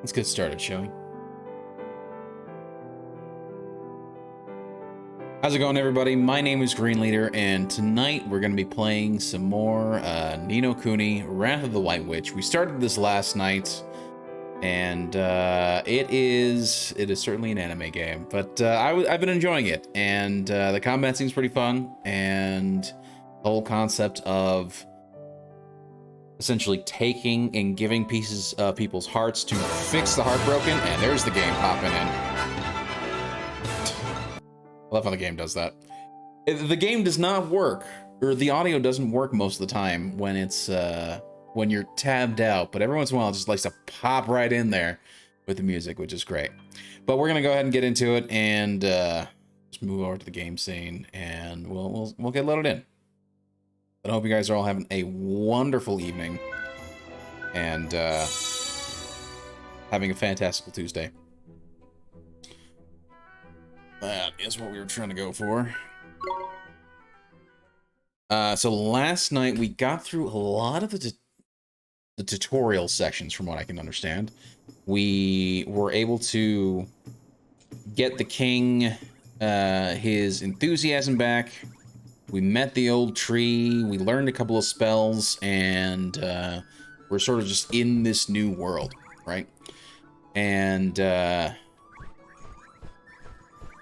Let's get started, shall we? How's it going, everybody? My name is Green Leader, and tonight we're going to be playing some more Ni No Kuni, Wrath of the White Witch. We started this last night, and it is certainly an anime game, but I've been enjoying it, and the combat seems pretty fun, and the whole concept of essentially taking and giving pieces of people's hearts to fix the heartbroken, and there's the game popping in. I love how the game does that. The game does not work, or the audio doesn't work most of the time when it's when you're tabbed out, but every once in a while it just likes to pop right in there with the music, which is great. But we're gonna go ahead and get into it and just move over to the game scene, and we'll get loaded in. But I hope you guys are all having a wonderful evening and having a fantastical Tuesday. That is what we were trying to go for. So last night we got through a lot of the tutorial sections, from what I can understand. We were able to get the king his enthusiasm back. We met the old tree, we learned a couple of spells, and we're sort of just in this new world, right? And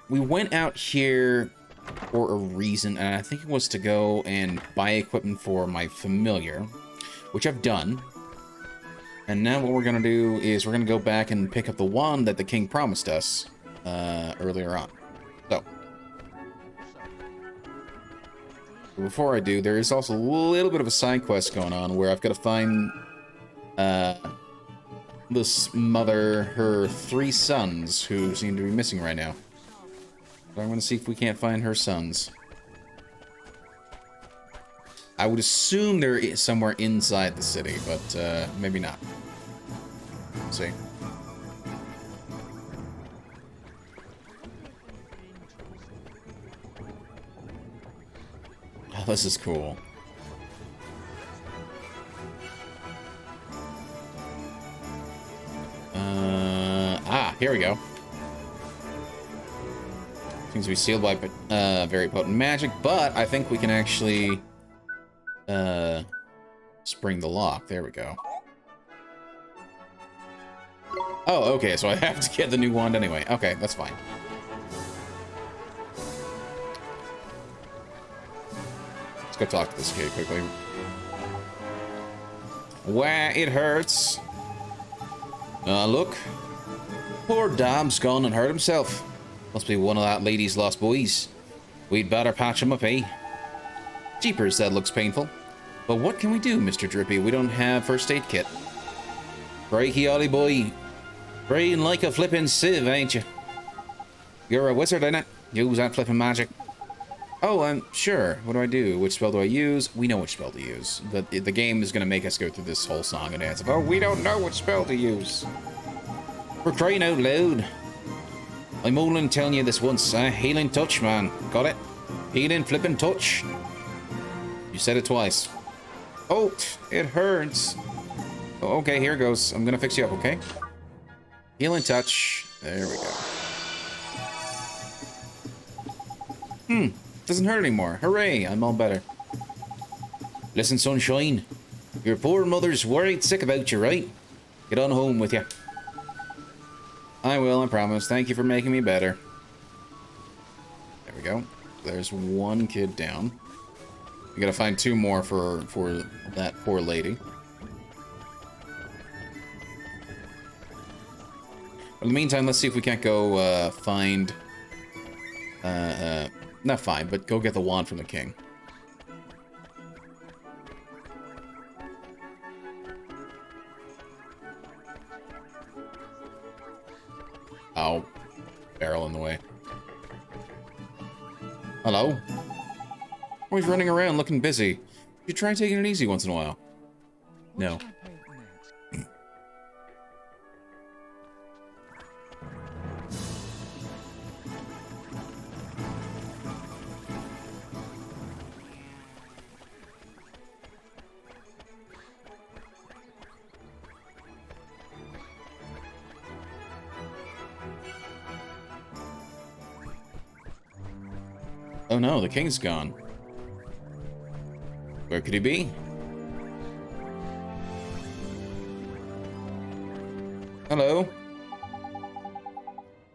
we went out here for a reason, and I think it was to go and buy equipment for my familiar, which I've done. And now what we're going to do is we're going to go back and pick up the wand that the king promised us earlier on. So, before I do, there is also a little bit of a side quest going on where I've got to find this mother, her 3 sons, who seem to be missing right now. So I'm going to see if we can't find her sons. I would assume they're somewhere inside the city, but maybe not. Let's see. Oh, this is cool. Here we go. Seems to be sealed by very potent magic, but I think we can actually spring the lock. There we go. Oh, okay, so I have to get the new wand anyway. Okay, that's fine. Let's go talk to this kid quickly. Wah, it hurts. Look. Poor Dom's gone and hurt himself. Must be one of that lady's lost boys. We'd better patch him up, eh? Jeepers, that looks painful. But what can we do, Mr. Drippy? We don't have first aid kit. Crikey, Ollie boy. Praying like a flippin' sieve, ain't you? You're a wizard, ain't it? Use that flippin' magic. Oh, sure. What do I do? Which spell do I use? We know which spell to use. The game is going to make us go through this whole song and dance of, oh, we don't know which spell to use. We're crying out loud. I'm only telling you this once. Healing touch, man. Got it? Healing flippin' touch. You said it twice. Oh, it hurts. Oh, okay, here goes. I'm gonna fix you up, okay? Healing touch. There we go. Doesn't hurt anymore. Hooray, I'm all better. Listen, sunshine. Your poor mother's worried sick about you, right? Get on home with you. I will, I promise. Thank you for making me better. There we go. There's one kid down. We gotta find 2 more for that poor lady. But in the meantime, let's see if we can't go find... not find, but go get the wand from the king. Oh, barrel in the way. Hello? Always running around looking busy. You try taking it easy once in a while. No. Oh no, the king's gone. Where could he be? Hello?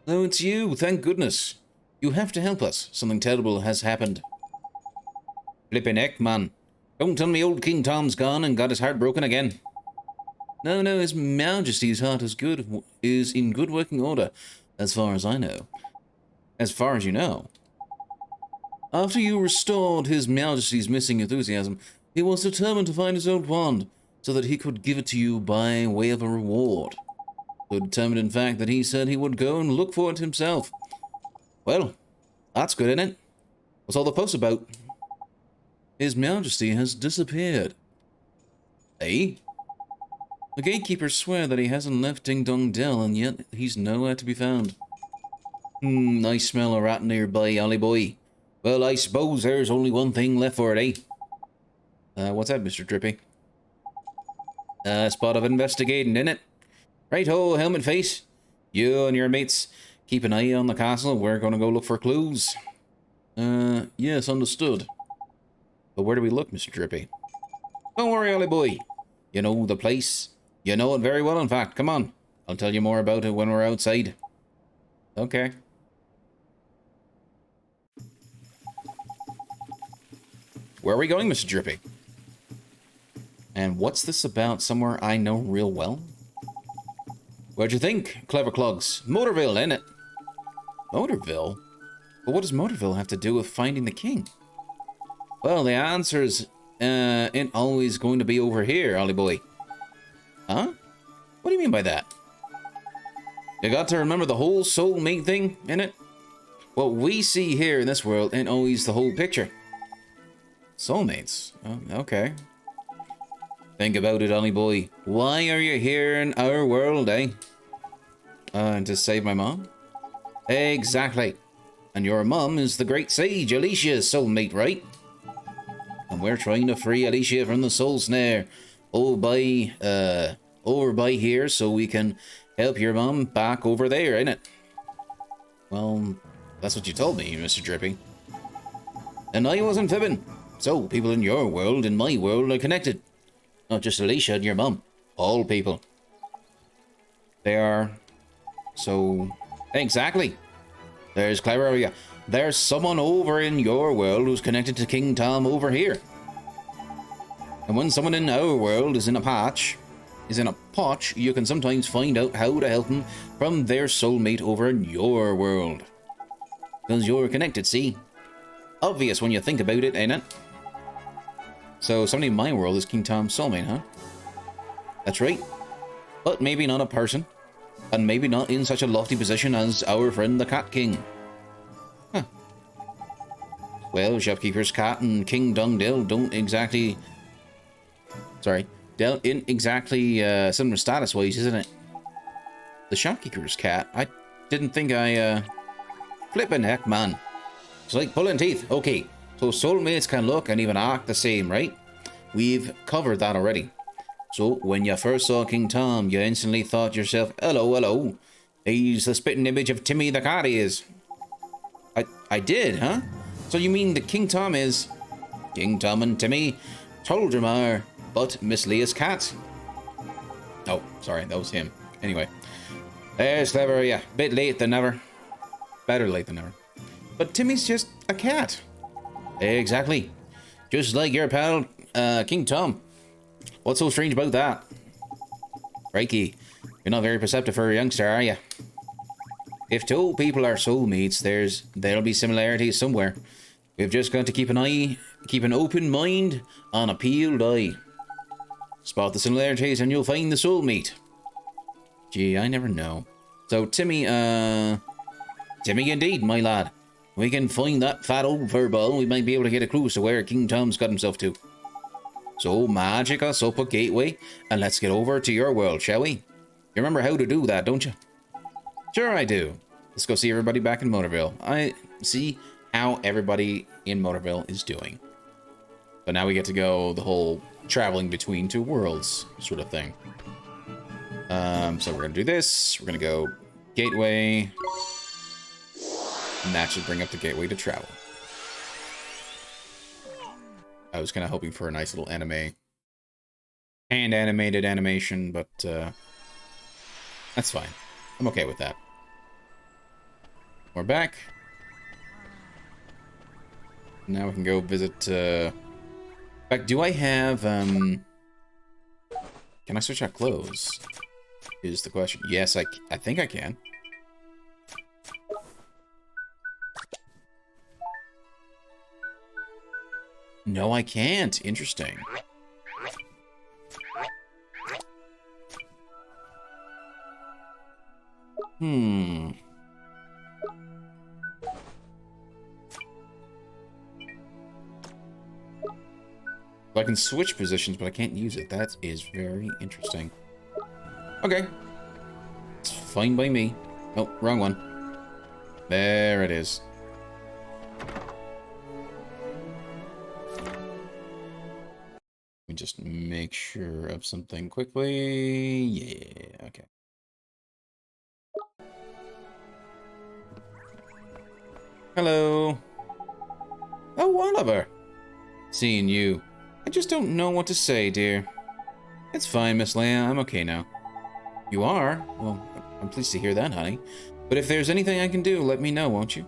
Oh, it's you. Thank goodness. You have to help us. Something terrible has happened. Flippin' heck, man. Don't tell me old King Tom's gone and got his heart broken again. No, no, His Majesty's heart is in good working order, as far as I know. As far as you know. After you restored His Majesty's missing enthusiasm, he was determined to find his old wand, so that he could give it to you by way of a reward. So determined, in fact, that he said he would go and look for it himself. Well, that's good, isn't it? What's all the fuss about? His Majesty has disappeared. Eh? The gatekeepers swear that he hasn't left Ding Dong Dell, and yet he's nowhere to be found. I smell a rat nearby, Ollie boy. Well, I suppose there's only one thing left for it, eh? What's that, Mr. Drippy? Spot of investigating, innit? Right-ho, helmet face. You and your mates keep an eye on the castle. We're gonna go look for clues. Yes, understood. But where do we look, Mr. Drippy? Don't worry, Ollie boy. You know the place. You know it very well, in fact. Come on. I'll tell you more about it when we're outside. Okay. Where are we going, Mr. Drippy? And what's this about somewhere I know real well? What'd you think, clever clogs? Motorville, innit? Motorville? But what does Motorville have to do with finding the king? Well, the answer's ain't always going to be over here, Ollie boy. Huh? What do you mean by that? You got to remember the whole soulmate thing, innit? What we see here in this world ain't always the whole picture. Soulmates? Oh, okay. Think about it, Ollie boy. Why are you here in our world, eh? To save my mom? Exactly. And your mum is the great sage Alicia's soulmate, right? And we're trying to free Alicia from the soul snare over by here so we can help your mum back over there, innit? Well, that's what you told me, Mr. Drippy. And I wasn't fibbing. So, people in your world and my world are connected. Not just Alicia and your mum. All people. They are. So, exactly. There's clever. There's someone over in your world who's connected to King Tom over here. And when someone in our world is in a potch, you can sometimes find out how to help them from their soulmate over in your world. Because you're connected, see? Obvious when you think about it, ain't it? So somebody in my world is King Tom's soulmate, huh? That's right. But maybe not a person. And maybe not in such a lofty position as our friend the Cat King. Huh. Well, Shopkeeper's Cat and King Dungdale don't exactly... Sorry. In exactly similar status-wise, isn't it? The Shopkeeper's Cat? I didn't think I... Flippin' heck, man. It's like pulling teeth. Okay, so soulmates can look and even act the same, right? We've covered that already. So, when you first saw King Tom, you instantly thought to yourself, hello, hello. He's the spitting image of Timmy the cat he is. I did, huh? So you mean that King Tom is... King Tom and Timmy told him are, but Miss Leah's cat. Oh, sorry, that was him. Anyway. There's clever, yeah. Bit late than never. Better late than never. But Timmy's just a cat. Exactly. Just like your pal, King Tom. What's so strange about that? Crikey, you're not very perceptive for a youngster, are you? If two people are soulmates, there'll be similarities somewhere. We've just got to keep an open mind on a peeled eye. Spot the similarities and you'll find the soulmate. Gee, I never know. So Timmy indeed, my lad. We can find that fat old furball, we might be able to get a clue as to where King Tom's got himself to. So, magic us up a gateway, and let's get over to your world, shall we? You remember how to do that, don't you? Sure I do. Let's go see everybody back in Motorville. I see how everybody in Motorville is doing. But now we get to go the whole traveling between two worlds sort of thing. So we're going to do this. We're going to go gateway. And that should bring up the gateway to travel. I was kind of hoping for a nice little anime, hand-animated animation, but that's fine. I'm okay with that. We're back. Now we can go visit, in fact, do I have, can I switch out clothes? Is the question. Yes, I think I can. No, I can't. Interesting. Hmm. I can switch positions, but I can't use it. That is very interesting. Okay. It's fine by me. Oh, wrong one. There it is. Let me just make sure of something quickly. Yeah, okay. Hello. Oh, Oliver. Seeing you. I just don't know what to say, dear. It's fine, Miss Leia. I'm okay now. You are? Well, I'm pleased to hear that, honey. But if there's anything I can do, let me know, won't you?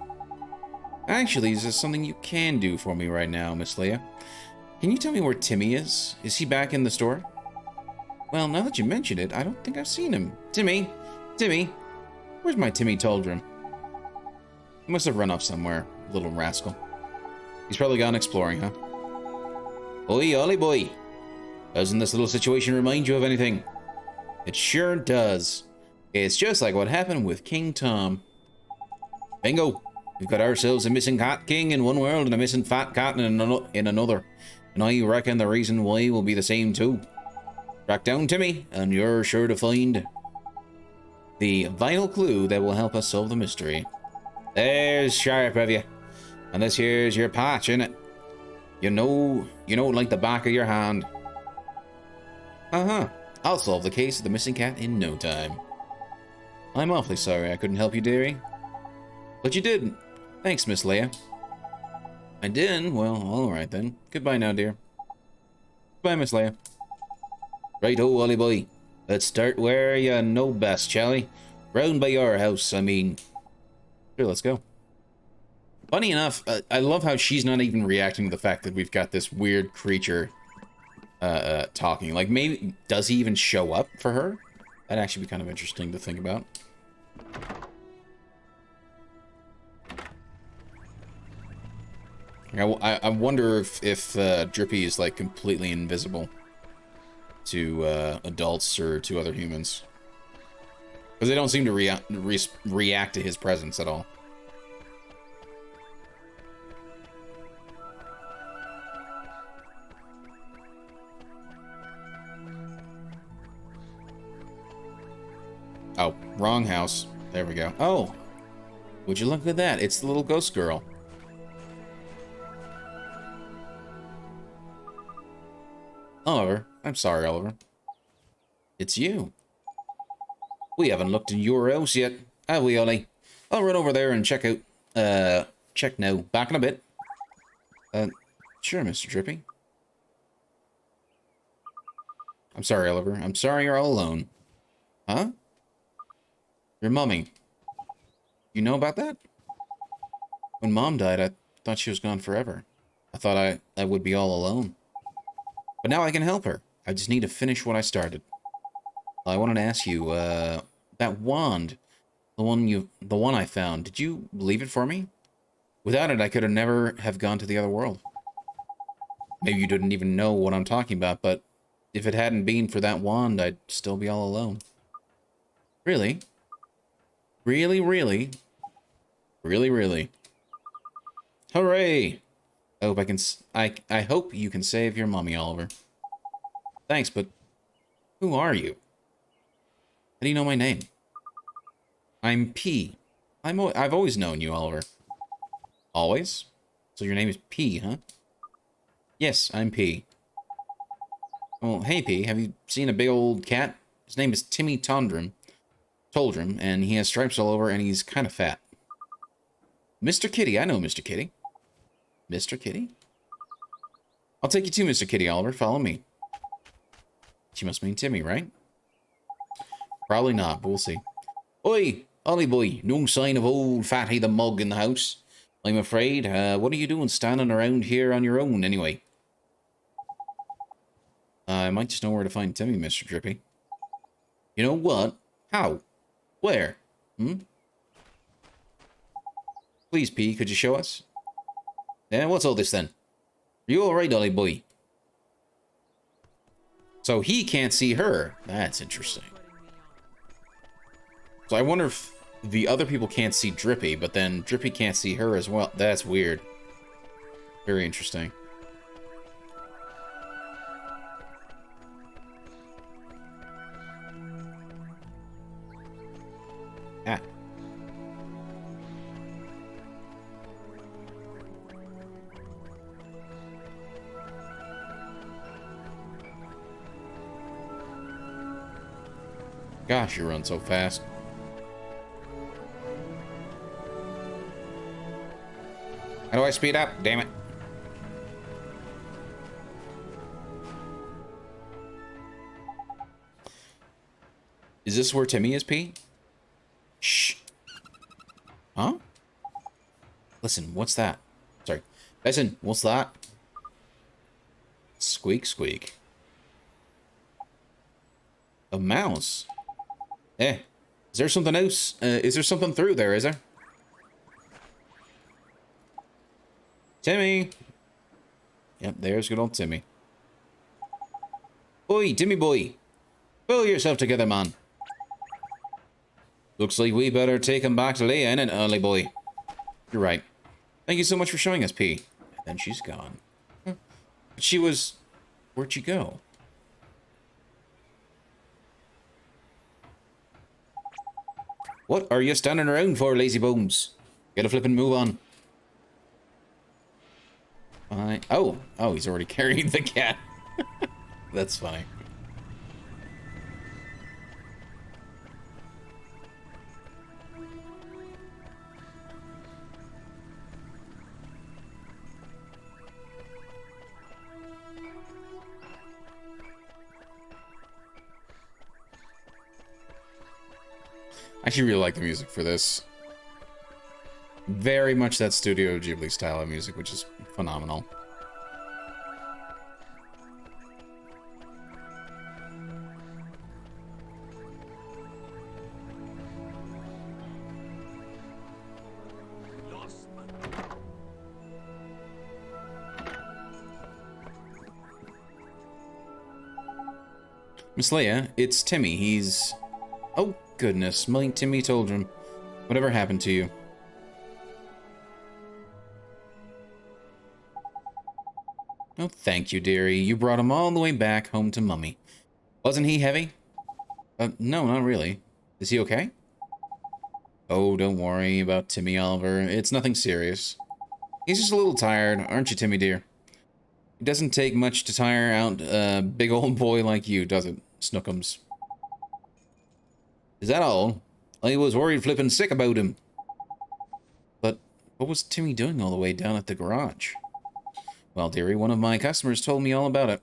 Actually, is there something you can do for me right now, Miss Leia? Can you tell me where Timmy is? Is he back in the store? Well, now that you mention it, I don't think I've seen him. Timmy! Timmy! Where's my Timmy Toldrum? He must have run off somewhere, little rascal. He's probably gone exploring, huh? Oi, Ollie boy! Doesn't this little situation remind you of anything? It sure does. It's just like what happened with King Tom. Bingo! We've got ourselves a missing cat king in one world and a missing fat cat in another. And I reckon the reason why will be the same too. Track down Timmy, and you're sure to find the vital clue that will help us solve the mystery. There's sharp of you. And this here's your patch, innit? You know like the back of your hand. Uh-huh. I'll solve the case of the missing cat in no time. I'm awfully sorry I couldn't help you, dearie. But you did. Thanks, Miss Leia. I did? Well, alright then. Goodbye now, dear. Goodbye, Miss Leia. Right-o, Ollie boy. Let's start where you know best, shall we? Round by your house, I mean. Sure, let's go. Funny enough, I love how she's not even reacting to the fact that we've got this weird creature talking. Like, maybe, does he even show up for her? That'd actually be kind of interesting to think about. I wonder if Drippy is, like, completely invisible to adults or to other humans. Because they don't seem to react to his presence at all. Oh, wrong house. There we go. Oh, would you look at that? It's the little ghost girl. Oliver. I'm sorry, Oliver. It's you. We haven't looked in your house yet, have we, Ollie? I'll run over there and check out. Check now. Back in a bit. Sure, Mr. Drippy. I'm sorry, Oliver. I'm sorry you're all alone. Huh? Your mummy. You know about that? When Mom died, I thought she was gone forever. I thought I would be all alone. But now I can help her. I just need to finish what I started. I wanted to ask you, that wand, the one I found, did you leave it for me? Without it, I could have never have gone to the other world. Maybe you didn't even know what I'm talking about, but if it hadn't been for that wand, I'd still be all alone. Really? Really, really? Really, really? Hooray! I hope I hope you can save your mommy, Oliver. Thanks, but who are you? How do you know my name? I'm P. I've always known you, Oliver. Always? So your name is P, huh? Yes, I'm P. Well, hey P, have you seen a big old cat? His name is Timmy Toldrum, and he has stripes all over, and he's kind of fat. Mr. Kitty, I know Mr. Kitty. Mr. Kitty? I'll take you too, Mr. Kitty Oliver. Follow me. She must mean Timmy, right? Probably not, but we'll see. Oi, Ollie boy. No sign of old Fatty the Mug in the house, I'm afraid. What are you doing standing around here on your own, anyway? I might just know where to find Timmy, Mr. Drippy. You know what? How? Where? Hmm? Please, P, could you show us? Yeah, what's all this then? Are you alright, Ollie boy? So he can't see her. That's interesting. So I wonder if the other people can't see Drippy, but then Drippy can't see her as well. That's weird. Very interesting. Ah. Gosh, you run so fast. How do I speed up? Damn it. Is this where Timmy is, P? Shh. Huh? Listen, what's that? Sorry. Listen, what's that? Squeak, squeak. A mouse? Eh. Is there something else? Is there something through there, is there? Timmy! Yep, there's good old Timmy. Oi, Timmy boy! Pull yourself together, man. Looks like we better take him back to Leia, innit, early boy? You're right. Thank you so much for showing us, P. And then she's gone. Huh. But she was... Where'd she go? What are you standing around for, lazy bones? Get a flippin' move on. Oh, he's already carried the cat. That's funny. I actually really like the music for this. Very much that Studio Ghibli style of music, which is phenomenal. Miss Leia, it's Timmy. He's... Oh, goodness. My Timmy told him. Whatever happened to you? Oh, thank you, dearie. You brought him all the way back home to Mummy. Wasn't he heavy? No, not really. Is he okay? Oh, don't worry about Timmy, Oliver. It's nothing serious. He's just a little tired, aren't you, Timmy, dear? It doesn't take much to tire out a big old boy like you, does it, Snookums? Is that all? I was worried flippin' sick about him. But what was Timmy doing all the way down at the garage? Well, dearie, one of my customers told me all about it.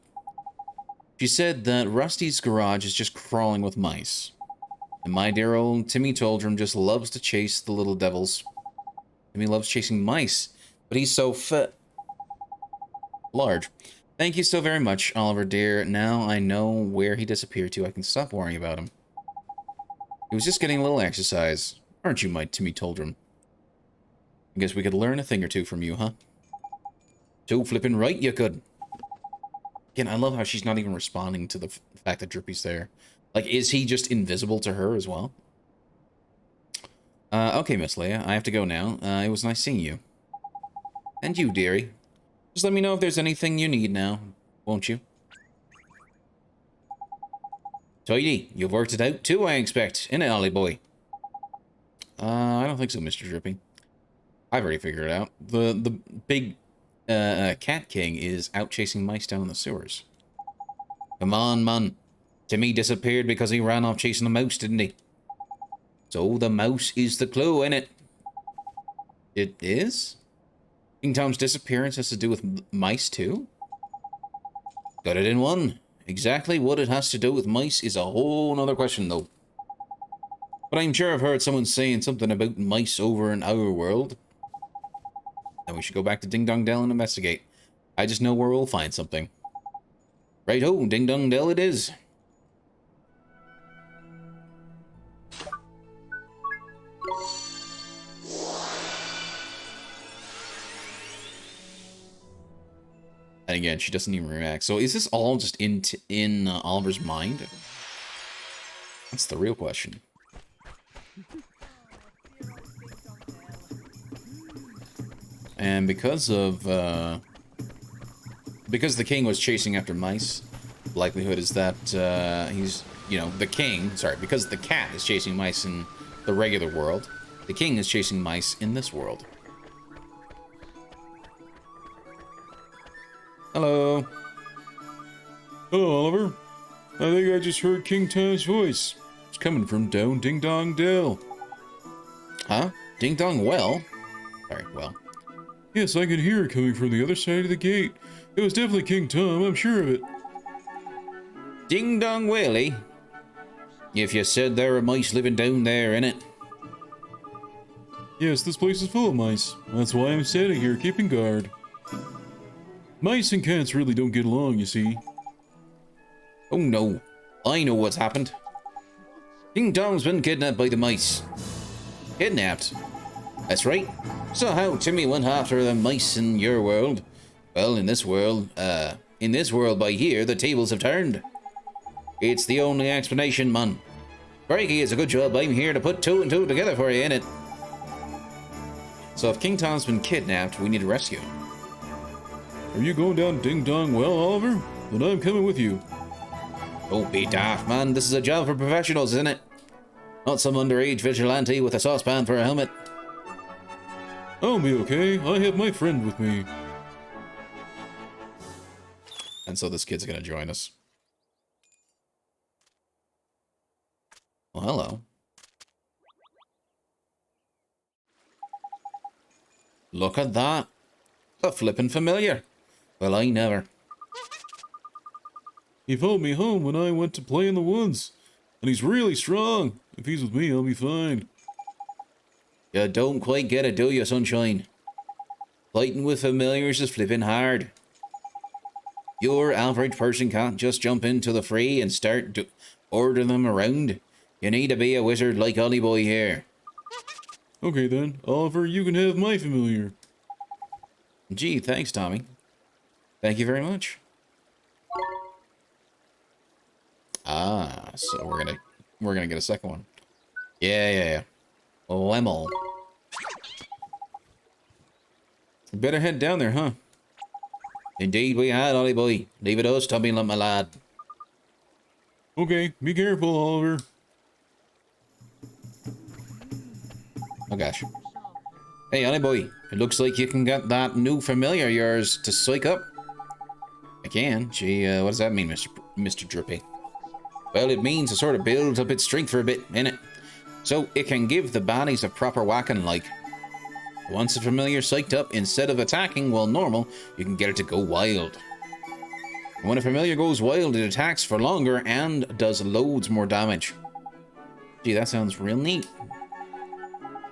She said that Rusty's garage is just crawling with mice. And my dear old Timmy Toldrum just loves to chase the little devils. Timmy loves chasing mice, but he's so large. Thank you so very much, Oliver dear. Now I know where he disappeared to. I can stop worrying about him. He was just getting a little exercise. Aren't you, my Timmy Toldrum? I guess we could learn a thing or two from you, huh? Too flippin' right you could. Again, I love how she's not even responding to the fact that Drippy's there. Like, is he just invisible to her as well? Okay, Miss Leia, I have to go now. It was nice seeing you. And you, dearie. Just let me know if there's anything you need now, won't you? Tidy, you've worked it out too, I expect, innit, Ollie boy? I don't think so, Mr. Drippy. I've already figured it out. The big Cat King is out chasing mice down in the sewers. Come on, man. Timmy disappeared because he ran off chasing a mouse, didn't he? So the mouse is the clue, innit? It is? King Tom's disappearance has to do with mice, too? Got it in one. Exactly what it has to do with mice is a whole nother question, though. But I'm sure I've heard someone saying something about mice over in our world. Then we should go back to Ding Dong Dell and investigate. I just know where we'll find something. Right-ho, Ding Dong Dell it is. And again, she doesn't even react. So is this all just in Oliver's mind? That's the real question. And because the king was chasing after mice, the likelihood is that he's, you know, because the cat is chasing mice in the regular world, the king is chasing mice in this world. Hello. Hello, Oliver. I think I just heard King Tom's voice. It's coming from down Ding Dong Dell. Huh? Ding Dong Well? Sorry, well. Yes, I could hear it coming from the other side of the gate. It was definitely King Tom, I'm sure of it. Ding Dong Well, eh? If you said there are mice living down there, innit? Yes, this place is full of mice. That's why I'm standing here keeping guard. Mice and cats really don't get along, you see. Oh no, I know what's happened. Ding Dong's been kidnapped by the mice. Kidnapped? That's right. So how Timmy went after the mice in your world? Well, in this world by here, the tables have turned. It's the only explanation, man. Crikey, it's a good job I'm here to put two and two together for you, innit? So if King Tom's been kidnapped, we need to rescue him. Are you going down Ding Dong Well, Oliver? Then I'm coming with you. Don't be daft, man. This is a job for professionals, isn't it? Not some underage vigilante with a saucepan for a helmet. I'll be okay. I have my friend with me. And so this kid's gonna join us. Well, hello. Look at that. A flippin' familiar. Well, I never. He followed me home when I went to play in the woods. And he's really strong. If he's with me, I'll be fine. You don't quite get it, do you, sunshine? Fighting with familiars is flippin' hard. Your average person can't just jump into the fray and start to order them around. You need to be a wizard like Ollie Boy here. Okay then, Oliver, you can have my familiar. Gee, thanks, Tommy. Thank you very much. Ah, so we're gonna get a second one. Yeah. Lemel. Better head down there, huh? Indeed we had, Ollie Boy. Leave it us, Tommy, my lad. Okay, be careful, Oliver. Oh gosh. Hey, Ollie Boy, it looks like you can get that new familiar of yours to psych up. I can? Gee, what does that mean, Mr. Drippy? Well, it means it sort of builds up its strength for a bit, innit? So it can give the baddies a proper whacking, like. Once the familiar psyched up, instead of attacking while normal, you can get it to go wild. When a familiar goes wild, it attacks for longer and does loads more damage. Gee, that sounds real neat.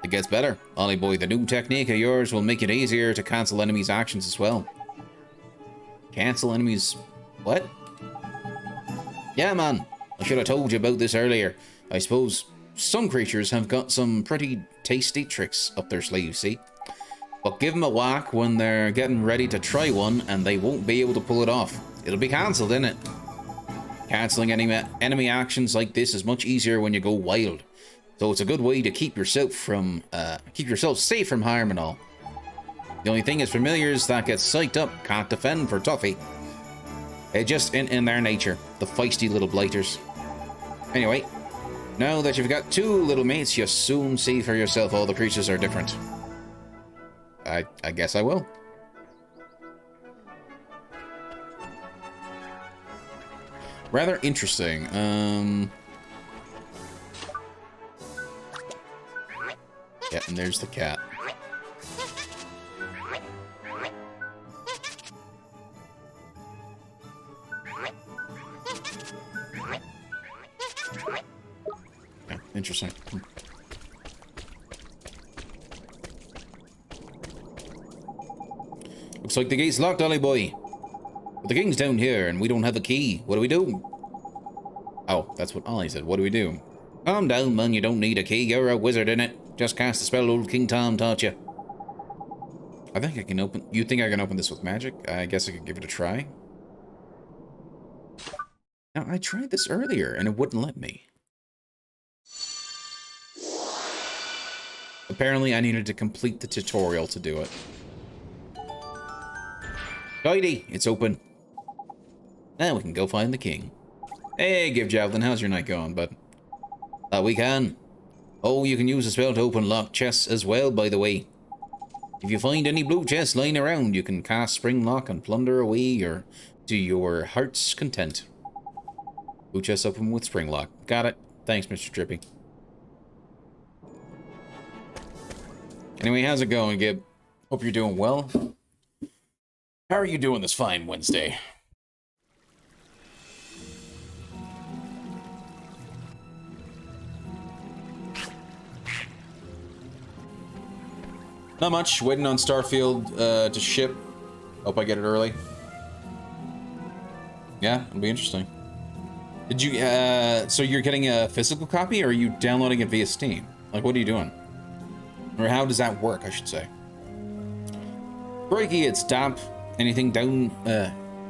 It gets better. Ollie Boy, the new technique of yours will make it easier to cancel enemies' actions as well. Cancel enemies... what? Yeah, man. I should have told you about this earlier. I suppose some creatures have got some pretty tasty tricks up their sleeves, see? But give them a whack when they're getting ready to try one and they won't be able to pull it off. It'll be cancelled, innit? Cancelling enemy actions like this is much easier when you go wild. So it's a good way to keep yourself safe from harm and all. The only thing is familiars that get psyched up can't defend for Tuffy. It's just in their nature, the feisty little blighters. Anyway, now that you've got two little mates, you soon see for yourself all the creatures are different. I guess I will. Rather interesting. Yeah, and there's the cat. Interesting. Looks like the gate's locked, Ollie boy. But the king's down here, and we don't have a key. What do we do? Oh, that's what Ollie said. What do we do? Calm down, man. You don't need a key. You're a wizard, innit? Just cast the spell old King Tom taught you. I think I can open... You think I can open this with magic? I guess I could give it a try. Now, I tried this earlier, and it wouldn't let me. Apparently, I needed to complete the tutorial to do it. Tidy! It's open. Now we can go find the king. Hey, Give Javelin, how's your night going, bud? That we can. Oh, you can use the spell to open locked chests as well, by the way. If you find any blue chests lying around, you can cast Spring Lock and plunder away or to your heart's content. Blue chests open with Spring Lock. Got it. Thanks, Mr. Drippy. Anyway, how's it going, Gib? Hope you're doing well. How are you doing this fine Wednesday? Not much. Waiting on Starfield to ship. Hope I get it early. Yeah, it'll be interesting. Did you, so you're getting a physical copy, or are you downloading it via Steam? Like, what are you doing? Or how does that work, I should say? Breaky, it's damp. Anything down,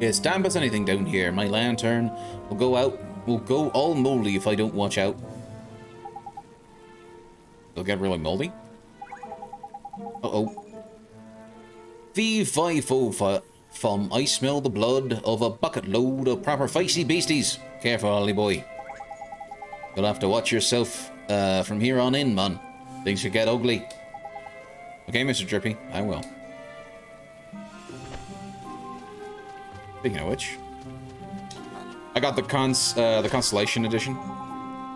it's damp as anything down here. My lantern will go all moldy if I don't watch out. It'll get really moldy? Uh-oh. V505 I smell the blood of a bucket load of proper feisty beasties. Careful, Ollie boy. You'll have to watch yourself from here on in, man. Things could get ugly. Okay, Mr. Drippy, I will. Speaking of which, I got the Constellation Edition.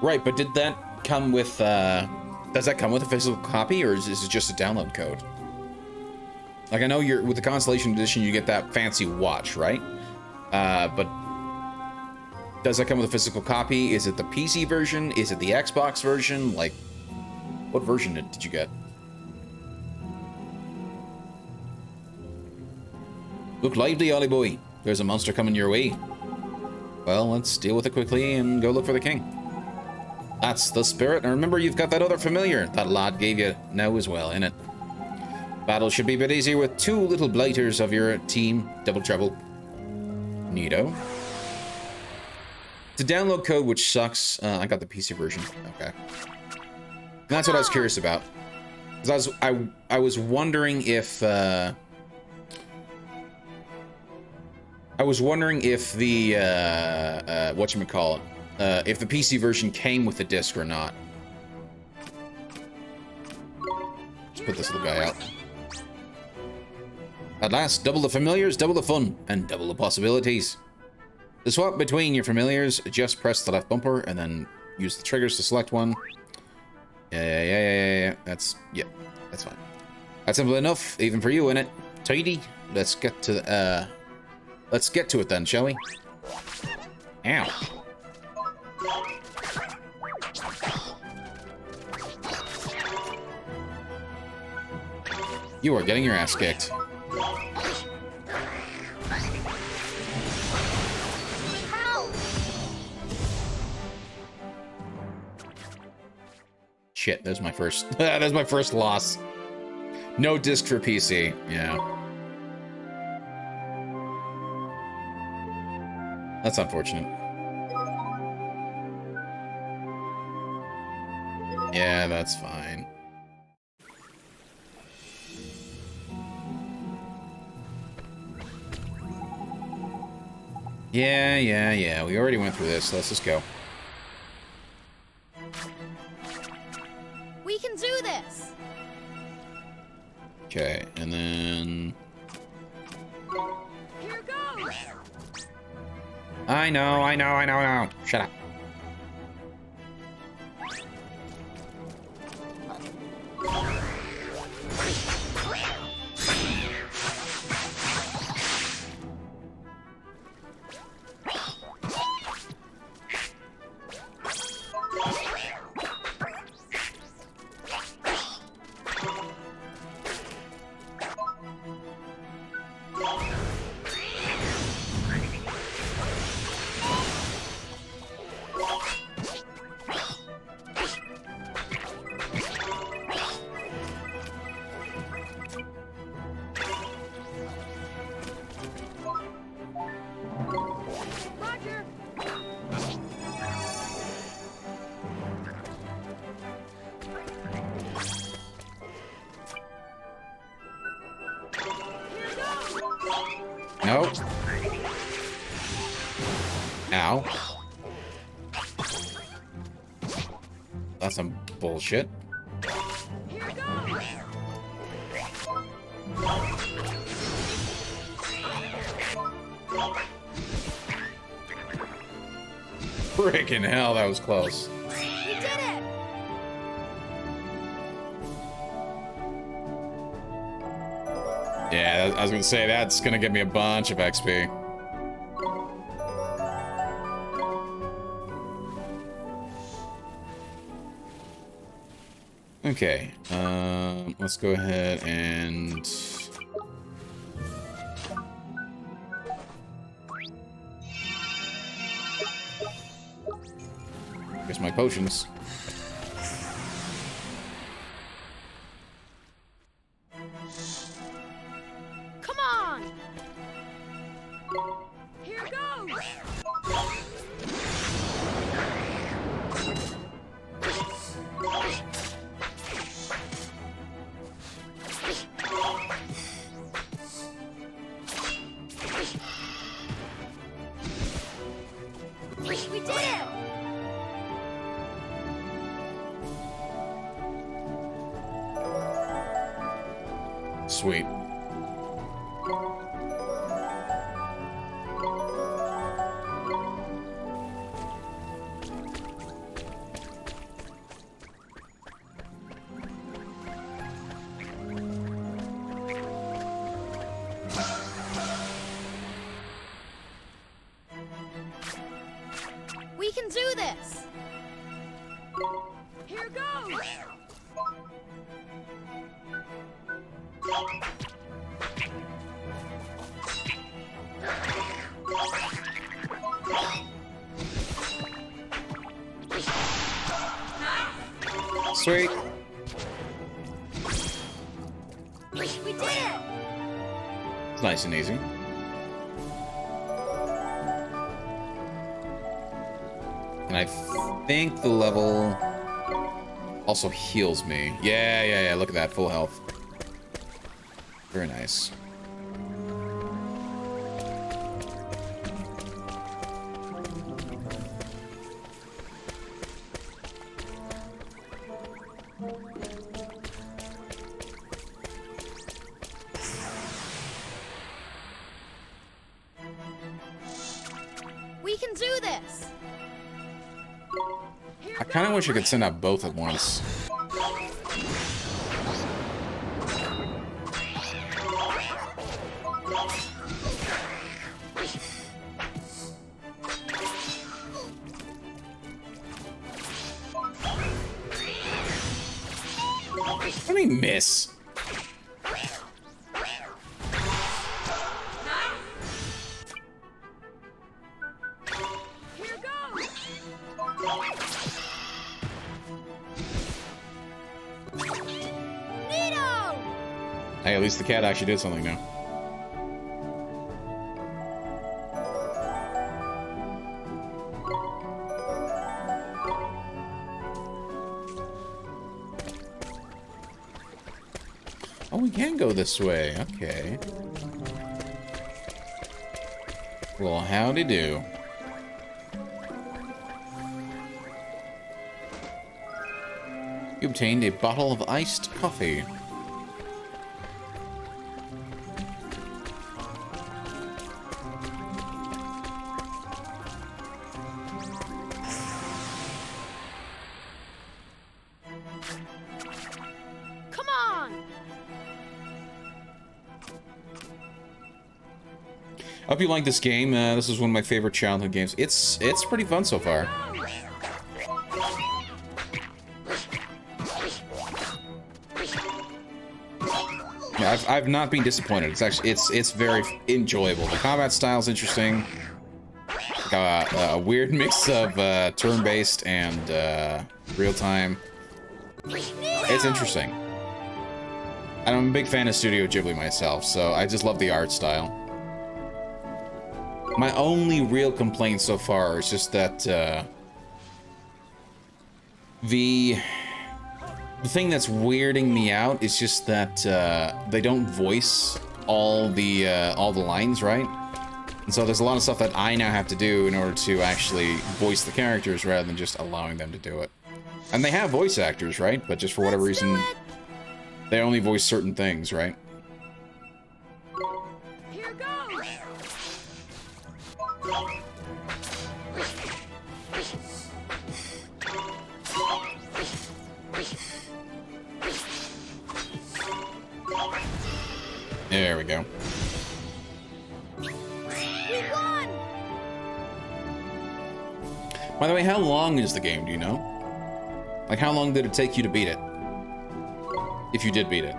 Right, but did that come with, does that come with a physical copy, or is it just a download code? Like, I know with the Constellation Edition, you get that fancy watch, right? But does that come with a physical copy? Is it the PC version? Is it the Xbox version? Like, what version did you get? Look lively, Ollie boy. There's a monster coming your way. Well, let's deal with it quickly and go look for the king. That's the spirit. And remember, you've got that other familiar that lad gave you now as well, innit? Battle should be a bit easier with two little blighters of your team. Double trouble. Neato. It's a download code, which sucks. I got the PC version. Okay. And that's what I was curious about. Because I was wondering if... I was wondering if the, whatchamacallit, if the PC version came with the disc or not. Let's put this little guy out. At last, double the familiars, double the fun, and double the possibilities. To swap between your familiars, just press the left bumper, and then use the triggers to select one. Yeah. That's fine. That's simple enough, even for you, innit? Tidy. Let's get to it then, shall we? Ow. You are getting your ass kicked. Shit, there's my first that's my first loss. No disc for PC, yeah. That's unfortunate. Yeah, that's fine. Yeah. We already went through this. Let's just go. We can do this. Okay, and then... Here goes. I know. Shut up. Nope. Ow. That's some bullshit. Here goes. Freaking hell, that was close. We did it. Yeah, I was gonna say, that's gonna give me a bunch of XP. Okay, let's go ahead and... Here's my potions. Come on. Here goes. We did it. Sweet. We can do this. Here goes. Sweet. We did it. It's nice and easy. And I think the level also heals me. Yeah, look at that, full health. Very nice. We can do this. I kind of wish I could send out both at once. Let me miss. Here goes. Nino! Hey, at least the cat actually did something now. Oh, we can go this way. Okay. Well, howdy do. You obtained a bottle of iced coffee. Come on! I hope you like this game. This is one of my favorite childhood games. It's pretty fun so far. Yeah, I've not been disappointed. It's actually it's very enjoyable. The combat style is interesting. A weird mix of turn-based and real-time. It's interesting. And I'm a big fan of Studio Ghibli myself, so I just love the art style. My only real complaint so far is just that the thing that's weirding me out is just that they don't voice all the lines, right? And so there's a lot of stuff that I now have to do in order to actually voice the characters rather than just allowing them to do it. And they have voice actors, right? But just for whatever reason, they only voice certain things, right? Here goes. There we go. We won. By the way, how long is the game, do you know? Like, how long did it take you to beat it? If you did beat it.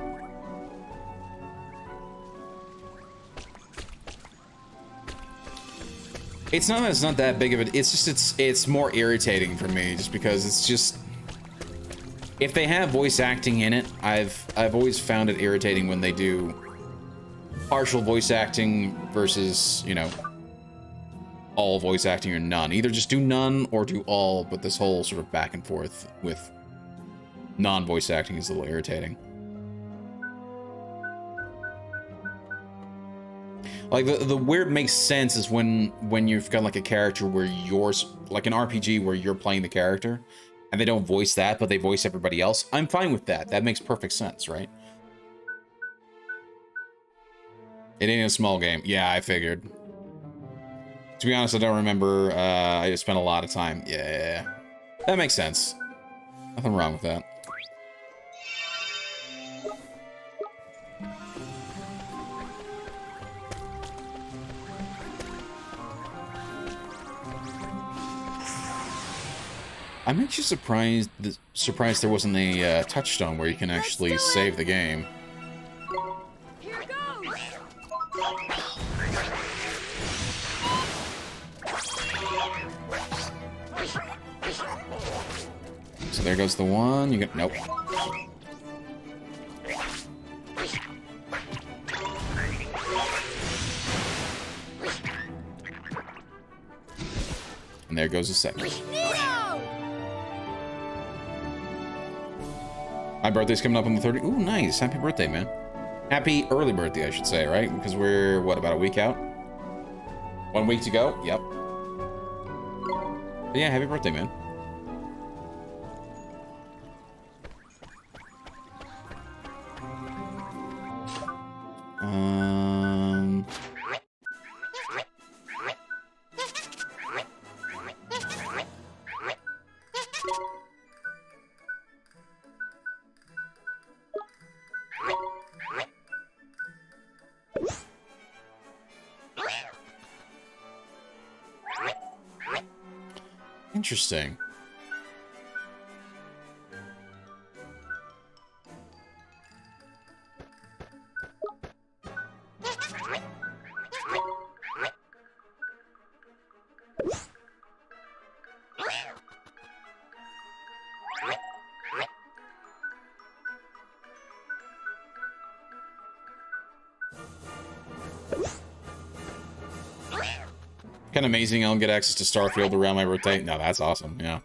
It's not that it's not that big of it. It's just it's more irritating for me just because it's just if they have voice acting in it, I've always found it irritating when they do partial voice acting versus, you know, all voice acting or none. Either just do none or do all, but this whole sort of back and forth with non-voice acting is a little irritating. Like, the where it makes sense is when you've got, like, a character where you're, like an RPG where you're playing the character, and they don't voice that, but they voice everybody else. I'm fine with that. That makes perfect sense, right? It ain't a small game. Yeah, I figured. To be honest, I don't remember. I just spent a lot of time. Yeah. That makes sense. Nothing wrong with that. I'm actually surprised there wasn't a touchstone where you can actually save the game. Here goes. So there goes the one. You get nope. And there goes the second. My birthday's coming up on the 30th. Ooh, nice. Happy birthday, man. Happy early birthday, I should say, right? Because we're, what, about a week out? 1 week to go? Yep. But yeah, happy birthday, man. Interesting. Kind of amazing I'll get access to Starfield around my birthday. No, that's awesome, yeah.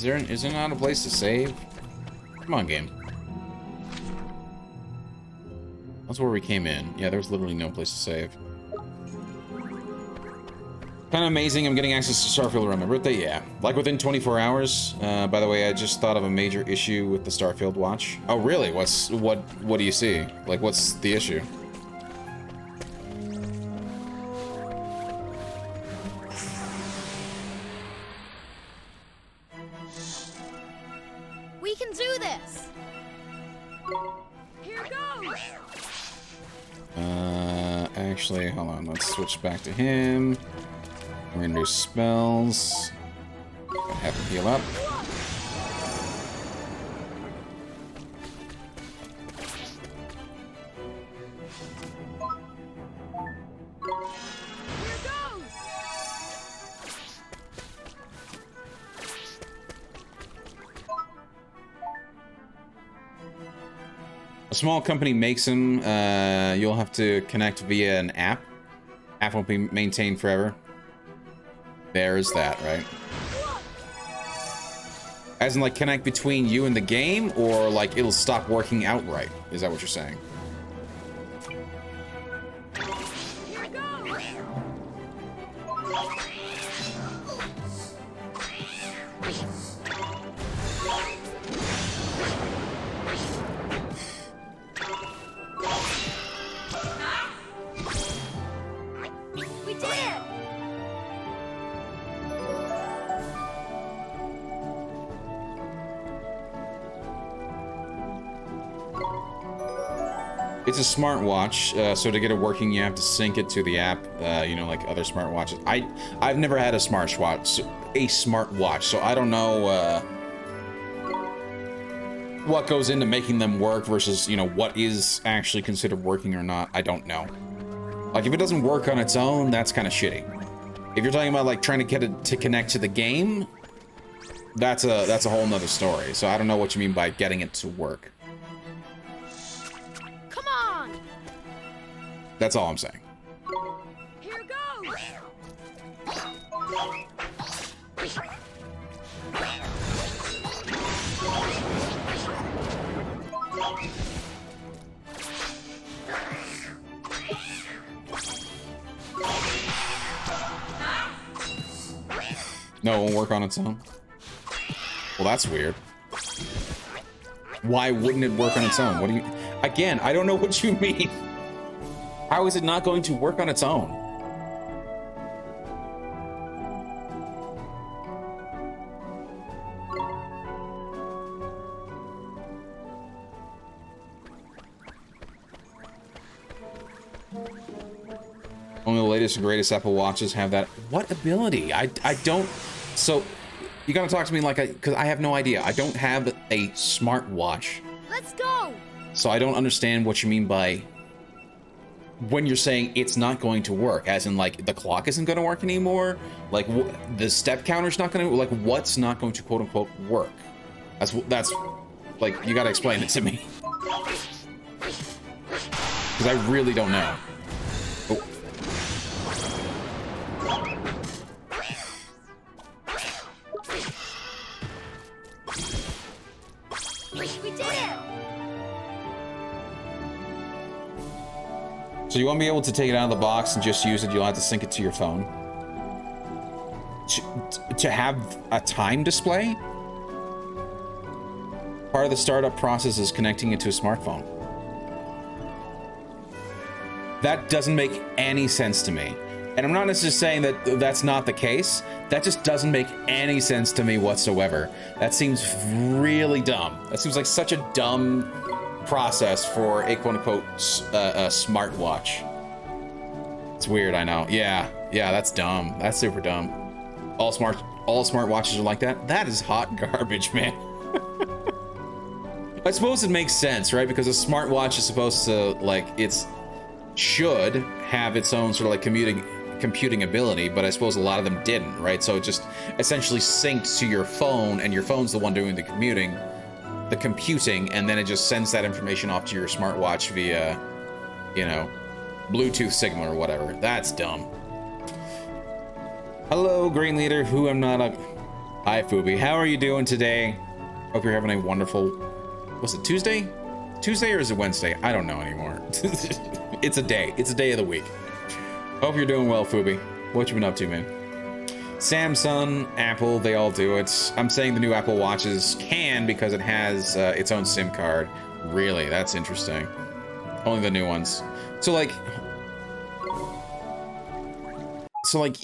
Is there not a place to save? Come on, game. That's where we came in. Yeah, there's literally no place to save. Kind of amazing I'm getting access to Starfield around my birthday. Yeah, like within 24 hours. By the way, I just thought of a major issue with the Starfield watch. Oh, really? What do you see? Like, what's the issue? We can do this. Here goes. Actually, hold on. Let's switch back to him. We're gonna do spells. Gonna have him heal up. A small company makes them. You'll have to connect via an app. App won't be maintained forever. There's that, right? As in, like, connect between you and the game, or, like, it'll stop working outright? Is that what you're saying? We did it! It's a smartwatch, so to get it working, you have to sync it to the app. You know, like other smartwatches. I've never had a smartwatch, so I don't know what goes into making them work versus, you know, what is actually considered working or not. I don't know. Like, if it doesn't work on its own, that's kind of shitty. If you're talking about like trying to get it to connect to the game, that's a whole nother story. So I don't know what you mean by getting it to work. That's all I'm saying. Here goes! No, it won't work on its own. Well, that's weird. Why wouldn't it work on its own? What do you... Again, I don't know what you mean. How is it not going to work on its own? Only the latest and greatest Apple Watches have that. What ability? I don't... So, you gotta talk to me like because I have no idea. I don't have a smartwatch. Let's go! So I don't understand what you mean by... when you're saying it's not going to work, as in like the clock isn't going to work anymore, like the step counter's not going to, like, what's not going to quote unquote work? That's like, you got to explain it to me, because I really don't know. Oh. We did it! So you won't be able to take it out of the box and just use it. You'll have to sync it to your phone. To have a time display? Part of the startup process is connecting it to a smartphone. That doesn't make any sense to me. And I'm not necessarily saying that that's not the case. That just doesn't make any sense to me whatsoever. That seems really dumb. That seems like such a dumb process for a quote-unquote a smartwatch. It's weird, I know. Yeah, that's dumb. That's super dumb. All smartwatches are like that. That is hot garbage, man. I suppose it makes sense, right? Because a smartwatch is supposed to, like, should have its own sort of like computing ability, but I suppose a lot of them didn't, right? So it just essentially synced to your phone, and your phone's the one doing the computing, and then it just sends that information off to your smartwatch via, you know, Bluetooth signal or whatever. That's dumb. Hello, Green Leader, who I'm not a... Hi, Fubi. How are you doing today? Hope you're having a wonderful... Was it Tuesday? Tuesday or is it Wednesday? I don't know anymore. It's a day. It's a day of the week. Hope you're doing well, Fubi. What you been up to, man? Samsung, Apple, they all do it. I'm saying the new Apple Watches can because it has its own SIM card. Really? That's interesting. Only the new ones. So like,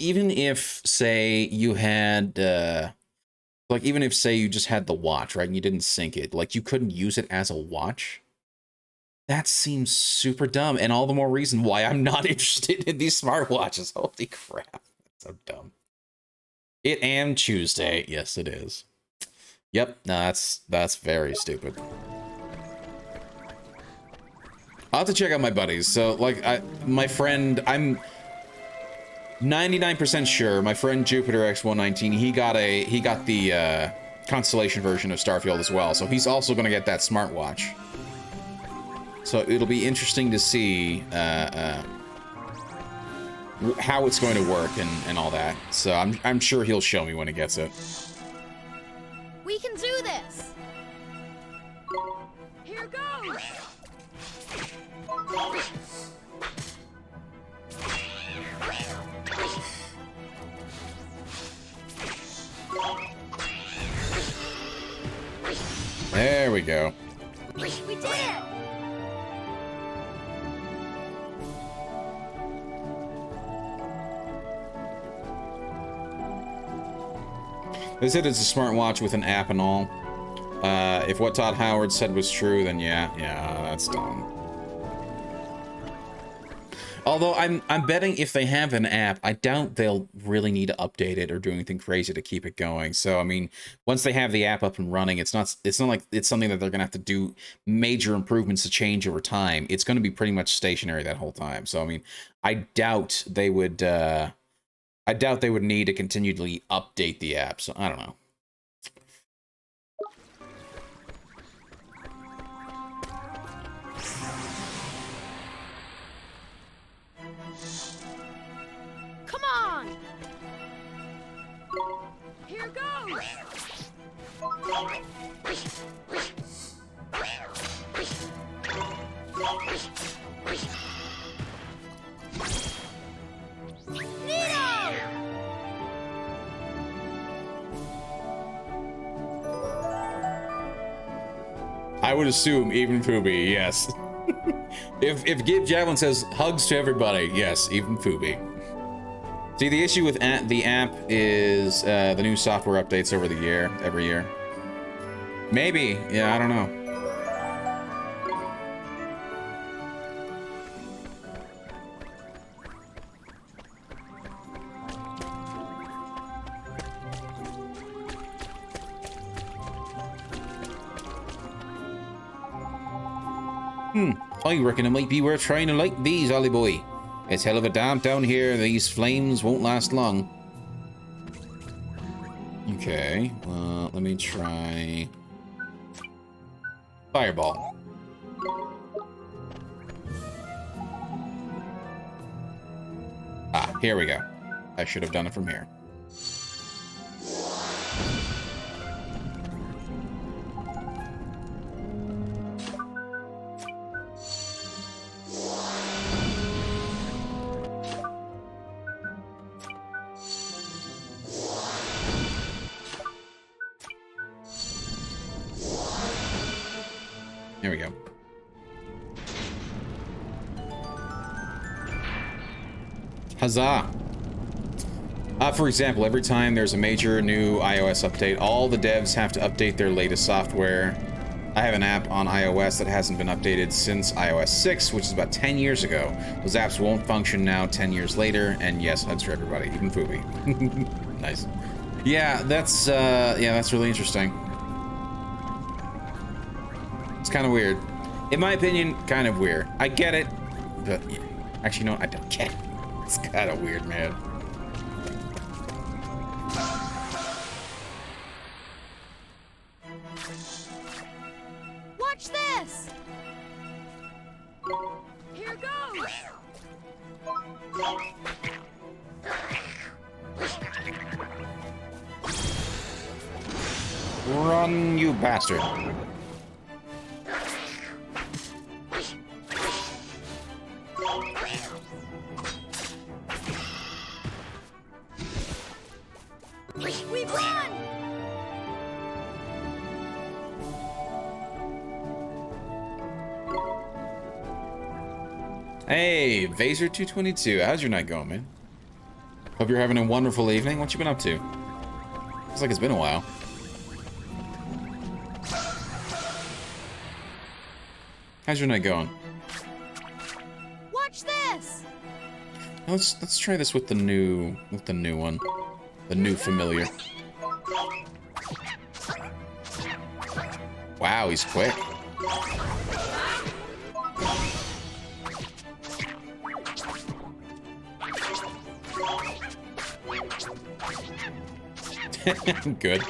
even if, say, you had, even if, say, you just had the watch, right, and you didn't sync it, like, you couldn't use it as a watch? That seems super dumb, and all the more reason why I'm not interested in these smartwatches. Holy crap. That's so dumb. It am Tuesday. Yes, it is. Yep, no, that's very stupid. I'll have to check out my buddies. So, like, my friend, I'm 99% sure my friend Jupiter X119, he got the Constellation version of Starfield as well. So he's also going to get that smartwatch. So it'll be interesting to see how it's going to work and all that. So I'm sure he'll show me when he gets it. We can do this. Here goes. There we go. We did it. They said it's a smartwatch with an app and all. If what Todd Howard said was true, then yeah, that's dumb. Although I'm betting if they have an app, I doubt they'll really need to update it or do anything crazy to keep it going. So I mean, once they have the app up and running, it's not like it's something that they're gonna have to do major improvements to change over time. It's gonna be pretty much stationary that whole time. So I mean, I doubt they would need to continually update the app. So I don't know. Come on. Here goes. Nino! I would assume even Fubi, yes. if Gabe Javelin says hugs to everybody, yes, even Fubi. See, the issue with the app is the new software updates over the year, every year. Maybe, yeah, I don't know. I reckon it might be worth trying to light these, Ollie boy. It's hell of a damp down here. These flames won't last long. Okay, let me try Fireball. Ah, here we go. I should have done it from here. Here we go. Huzzah! For example, every time there's a major new iOS update, all the devs have to update their latest software. I have an app on iOS that hasn't been updated since iOS 6, which is about 10 years ago. Those apps won't function now 10 years later, and yes, hugs for everybody, even Fubi. Nice. Yeah, that's really interesting. It's kind of weird. In my opinion, kind of weird. I get it, but actually, no, I don't get it. It's kind of weird, man. Watch this. Here goes. Run, you bastard. We won! Hey, Vaser222, how's your night going, man? Hope you're having a wonderful evening. What you been up to? Looks like it's been a while. How's your night going? Watch this. Let's try this with the new one. The new familiar. Wow, he's quick. Good.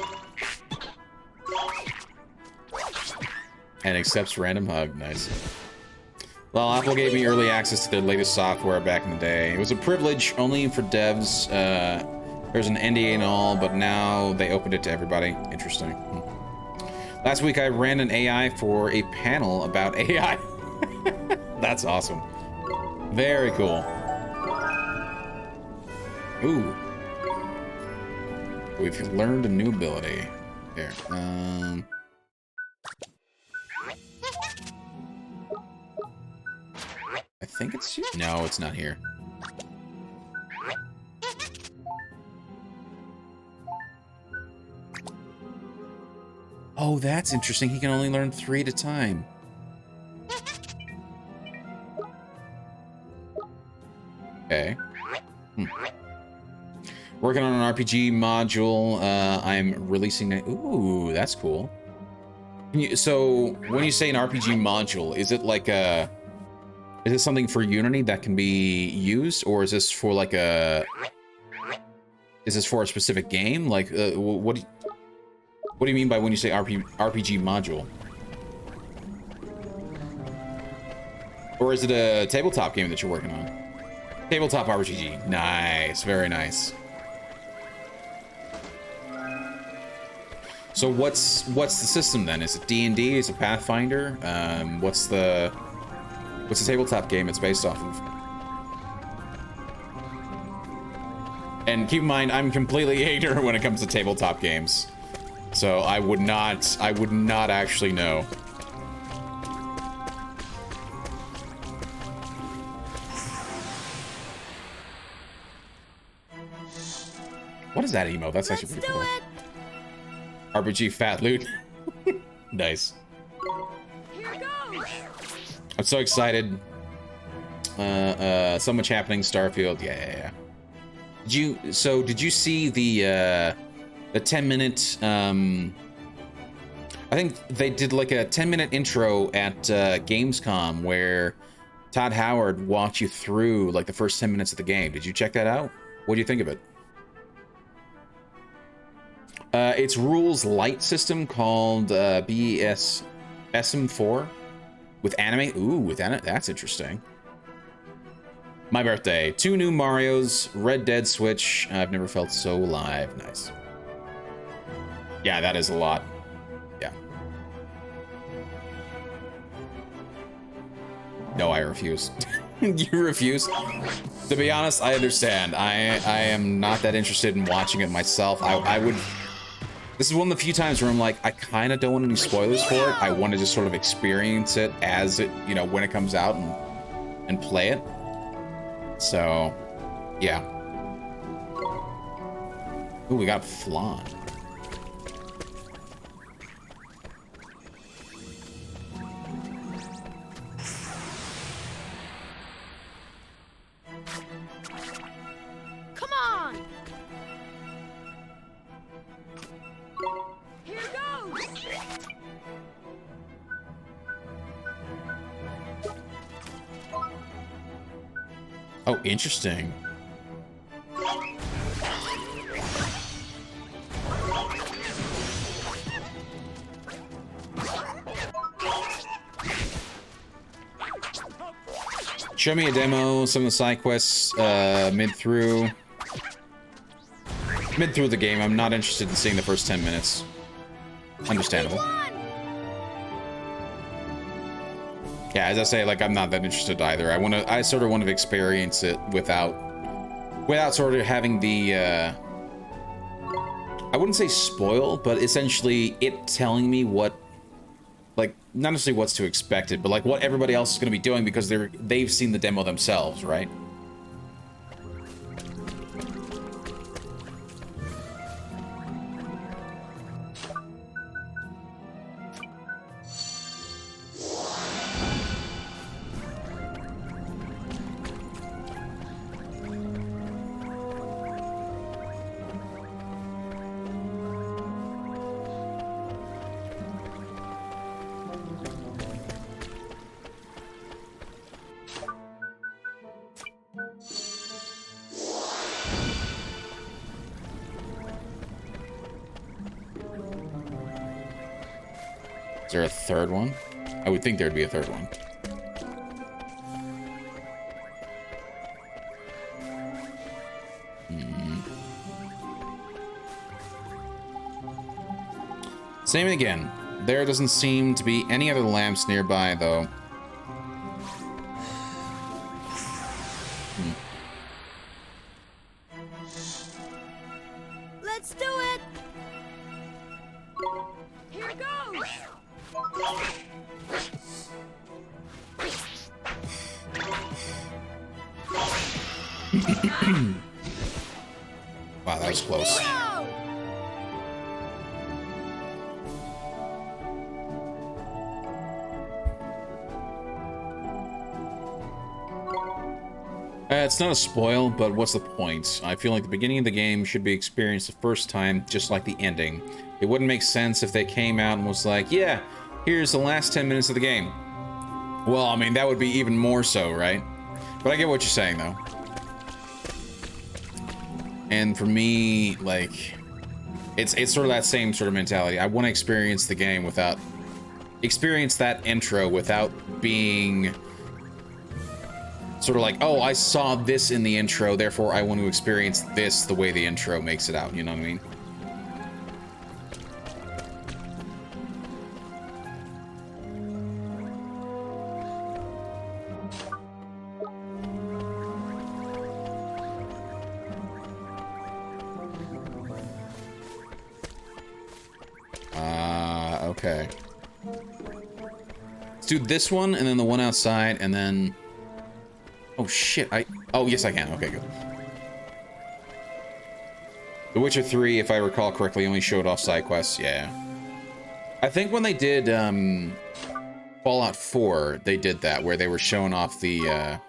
And accepts random hug. Nice. Well, Apple gave me early access to their latest software back in the day. It was a privilege only for devs. There's an NDA and all, but now they opened it to everybody. Interesting. Last week I ran an AI for a panel about AI. That's awesome. Very cool. Ooh. We've learned a new ability. Here. I think it's here. No, it's not here. Oh, that's interesting. He can only learn 3 at a time. Okay. Working on an RPG module. I'm releasing it. Ooh, that's cool. So, when you say an RPG module, is it like a... Is this something for Unity that can be used? Or is this for like a... Is this for a specific game? Like, what do you mean by when you say RPG module? Or is it a tabletop game that you're working on? Tabletop RPG. Nice. Very nice. So what's the system then? Is it D&D? Is it Pathfinder? What's the tabletop game it's based off of? And keep in mind, I'm completely ignorant when it comes to tabletop games. So I would not actually know. What is that emote? That's actually pretty cool. RPG fat loot. Nice. Here goes. I'm so excited. So much happening. Starfield. Yeah. Did you see the 10-minute, I think they did like a 10-minute intro at Gamescom where Todd Howard walked you through like the first 10 minutes of the game. Did you check that out? What do you think of it? It's rules light system called BSM4 with anime. Ooh, with anime. That's interesting. My birthday. 2 new Marios. Red Dead Switch. I've never felt so alive. Nice. Yeah, that is a lot. Yeah. No, I refuse. You refuse? To be honest, I understand. I am not that interested in watching it myself. I would... This is one of the few times where I'm like, I kind of don't want any spoilers for it. I want to just sort of experience it as it, you know, when it comes out and play it. So, yeah. Ooh, we got flan. Come on. Here goes. Oh, interesting. Show me a demo, some of the side quests, mid through the game. I'm not interested in seeing the first 10 minutes. Understandable. Yeah, as I say, like, I'm not that interested either. I sort of want to experience it without sort of having the, I wouldn't say spoil, but essentially it telling me what, like, not necessarily what's to expect it, but like what everybody else is going to be doing because they've seen the demo themselves, right? Is there a third one? I would think there'd be a third one. Same again. There doesn't seem to be any other lamps nearby, though. Let's do it. Here goes. Wow, that was close. Whoa! It's not a spoil, but what's the point? I feel like the beginning of the game should be experienced the first time, just like the ending. It wouldn't make sense if they came out and was like, yeah, here's the last 10 minutes of the game. Well, I mean, that would be even more so, right? But I get what you're saying, though. And for me, like, it's sort of that same sort of mentality. I want to experience the game without... experience that intro without being... sort of like, oh, I saw this in the intro, therefore I want to experience this the way the intro makes it out, you know what I mean? Okay. Let's do this one, and then the one outside, and then... Oh, shit, oh, yes, I can. Okay, good. The Witcher 3, if I recall correctly, only showed off side quests. Yeah. I think when they did, Fallout 4, they did that, where they were showing off the,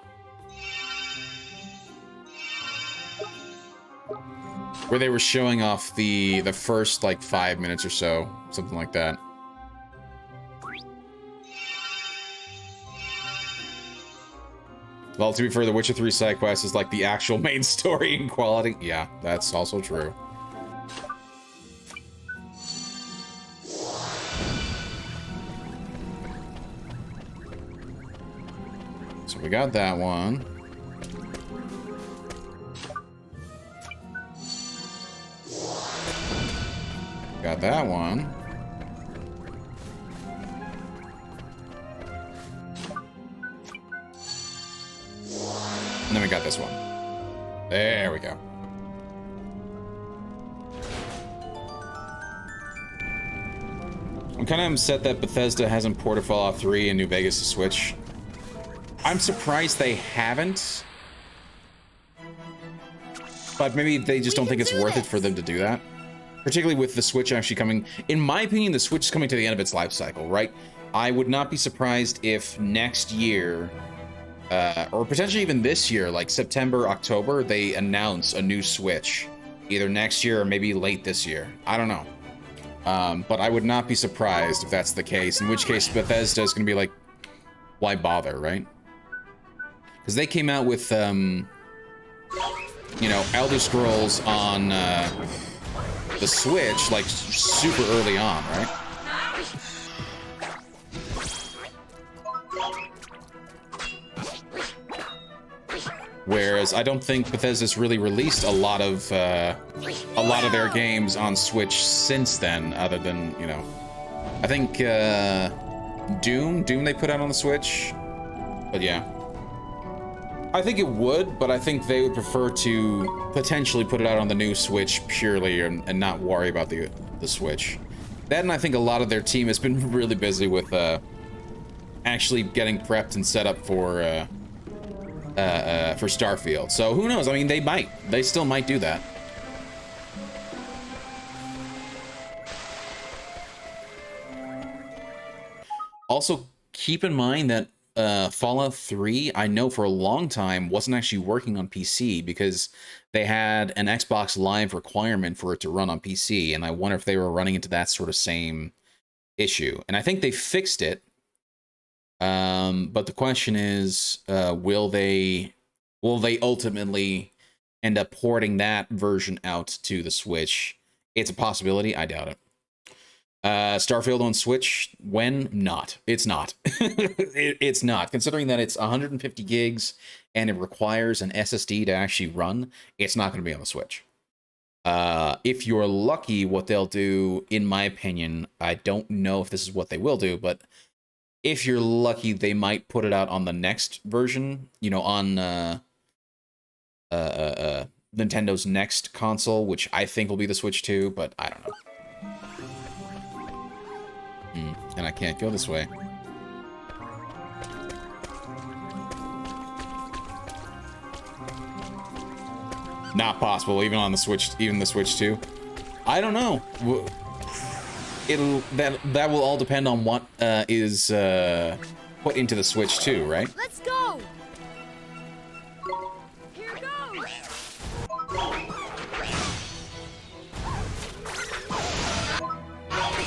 where they were showing off the first, like, 5 minutes or so. Something like that. Well, to be fair, the Witcher 3 side quest is like the actual main story in quality. Yeah, that's also true. So we got that one. Got that one. And then we got this one. There we go. I'm kind of upset that Bethesda hasn't ported Fallout 3 and New Vegas to Switch. I'm surprised they haven't. But maybe they just don't think it's worth it for them to do that. Particularly with the Switch actually coming... In my opinion, the Switch is coming to the end of its life cycle, right? I would not be surprised if next year... or potentially even this year, like September, October, they announce a new Switch. Either next year or maybe late this year. I don't know. But I would not be surprised if that's the case. In which case, Bethesda is going to be like, why bother, right? Because they came out with, you know, Elder Scrolls on the Switch, like, super early on, right? Whereas I don't think Bethesda's really released a lot of their games on Switch since then, other than, you know, I think Doom they put out on the Switch, but yeah, I think it would, but I think they would prefer to potentially put it out on the new Switch purely and not worry about the Switch. That, and I think a lot of their team has been really busy with actually getting prepped and set up for Starfield. So who knows? I mean, they still might do that. Also, keep in mind that Fallout 3, I know for a long time, wasn't actually working on PC because they had an Xbox Live requirement for it to run on PC, and I wonder if they were running into that sort of same issue. And I think they fixed it. But the question is, will they ultimately end up porting that version out to the Switch? It's a possibility. I doubt it. Starfield on Switch, when? Not. It's not. It's not. Considering that it's 150 gigs and it requires an SSD to actually run, it's not going to be on the Switch. If you're lucky, what they'll do, in my opinion, I don't know if this is what they will do, but if you're lucky, they might put it out on the next version, you know, on Nintendo's next console, which I think will be the Switch 2, but I don't know. And I can't go this way. Not possible, even on the Switch, even the Switch 2. I don't know. That will all depend on what is put into the Switch 2, right? Let's go. Here goes.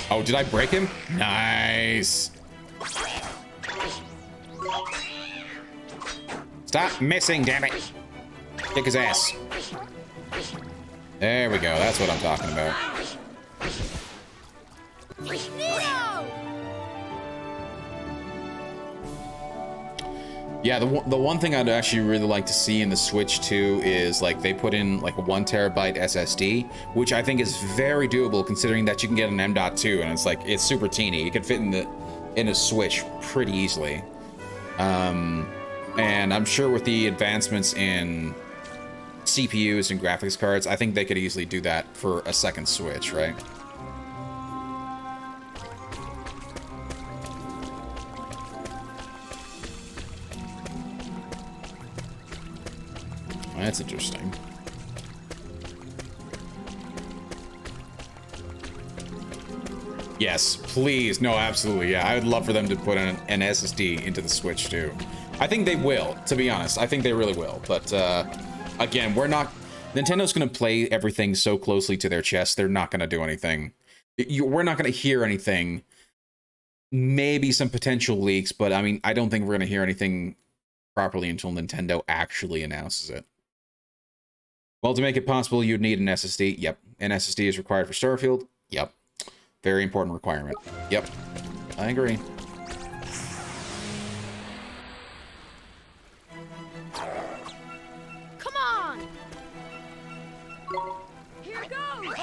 Oh, did I break him? Nice. Stop missing, damn it. Kick his ass. There we go. That's what I'm talking about. Yeah, the one thing I'd actually really like to see in the Switch 2 is like they put in like a 1 terabyte SSD, which I think is very doable considering that you can get an M.2 and it's like it's super teeny. You can fit in a Switch pretty easily. And I'm sure with the advancements in CPUs and graphics cards, I think they could easily do that for a second Switch, right? That's interesting. Yes, please. No, absolutely. Yeah, I would love for them to put an SSD into the Switch too. I think they will, to be honest. I think they really will. But again, Nintendo's going to play everything so closely to their chest. They're not going to do anything. We're not going to hear anything. Maybe some potential leaks, but I mean, I don't think we're going to hear anything properly until Nintendo actually announces it. Well, to make it possible, you'd need an SSD. Yep. An SSD is required for Starfield. Yep. Very important requirement. Yep. I agree. Come on. Here goes.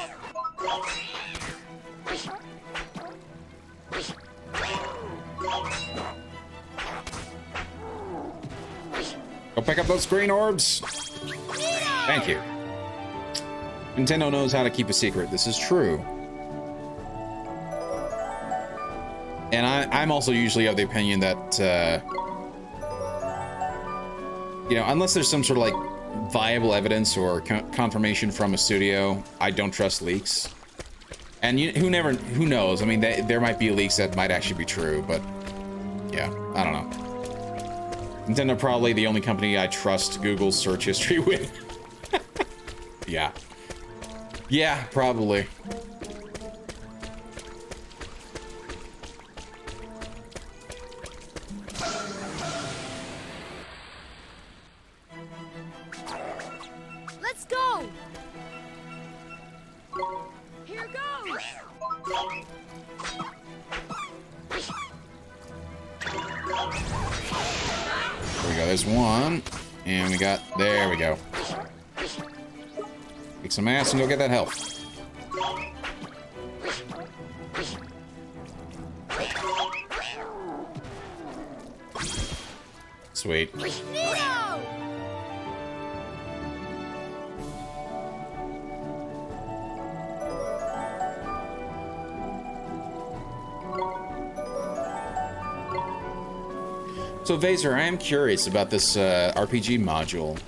Go pick up those green orbs. Thank you. Nintendo knows how to keep a secret. This is true. And I'm also usually of the opinion that, you know, unless there's some sort of like viable evidence or confirmation from a studio, I don't trust leaks. And who knows? I mean, there might be leaks that might actually be true, but yeah, I don't know. Nintendo probably the only company I trust Google's search history with. Yeah. Yeah, probably. Let's go. Here goes. There we go. There's one. And we got... There we go. Kick some ass and go get that health. Sweet. So Vaser, I am curious about this RPG module.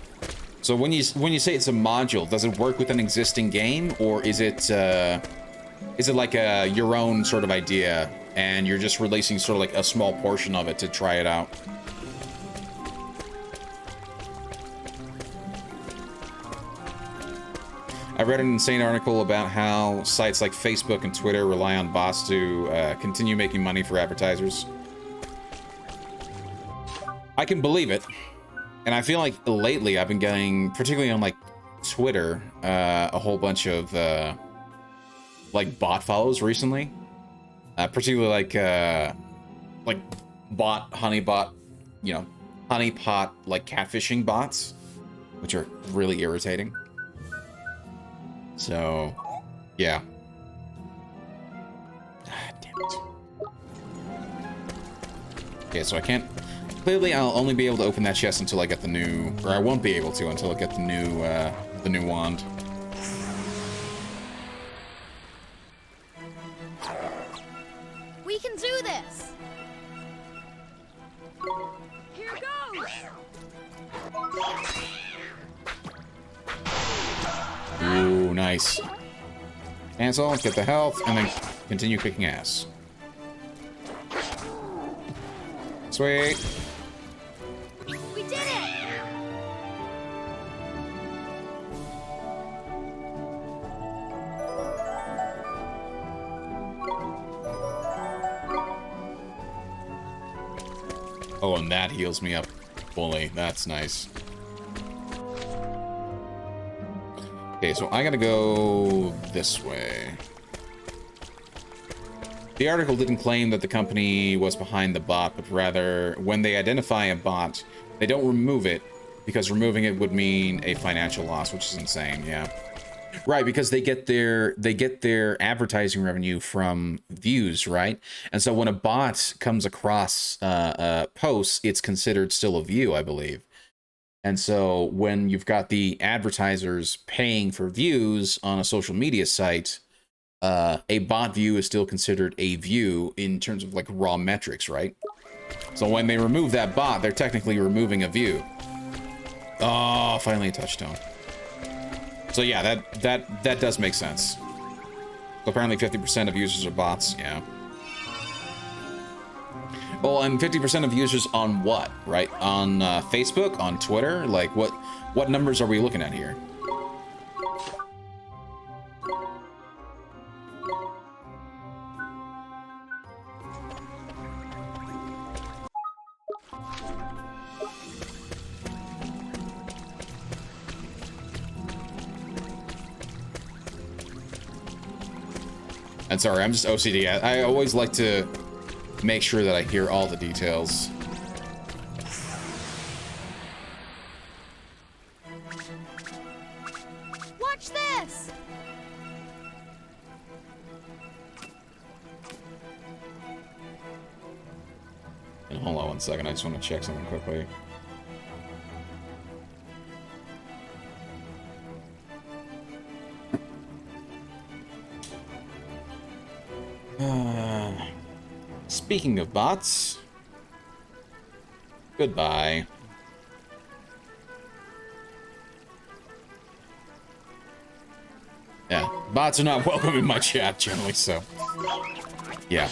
So when you say it's a module, does it work with an existing game, or is it like your own sort of idea, and you're just releasing sort of like a small portion of it to try it out? I read an insane article about how sites like Facebook and Twitter rely on bots to continue making money for advertisers. I can believe it. And I feel like lately I've been getting, particularly on like Twitter, a whole bunch of like bot follows recently. Particularly like honeypot, you know, honeypot like catfishing bots, which are really irritating. So, yeah. Ah, damn it. Okay, so I can't... Clearly, I'll only be able to open that chest until I get the new... Or I won't be able to until I get the new wand. We can do this. Here goes. Ooh, nice. Cancel, get the health, and then continue kicking ass. Sweet. We did it. Oh, and that heals me up fully. That's nice. Okay, so I gotta go this way. The article didn't claim that the company was behind the bot, but rather, when they identify a bot, they don't remove it, because removing it would mean a financial loss, which is insane, yeah. Right, because they get their advertising revenue from views, right? And so when a bot comes across posts, it's considered still a view, I believe. And so when you've got the advertisers paying for views on a social media site, a bot view is still considered a view in terms of like raw metrics, right? So when they remove that bot, they're technically removing a view. Oh, finally a touchstone. So yeah, that does make sense. So apparently 50% of users are bots, yeah. Well, and 50% of users on what, right? On Facebook, on Twitter? Like, what numbers are we looking at here? And sorry, I'm just OCD. I always like to make sure that I hear all the details. Watch this. And hold on one second, I just want to check something quickly. Speaking of bots, goodbye. Yeah, bots are not welcome in my chat generally, so yeah.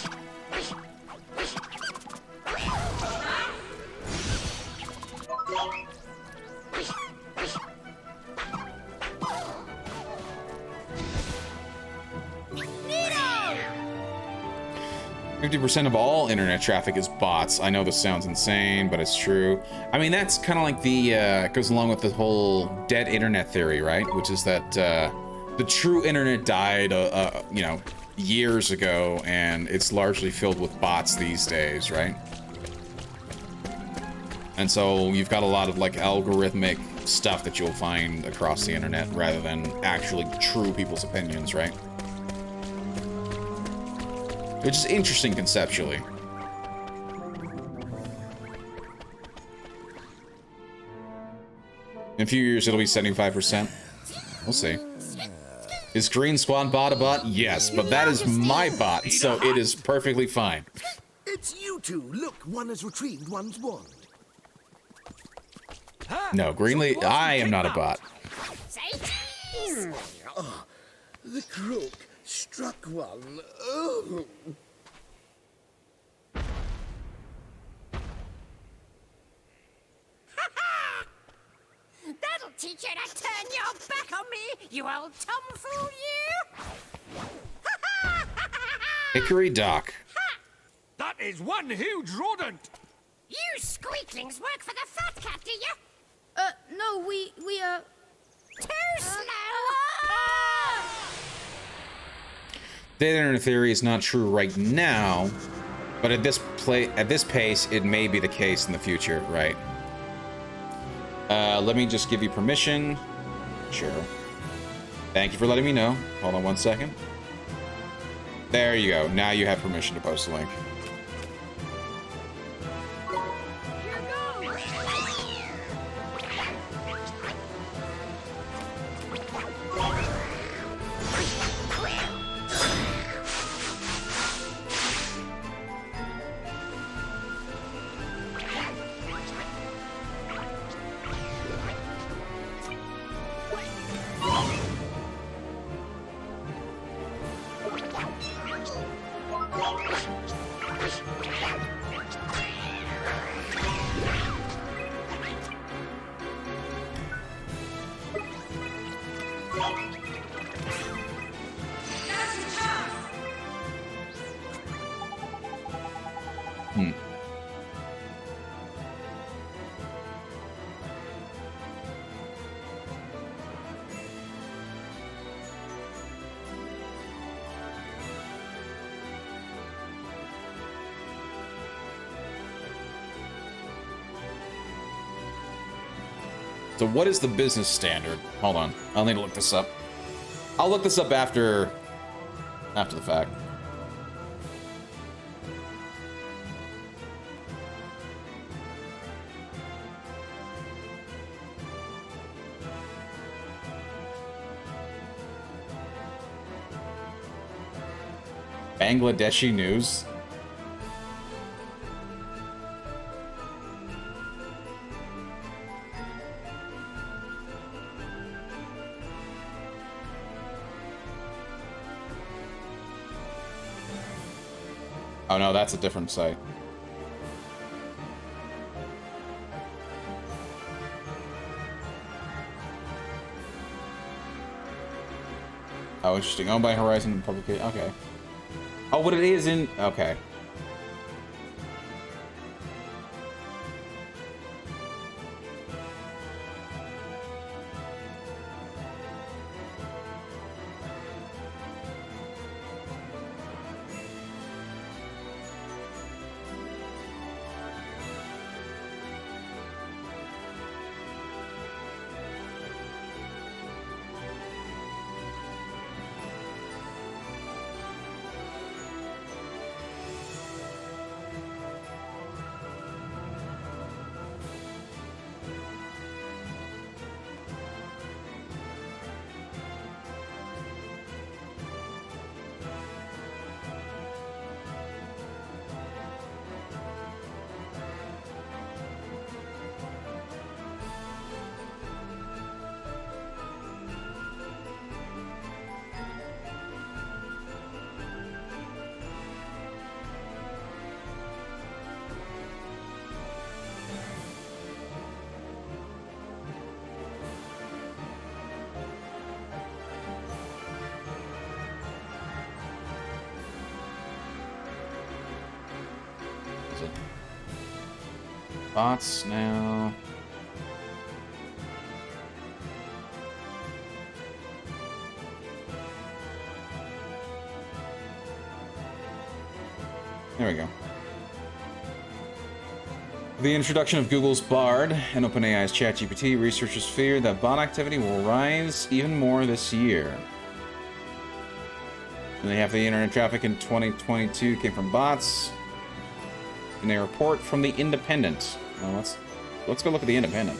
Ni No! 50% of all internet traffic is bots. I know this sounds insane, but it's true. I mean, that's kind of like the, goes along with the whole dead internet theory, right? Which is that the true internet died, you know, years ago, and it's largely filled with bots these days, right? And so you've got a lot of like algorithmic stuff that you'll find across the internet rather than actually true people's opinions, right? Which is interesting conceptually. In a few years, it'll be 75%. We'll see. Is Green Swan bot a bot? Yes, but that is my bot, so it is perfectly fine. It's you two. Look, one has retrieved one's wand. No, Greenlee, I am not a bot. Say cheese. Oh, the crook struck one. Oh. That'll teach you to turn your back on me, you old tomfool, you! Hickory Dock. That is one huge rodent! You squeaklings work for the fat cat, do you? No, we Too slow! Dead internet theory is not true right now, but at this pace, it may be the case in the future, right? Let me just give you permission. Sure. Thank you for letting me know. Hold on one second. There you go. Now you have permission to post a link. Here goes! So what is the business standard? Hold on. I'll need to look this up. I'll look this up after the fact. Bangladeshi news. Oh no, that's a different site. Oh, interesting. Owned by Horizon Publication. Okay. Oh, but it is in. Okay. Bots now. There we go. With the introduction of Google's Bard and OpenAI's ChatGPT, researchers fear that bot activity will rise even more this year. Nearly half the internet traffic in 2022 came from bots. In a report from The Independent. Well, let's go look at The Independent.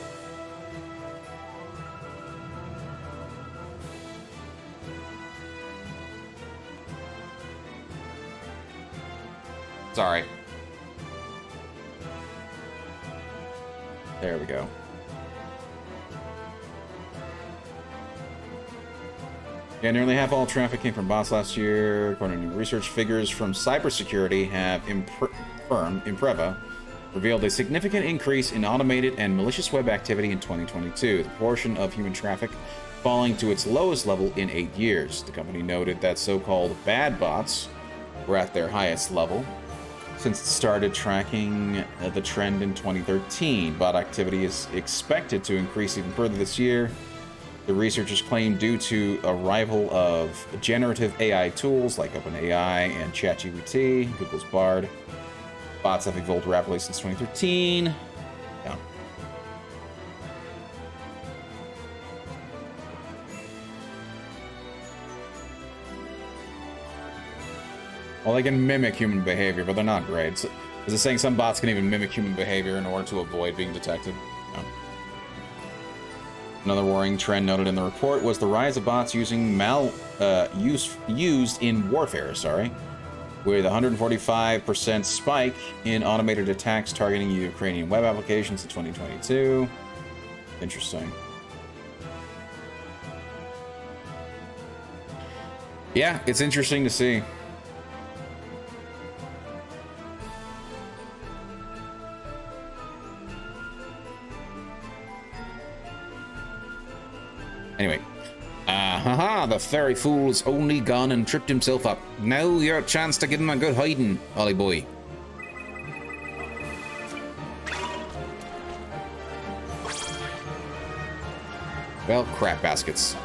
Sorry. There we go. Yeah, nearly half all traffic came from bots last year. According to new research, figures from cybersecurity have Impreva revealed a significant increase in automated and malicious web activity in 2022, the proportion of human traffic falling to its lowest level in 8 years. The company noted that so-called bad bots were at their highest level since it started tracking the trend in 2013. Bot activity is expected to increase even further this year. The researchers claim due to arrival of generative AI tools like OpenAI and ChatGPT, Google's Bard. Bots have evolved rapidly since 2013. Yeah. Well, they can mimic human behavior, but they're not great. So, is it saying some bots can even mimic human behavior in order to avoid being detected? No. Another worrying trend noted in the report was the rise of bots using used in warfare, with 145% spike in automated attacks targeting Ukrainian web applications in 2022. Interesting. Yeah, it's interesting to see. Anyway. Haha, the fairy fool's only gone and tripped himself up. Now your chance to give him a good hiding, Ollie boy. Well, crap baskets.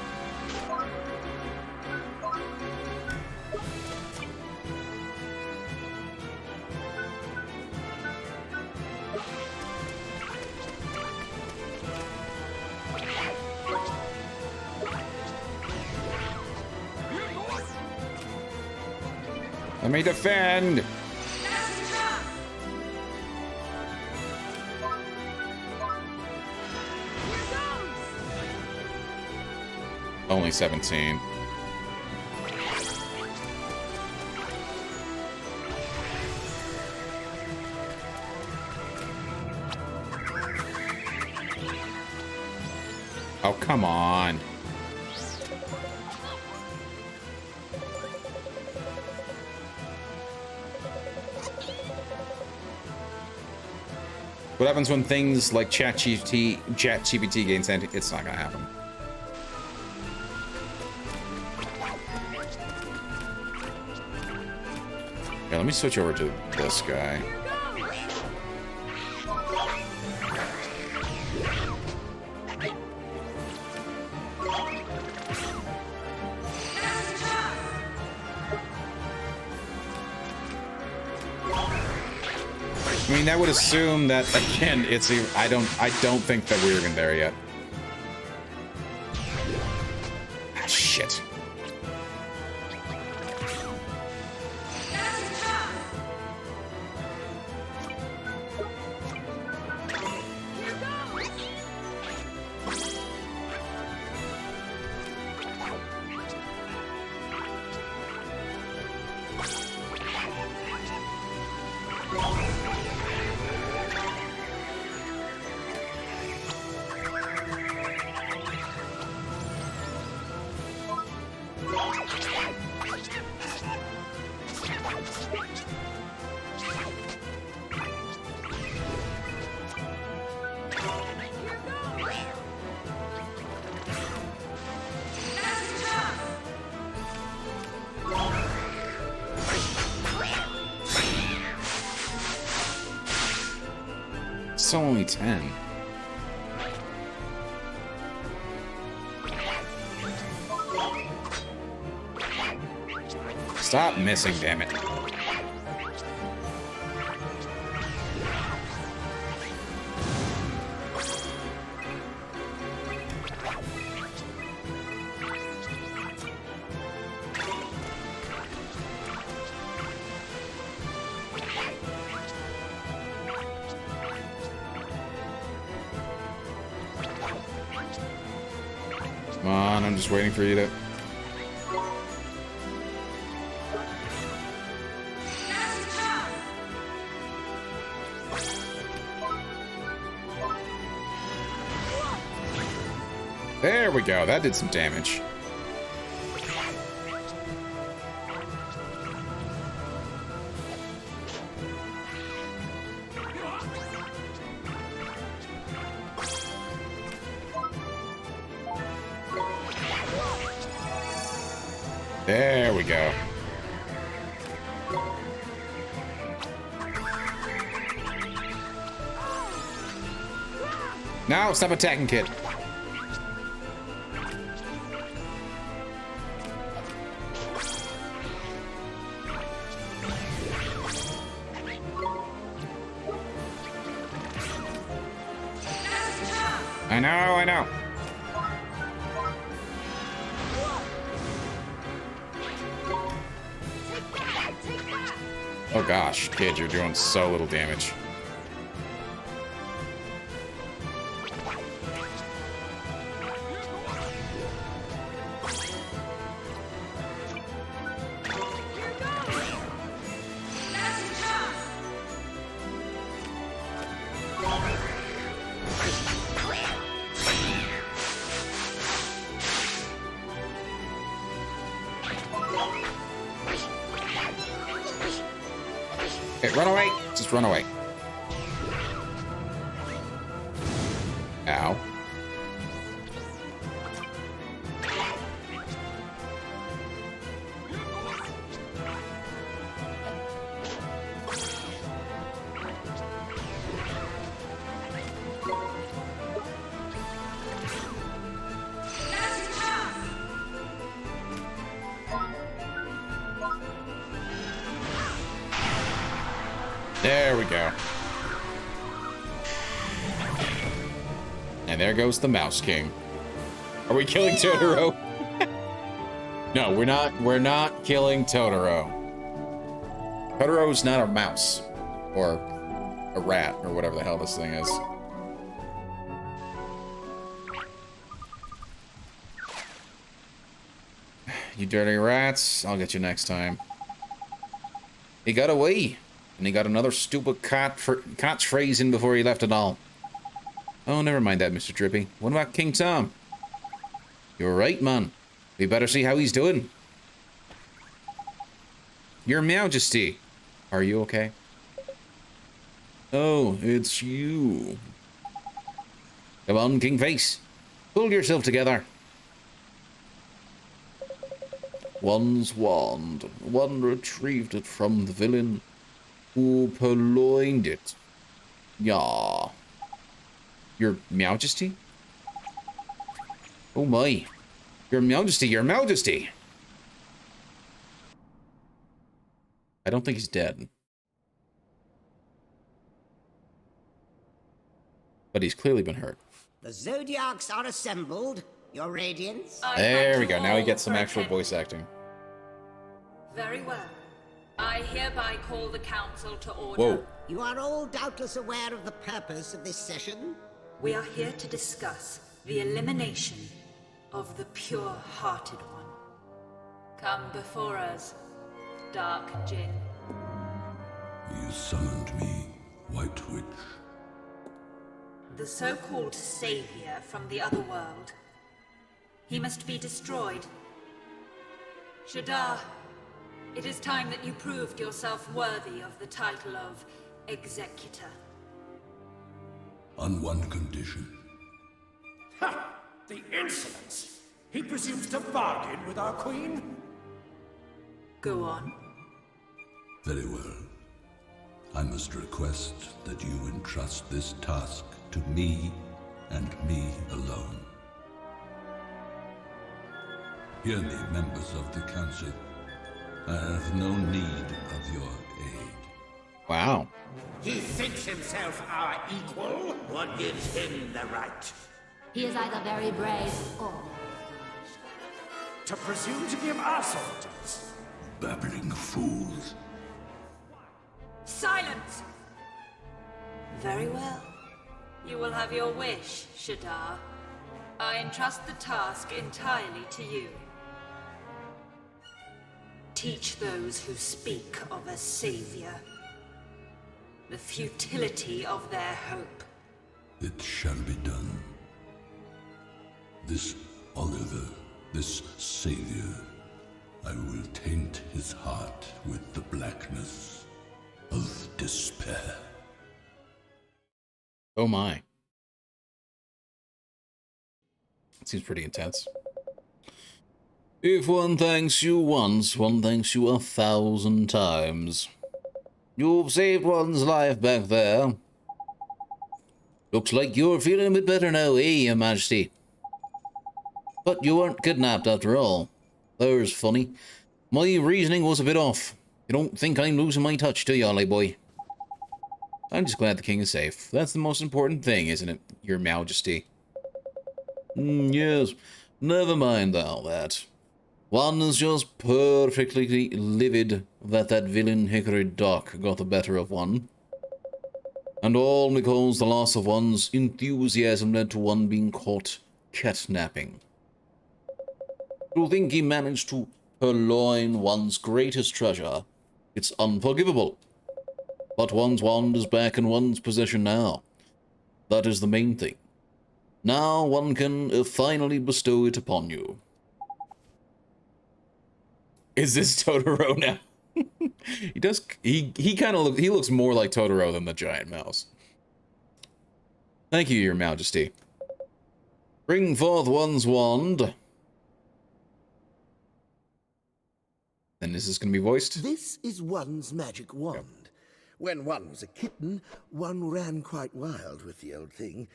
Let me defend! Only 17. Oh, come on. What happens when things like ChatGPT gain sentient? It's not gonna happen. Yeah, let me switch over to this guy. I mean, that would assume that again. It's I don't think that we're even there yet. Ah, shit. It's only 10. Stop missing, damn it. Come on, I'm just waiting for you to... There we go, that did some damage. There we go. Now stop attacking, kid. I know. Take that! Oh gosh, kid, you're doing so little damage. Okay, run away. Just run away. Ow. There we go. And there goes the Mouse King. Are we killing Totoro? No, we're not. We're not killing Totoro. Totoro's not a mouse. Or a rat, or whatever the hell this thing is. You dirty rats. I'll get you next time. He got away. And he got another stupid catchphrase in before he left it all. Oh, never mind that, Mr. Drippy. What about King Tom? You're right, man. We better see how he's doing. Your Majesty. Are you okay? Oh, it's you. Come on, King Face. Pull yourself together. One's wand. One retrieved it from the villain who purloined it. Yeah. Your Majesty? Oh my. Your Majesty, Your Majesty! I don't think he's dead. But he's clearly been hurt. The Zodiacs are assembled, Your Radiance. There we go. Now he gets some actual voice acting. Very well. I hereby call the council to order. Whoa. You are all doubtless aware of the purpose of this session. We are here to discuss the elimination of the pure-hearted one. Come before us, Dark Jinn. You summoned me, White Witch. The so-called savior from the other world. He must be destroyed. Shadar, it is time that you proved yourself worthy of the title of Executor. On one condition. Ha! The insolence! He presumes to bargain with our queen? Go on. Very well. I must request that you entrust this task to me and me alone. Hear me, members of the council. I have no need of your aid. Wow. He thinks himself our equal? What gives him the right? He is either very brave or... To presume to give us orders? Babbling fools. Silence! Very well. You will have your wish, Shadar. I entrust the task entirely to you. Teach those who speak of a savior the futility of their hope. It shall be done. This Oliver, this savior, I will taint his heart with the blackness of despair. Oh my. It seems pretty intense. If one thanks you once, one thanks you 1,000 times. You've saved one's life back there. Looks like you're feeling a bit better now, eh, Your Majesty? But you weren't kidnapped after all. There's funny. My reasoning was a bit off. You don't think I'm losing my touch, do you, Ollie boy? I'm just glad the king is safe. That's the most important thing, isn't it, Your Majesty? Yes. Never mind all that. One is just perfectly livid that villain Hickory Doc got the better of one. And all because the loss of one's enthusiasm led to one being caught catnapping. To think he managed to purloin one's greatest treasure, it's unforgivable. But one's wand is back in one's possession now. That is the main thing. Now one can finally bestow it upon you. Is this Totoro now? He looks more like Totoro than the giant mouse. Thank you, Your Majesty. Bring forth one's wand. And is this going to be voiced? This is one's magic wand. Yep. When one was a kitten, one ran quite wild with the old thing.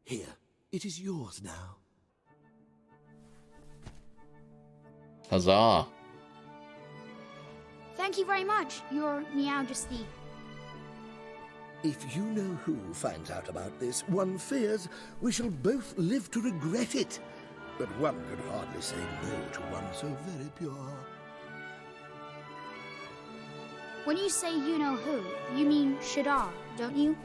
Here, it is yours now. Huzzah. Thank you very much, Your Majesty. If you know who finds out about this, one fears we shall both live to regret it. But one could hardly say no to one so very pure. When you say you know who, you mean Shadar, don't you?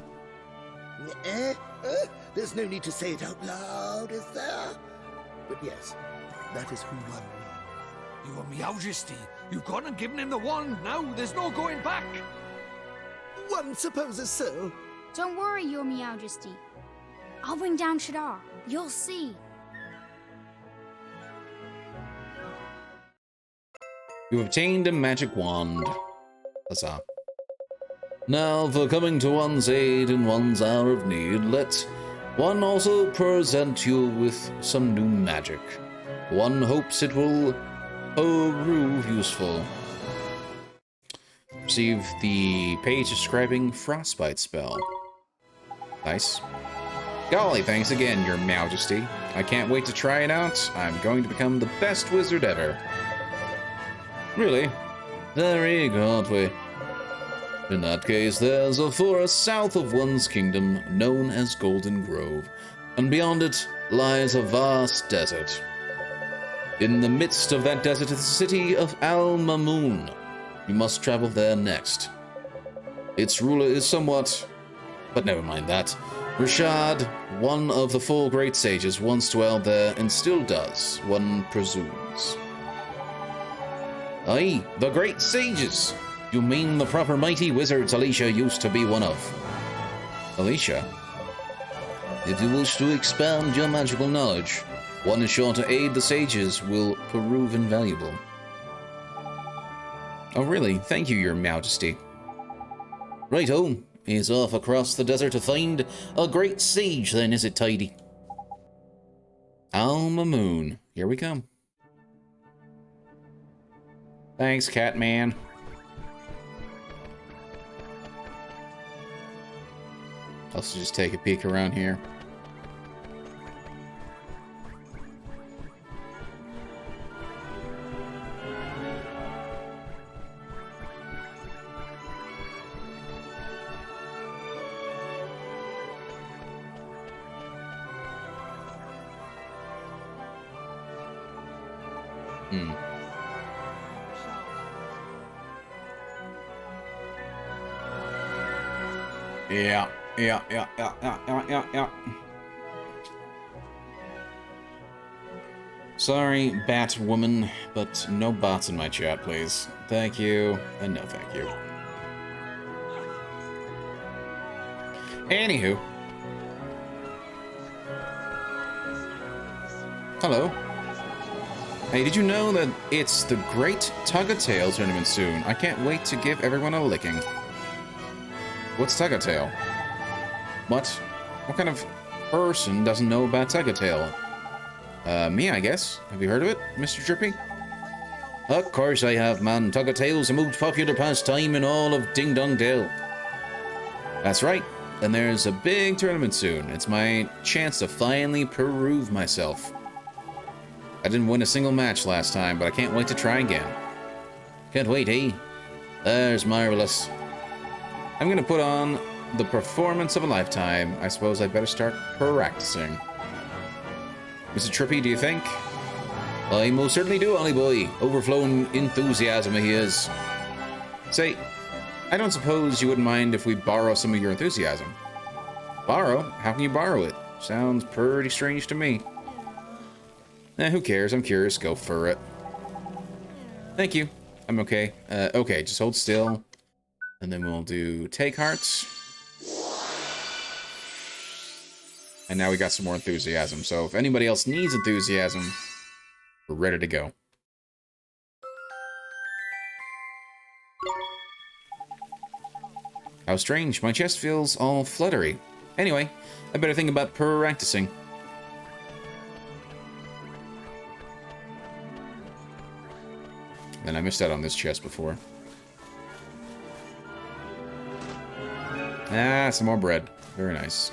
There's no need to say it out loud, is there? But yes, that is who one means. Your Majesty, you've gone and given him the wand now. There's no going back. One supposes so. Don't worry, Your Majesty. I'll bring down Shadar. You'll see. You obtained a magic wand. Huzzah. Now, for coming to one's aid in one's hour of need, let one also present you with some new magic. One hopes it will prove useful. Receive the page describing Frostbite spell. Nice. Golly, thanks again, Your Majesty. I can't wait to try it out. I'm going to become the best wizard ever. Really? Very good way. In that case, there's a forest south of one's kingdom known as Golden Grove, and beyond it lies a vast desert. In the midst of that desert is the city of Al Mamoon. You must travel there next. Its ruler is somewhat... but never mind that. Rashad, one of the 4 great sages, once dwelled there and still does, one presumes. Aye, the great sages! You mean the proper mighty wizards Alicia used to be one of. Alicia? If you wish to expand your magical knowledge, one is sure to aid the sages will prove invaluable. Oh really? Thank you, Your Majesty. Righto, he's off across the desert to find a great sage then, is it, Tidy? Al Mamoon. Here we come. Thanks, Catman. Let's just take a peek around here. Yeah. Sorry, Batwoman, but no bots in my chat, please. Thank you, and no thank you. Anywho. Hello. Hey, did you know that it's the Great Tug-O-Tail tournament soon? I can't wait to give everyone a licking. What's Tug-O-Tail? What? What kind of person doesn't know about Tug-O-Tail? Me, I guess. Have you heard of it, Mr. Drippy? Of course I have, man. Tug-O-Tail's the most popular pastime in all of Ding Dong Dale. That's right. And there's a big tournament soon. It's my chance to finally prove myself. I didn't win a single match last time, but I can't wait to try again. Can't wait, eh? There's marvelous. I'm gonna put on the performance of a lifetime. I suppose I better start practicing. Mr. Trippy, do you think? I most certainly do, Ollie boy. Overflowing enthusiasm he is. Say, I don't suppose you wouldn't mind if we borrow some of your enthusiasm. Borrow? How can you borrow it? Sounds pretty strange to me. Who cares? I'm curious. Go for it. Thank you. I'm okay. Okay, just hold still. And then we'll do take hearts. And now we got some more enthusiasm. So if anybody else needs enthusiasm, we're ready to go. How strange. My chest feels all fluttery. Anyway, I better think about practicing. And I missed out on this chest before. Ah, some more bread. Very nice.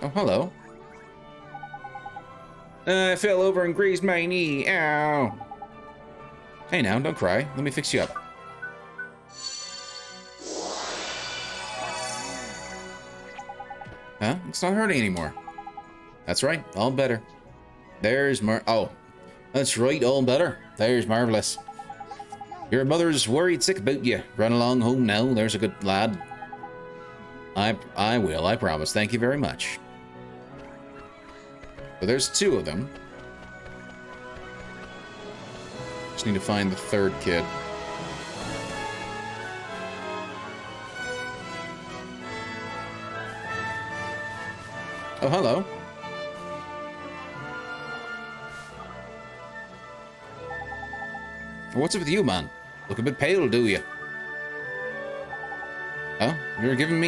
Oh, hello. I fell over and grazed my knee. Ow. Hey now, don't cry. Let me fix you up. Huh? It's not hurting anymore. That's right, all better. There's oh, that's right, all better. There's marvelous. Your mother's worried sick about you. Run along home now, there's a good lad. I will, I promise. Thank you very much. So there's 2 of them. Just need to find the 3rd kid. Oh, hello. What's up with you, man? Look a bit pale, do you? Oh, you're giving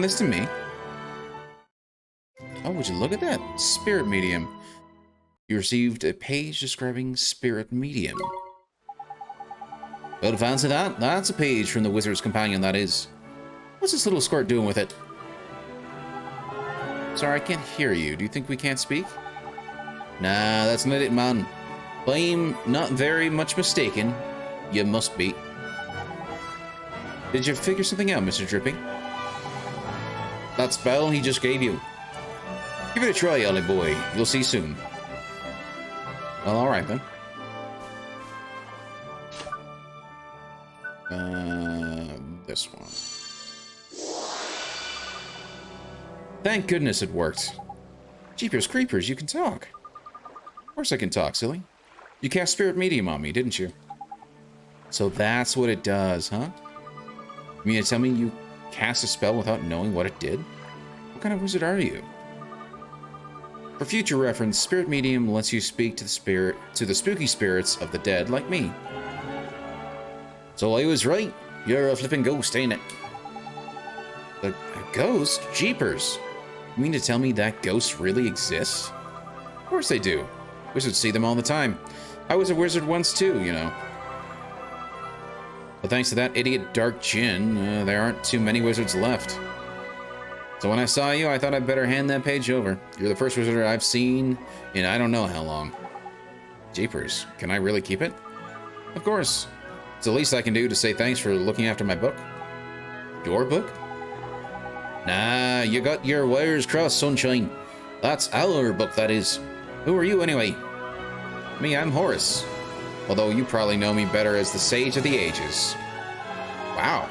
this to me? Oh, would you look at that? Spirit medium. You received a page describing spirit medium. Well, fancy that. That's a page from the Wizard's Companion, that is. What's this little squirt doing with it? Sorry, I can't hear you. Do you think we can't speak? Nah, that's not it, man. I'm not very much mistaken. You must be. Did you figure something out, Mr. Dripping? That spell he just gave you. Give it a try, Ollie boy. You'll see soon. Well, alright then. This one. Thank goodness it worked. Jeepers creepers, you can talk. Of course I can talk, silly. You cast Spirit Medium on me, didn't you? So that's what it does, huh? You mean to tell me you cast a spell without knowing what it did? What kind of wizard are you? For future reference, Spirit Medium lets you speak to the spooky spirits of the dead like me. So I was right. You're a flipping ghost, ain't it? A ghost? Jeepers. You mean to tell me that ghosts really exist? Of course they do. Wizards see them all the time. I was a wizard once too, you know. But thanks to that idiot Dark Djinn, there aren't too many wizards left. So when I saw you, I thought I'd better hand that page over. You're the first wizard I've seen in I don't know how long. Jeepers, can I really keep it? Of course. It's the least I can do to say thanks for looking after my book. Your book? Nah, you got your wires crossed, sunshine. That's our book, that is. Who are you, anyway? Me, I'm Horace. Although you probably know me better as the Sage of the Ages. Wow.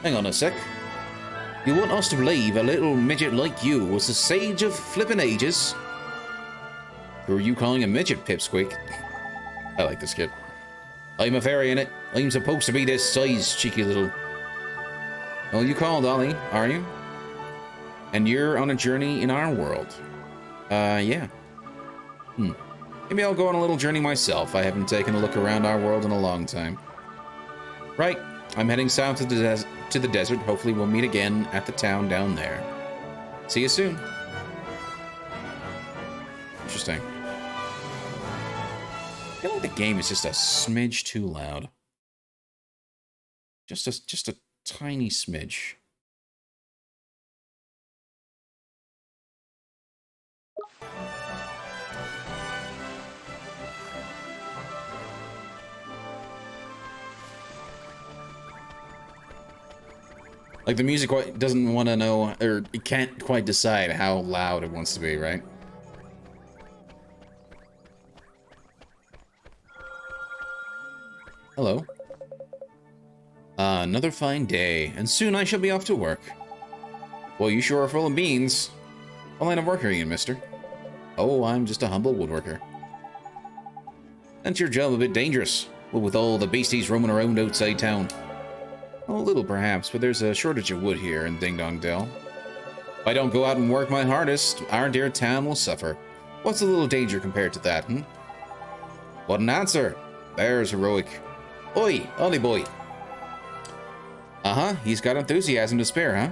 Hang on a sec. You want us to believe a little midget like you was the Sage of Flippin' Ages? Who are you calling a midget, Pipsqueak? I like this kid. I'm a fairy in it. I'm supposed to be this size, cheeky little... Well, you called, Ollie, are you? And you're on a journey in our world. Yeah. Maybe I'll go on a little journey myself. I haven't taken a look around our world in a long time. Right. I'm heading south to the desert. Hopefully we'll meet again at the town down there. See you soon. Interesting. I feel like the game is just a smidge too loud. Just a tiny smidge. Like, the music doesn't want to know, or it can't quite decide how loud it wants to be, right? Hello. Another fine day, and soon I shall be off to work. Well, you sure are full of beans. What line of work are you in, mister? Oh, I'm just a humble woodworker. Isn't your job a bit dangerous? What with all the beasties roaming around outside town? A little, perhaps, but there's a shortage of wood here in Ding Dong Dell. If I don't go out and work my hardest, our dear town will suffer. What's a little danger compared to that, hmm? What an answer! There's heroic. Oi, Ollie boy. Uh-huh, he's got enthusiasm to spare, huh?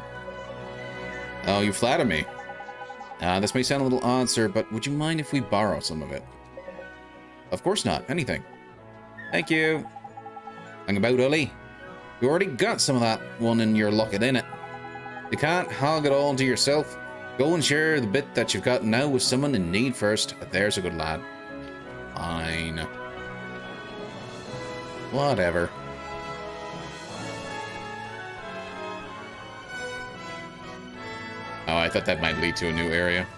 Oh, you flatter me. This may sound a little odd, sir, but would you mind if we borrow some of it? Of course not. Anything. Thank you. Hang about, Ollie. You already got some of that one in your locket, innit? You can't hog it all to yourself. Go and share the bit that you've got now with someone in need first. There's a good lad. Fine. Whatever. Oh, I thought that might lead to a new area.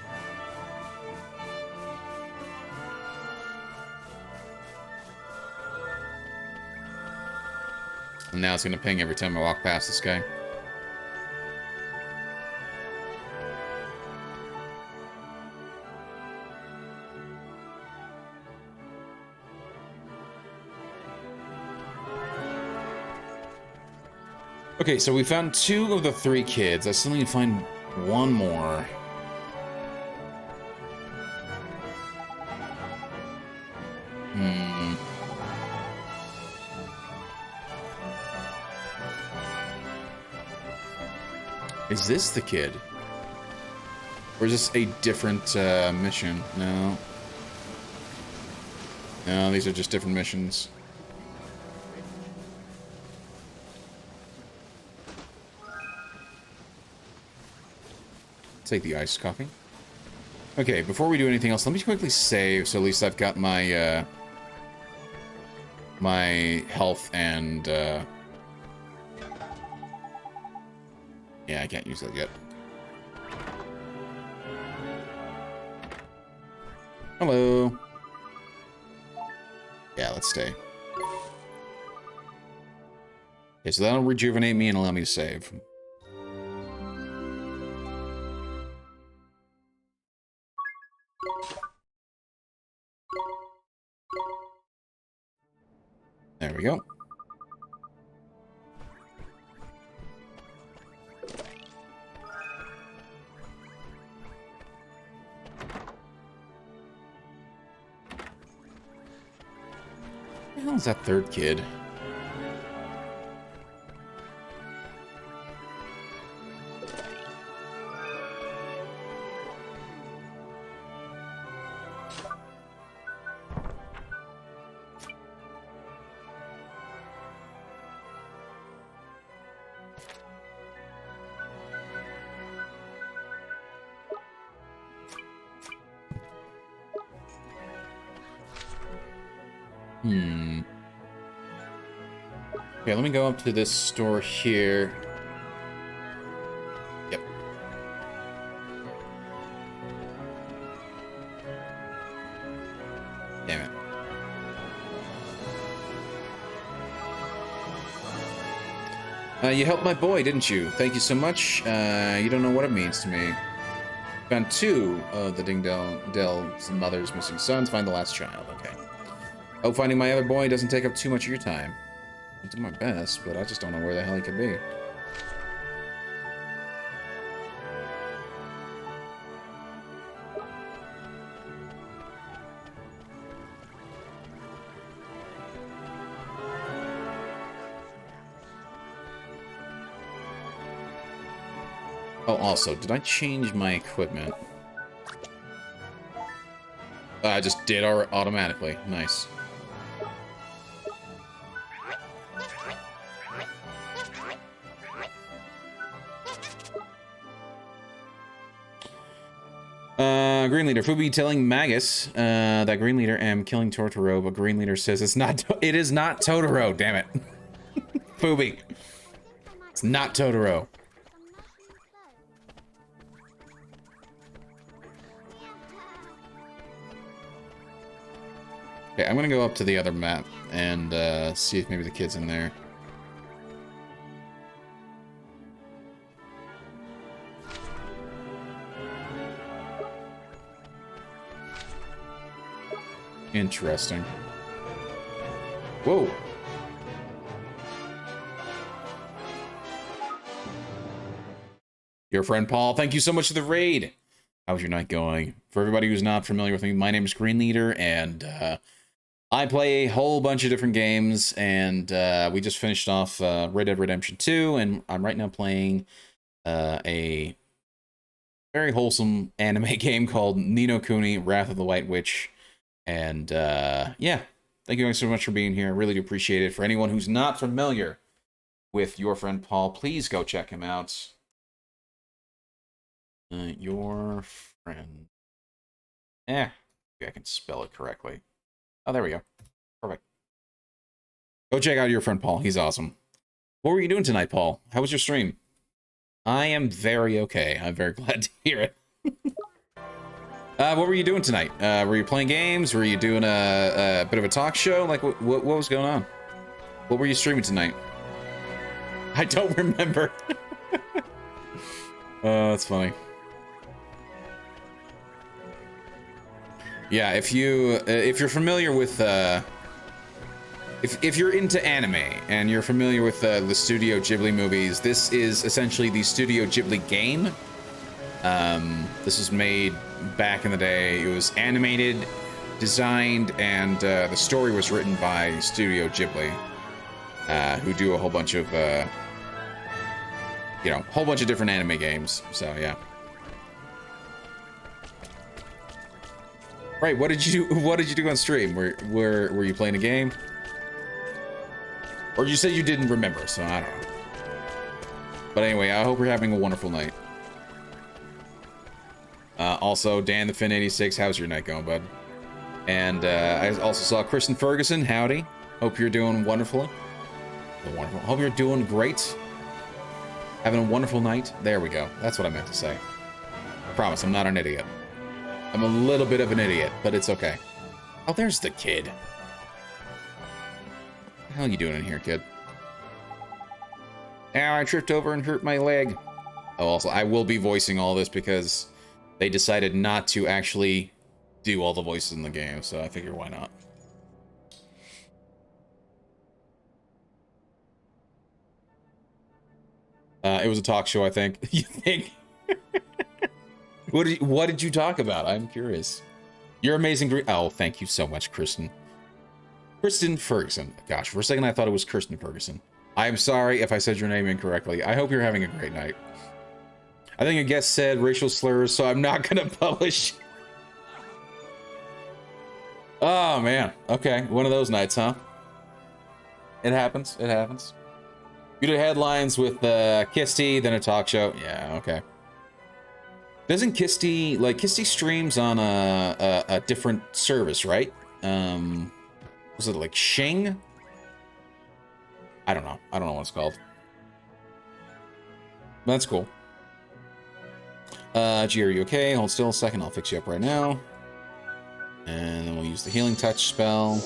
And now it's gonna ping every time I walk past this guy. Okay, so we found 2 of the 3 kids. I still need to find one more. Is this the kid? Or is this a different mission? No. No, these are just different missions. Take the iced coffee. Okay, before we do anything else, let me quickly save, so at least I've got my my health and yeah, I can't use that yet. Hello. Yeah, let's stay. Okay, so that'll rejuvenate me and allow me to save. There we go. Where the hell is that 3rd kid? Okay, let me go up to this store here. Yep. Damn it. You helped my boy, didn't you? Thank you so much. You don't know what it means to me. Found 2 of the Dell's mother's missing sons. Find the last child. Okay. Hope finding my other boy doesn't take up too much of your time. I'll do my best, but I just don't know where the hell he could be. Oh, also, did I change my equipment? I just did automatically. Nice. Green Leader. Fubi telling Magus that Green Leader am killing Totoro, but Green Leader says it's not. It is not Totoro. Damn it, Fubi. It's not Totoro. Okay, I'm gonna go up to the other map and see if maybe the kid's in there. Interesting. Whoa. Your friend Paul, thank you so much for the raid. How's your night going? For everybody who's not familiar with me, my name is Green Leader, and I play a whole bunch of different games, and we just finished off Red Dead Redemption 2, and I'm right now playing a very wholesome anime game called Ni No Kuni, Wrath of the White Witch. And yeah, thank you guys so much for being here. I really do appreciate it. For anyone who's not familiar with your friend Paul, please go check him out. Your friend. Maybe I can spell it correctly. Oh, there we go. Perfect. Go check out your friend Paul. He's awesome. What were you doing tonight, Paul? How was your stream? I am very okay. I'm very glad to hear it. What were you doing tonight? Were you playing games? Were you doing a bit of a talk show? Like, what was going on? What were you streaming tonight? I don't remember. Oh, that's funny. Yeah, if you're familiar with if you're into anime and you're familiar with the Studio Ghibli movies, this is essentially the Studio Ghibli game. This was made back in the day. It was animated, designed, and the story was written by Studio Ghibli, who do a whole bunch of whole bunch of different anime games. So yeah. Right, what did you do on stream? Were you playing a game? Or you said you didn't remember, so I don't know. But anyway, I hope you're having a wonderful night. Also, Dan the Fin 86, how's your night going, bud? And I also saw Kristen Ferguson, howdy. Hope you're doing wonderful. Wonderful. Hope you're doing great. Having a wonderful night. There we go. That's what I meant to say. I promise, I'm not an idiot. I'm a little bit of an idiot, but it's okay. Oh, there's the kid. What the hell are you doing in here, kid? Ow, I tripped over and hurt my leg. Oh, also, I will be voicing all this because they decided not to actually do all the voices in the game, so I figure why not. It was a talk show, I think. You think? What did you talk about? I'm curious. You're amazing. Oh, thank you so much, Kristen. Kristen Ferguson. Gosh, for a second I thought it was Kirsten Ferguson. I'm sorry if I said your name incorrectly. I hope you're having a great night. I think a guest said racial slurs, so I'm not gonna publish. Oh, man. Okay, one of those nights, huh? It happens. It happens. You did headlines with Kisty, then a talk show. Yeah, okay. Doesn't Kisty, like, Kisty streams on a different service, right? Was it like Shing? I don't know. I don't know what it's called. That's cool. G, are you okay? Hold still a second. I'll fix you up right now. And then we'll use the healing touch spell.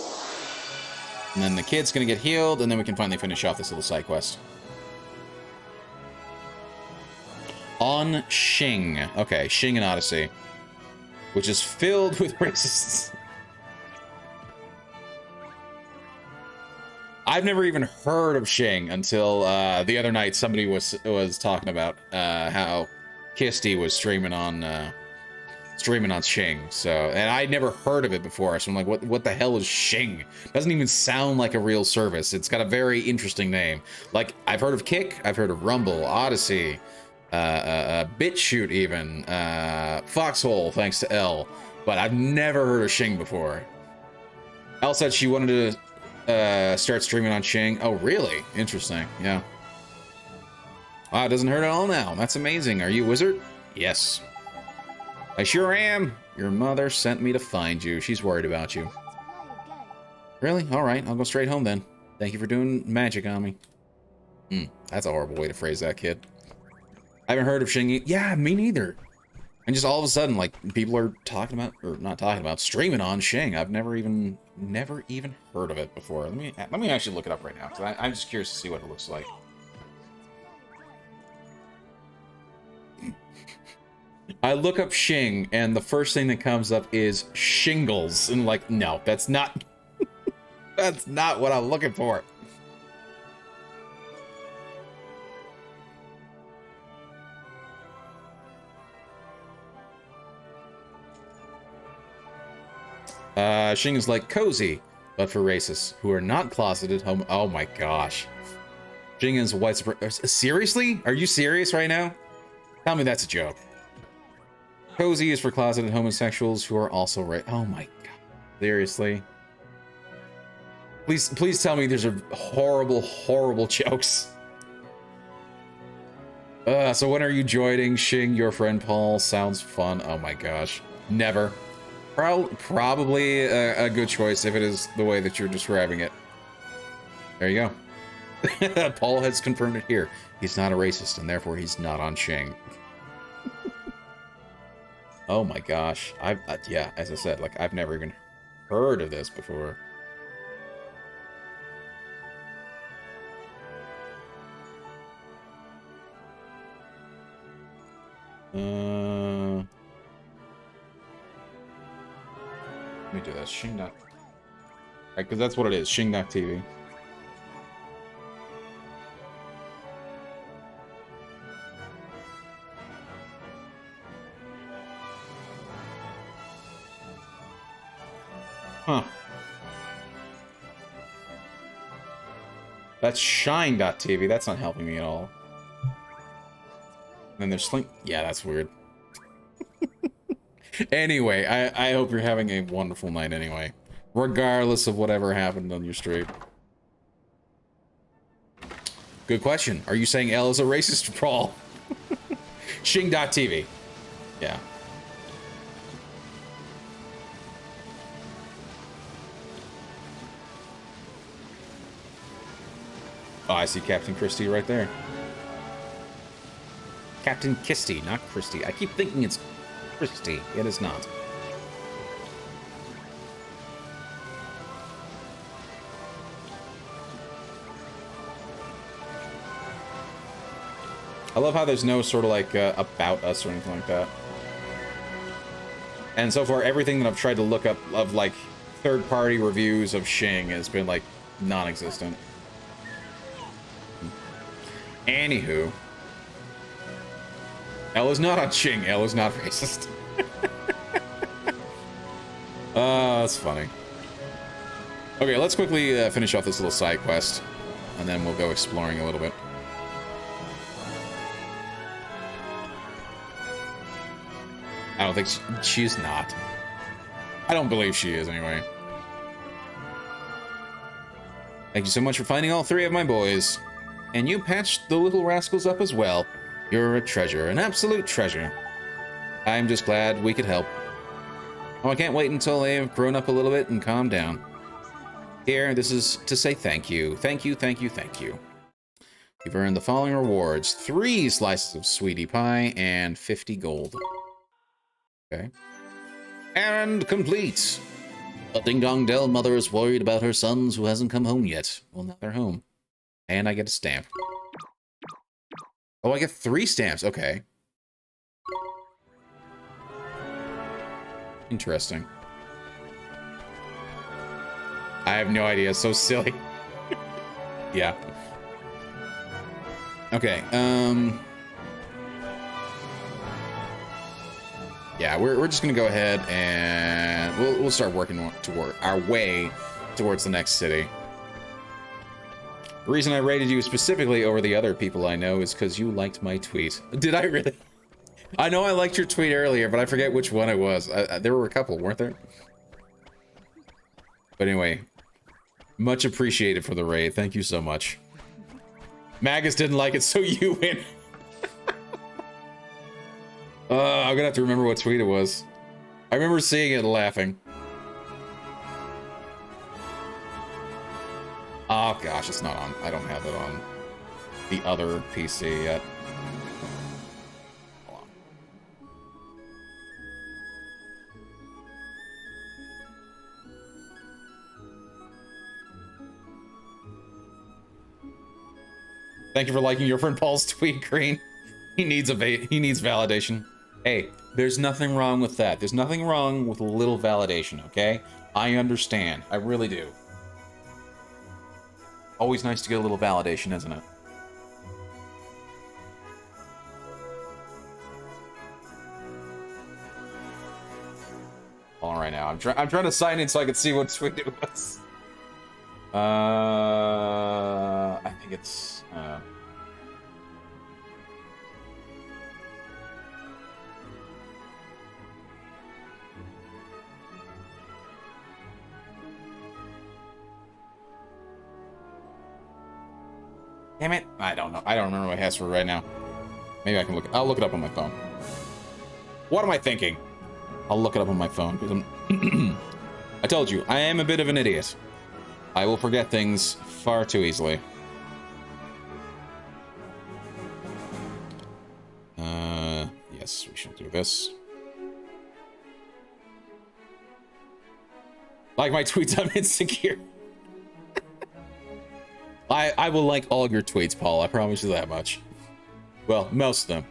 And then the kid's gonna get healed, and then we can finally finish off this little side quest. On Shing. Okay, Shing and Odyssey. Which is filled with racists. I've never even heard of Shing until the other night somebody was talking about how Kisty was streaming on Shing. So, and I'd never heard of it before. So I'm like, what the hell is Shing? Doesn't even sound like a real service. It's got a very interesting name. Like, I've heard of Kick, I've heard of Rumble, Odyssey, BitChute even, Foxhole, thanks to Elle, but I've never heard of Shing before. Elle said she wanted to start streaming on Shing. Oh, really? Interesting. Yeah. Wow, it doesn't hurt at all now. That's amazing. Are you a wizard? Yes. I sure am. Your mother sent me to find you. She's worried about you. Really? All right. I'll go straight home then. Thank you for doing magic on me. That's a horrible way to phrase that, kid. I haven't heard of Shing. Yeah, me neither. And just all of a sudden, like, people are talking about, or not talking about, streaming on Shing. I've never even heard of it before. Let me actually look it up right now, because I'm just curious to see what it looks like. I look up Shing, and the first thing that comes up is shingles. And like, no, that's not, that's not what I'm looking for. Shing is like cozy, but for racists who are not closeted home. Oh my gosh. Shing is white supremacy. Seriously? Are you serious right now? Tell me that's a joke. Cozy is for closeted homosexuals who are also oh my god. Seriously? Please tell me there's a horrible jokes. So when are you joining Shing? Your friend Paul sounds fun. Oh my gosh. Never. Probably a good choice if it is the way that you're describing it. There you go. Paul has confirmed it here. He's not a racist, and therefore he's not on Shing. Oh my gosh. Yeah, as I said, like, I've never even heard of this before. Let me do that. Shing. Right, because that's what it is. Shing.tv. Huh. That's shine.tv. That's not helping me at all. And then there's Slink. Yeah, that's weird. Anyway, I hope you're having a wonderful night anyway. Regardless of whatever happened on your stream. Good question. Are you saying L is a racist, Paul? Shing.tv. Yeah. Oh, I see Captain Christie right there. Captain Kisty, not Christie. I keep thinking it's Christie. It is not. I love how there's no sort of like about us or anything like that. And so far, everything that I've tried to look up of like third-party reviews of Shing has been like non-existent. Anywho, L is not on Shing. L is not racist. That's funny. Okay, let's quickly finish off this little side quest, and then we'll go exploring a little bit. I don't think she's not. I don't believe she is, anyway. Thank you so much for finding all three of my boys. And you patched the little rascals up as well. You're a treasure, an absolute treasure. I'm just glad we could help. Oh, I can't wait until they've grown up a little bit and calmed down. Here, this is to say thank you. Thank you, thank you, thank you. You've earned the following rewards. 3 slices of sweetie pie and 50 gold. Okay. And complete. A ding-dong Dell mother is worried about her sons who hasn't come home yet. Well, now they're home. And I get a stamp. Oh, I get 3 stamps. Okay. Interesting. I have no idea. It's so silly. Yeah. Okay. Yeah, we're just gonna go ahead and we'll start working toward our way towards the next city. The reason I rated you specifically over the other people I know is because you liked my tweet. Did I really? I know I liked your tweet earlier, but I forget which one it was. There were a couple, weren't there? But anyway, much appreciated for the raid. Thank you so much. Magus didn't like it, so you win. I'm gonna have to remember what tweet it was. I remember seeing it and laughing. Oh gosh, it's not on. I don't have it on the other PC yet. Hold on. Thank you for liking your friend Paul's tweet, Green. He needs validation. Hey, there's nothing wrong with that. There's nothing wrong with a little validation, okay? I understand. I really do. Always nice to get a little validation, isn't it? All right now. I'm trying to sign in so I can see what tweet it was. I think it's damn it. I don't know. I don't remember my password right now. Maybe I can look. I'll look it up on my phone. What am I thinking? I'll look it up on my phone because I'm I told you, I am a bit of an idiot. I will forget things far too easily. Yes, we should do this. Like my tweets, I'm insecure. I will like all your tweets, Paul. I promise you that much. Well, most of them.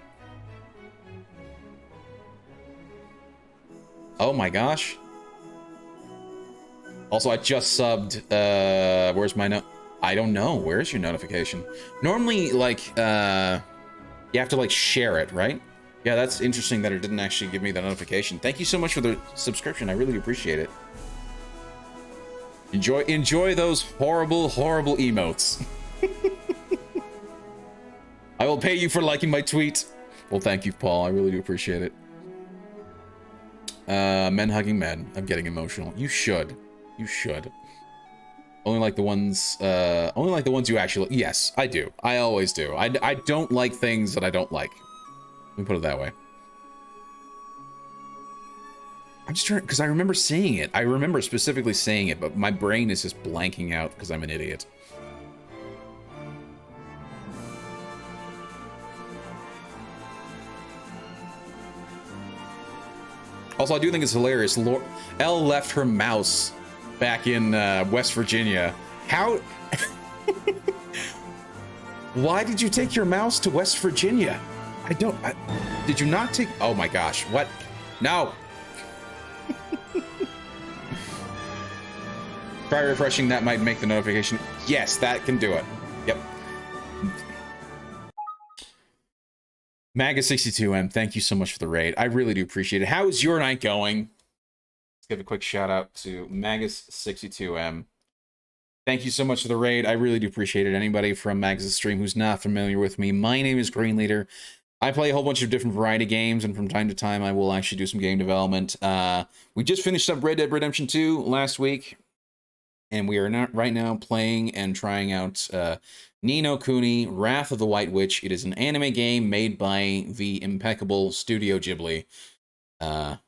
Oh my gosh. Also, I just subbed, where's my I don't know. Where's your notification? Normally, like, you have to, like, share it, right? Yeah, that's interesting that it didn't actually give me the notification. Thank you so much for the subscription. I really appreciate it. Enjoy those horrible, horrible emotes. I will pay you for liking my tweet. Well, thank you, Paul. I really do appreciate it. Men hugging men. I'm getting emotional. You should. You should. Only like the ones you actually... Yes, I do. I always do. I don't like things that I don't like. Let me put it that way. I'm just trying... Because I remember seeing it. I remember specifically seeing it, but my brain is just blanking out because I'm an idiot. Also, I do think it's hilarious. Elle left her mouse back in West Virginia. How? Why did you take your mouse to West Virginia? Did you not take... Oh my gosh, what? No. Try refreshing, that might make the notification. Yes, that can do it. Yep. Maga62M, thank you so much for the raid. I really do appreciate it. How is your night going? Let's give a quick shout out to Magus62M. Thank you so much for the raid. I really do appreciate it. Anybody from Magus' stream who's not familiar with me, my name is Green Leader. I play a whole bunch of different variety games, and from time to time I will actually do some game development. We just finished up Red Dead Redemption 2 last week, and we are not right now playing and trying out Ni No Kuni, Wrath of the White Witch. It is an anime game made by the impeccable Studio Ghibli. Well,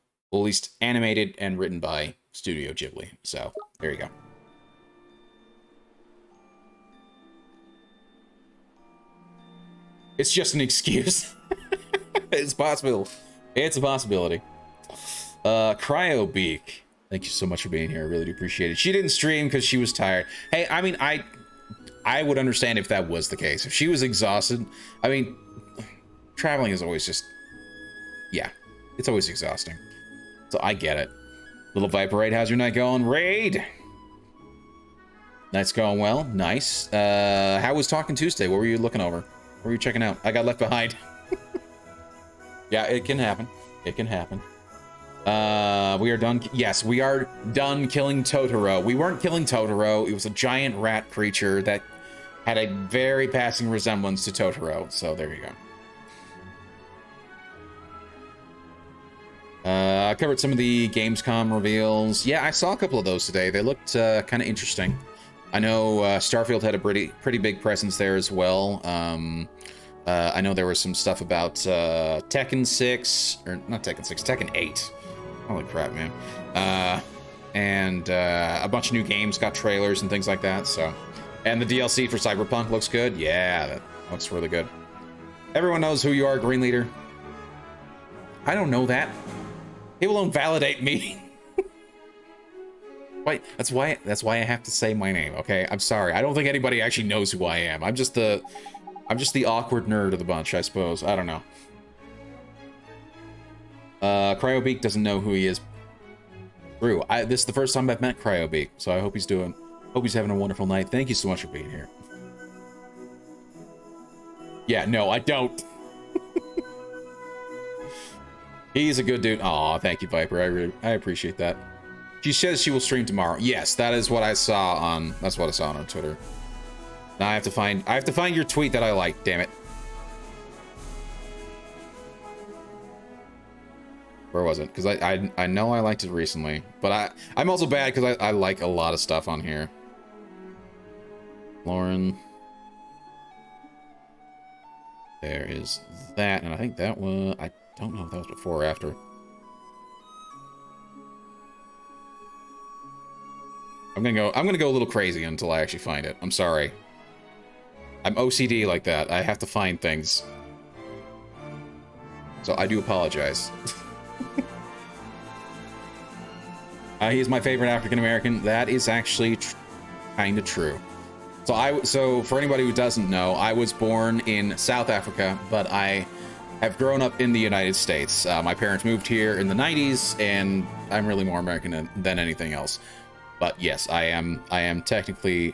at least animated and written by Studio Ghibli. So, there you go. It's just an excuse. It's possible. It's a possibility. Cryo Beak. Thank you so much for being here. I really do appreciate it. She didn't stream because she was tired. Hey, I mean, I would understand if that was the case. If she was exhausted, I mean, traveling is always just, yeah, it's always exhausting. So I get it. Little Viper Raid, how's your night going? Raid! Night's going well. Nice. How was Talking Tuesday? What were you looking over? What were you checking out? I got left behind. Yeah, it can happen. It can happen. We are done. Yes, we are done killing Totoro. We weren't killing Totoro. It was a giant rat creature that had a very passing resemblance to Totoro. So there you go. I covered some of the Gamescom reveals. Yeah, I saw a couple of those today. They looked kind of interesting. I know Starfield had a pretty big presence there as well. I know there was some stuff about Tekken 6, or not Tekken 6, Tekken 8. Holy crap, man. And a bunch of new games got trailers and things like that, so. And the DLC for Cyberpunk looks good. Yeah, that looks really good. Everyone knows who you are, Green Leader. I don't know that. People don't validate me. Wait, that's why I have to say my name, okay? I'm sorry. I don't think anybody actually knows who I am. I'm just the I'm just the awkward nerd of the bunch, I suppose. I don't know. Cryobeak doesn't know who he is. True. This is the first time I've met Cryobeak, so I hope he's having a wonderful night. Thank you so much for being here. Yeah, no, I don't. He's a good dude. Aw, thank you, Viper. I appreciate that. She says she will stream tomorrow. Yes, that is what I saw on. That's what I saw on Twitter. Now I have to find your tweet that I like. Damn it. Where was it? Because I know I liked it recently, but I'm also bad because I like a lot of stuff on here. Lauren. There is that, and I think that was, I don't know if that was before or after. I'm gonna go a little crazy until I actually find it. I'm sorry. I'm OCD like that. I have to find things. So I do apologize. He is my favorite African American. That is actually kind of true. So for anybody who doesn't know, I was born in South Africa, but I have grown up in the United States. My parents moved here in the 90s, and I'm really more American than anything else. But yes, I am technically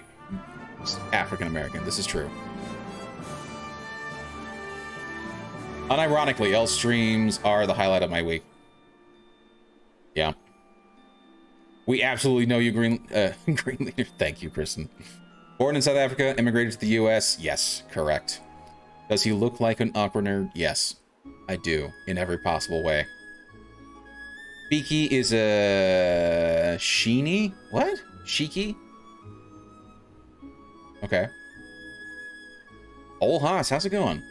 African American. This is true. Unironically, L streams are the highlight of my week. Yeah. We absolutely know you, Green Leader. Thank you, Kristen. Born in South Africa, immigrated to the US. Yes, correct. Does he look like an awkward nerd? Yes, I do, in every possible way. Beaky is a Sheeny? What? Shiki? Okay. Old Haas, how's it going?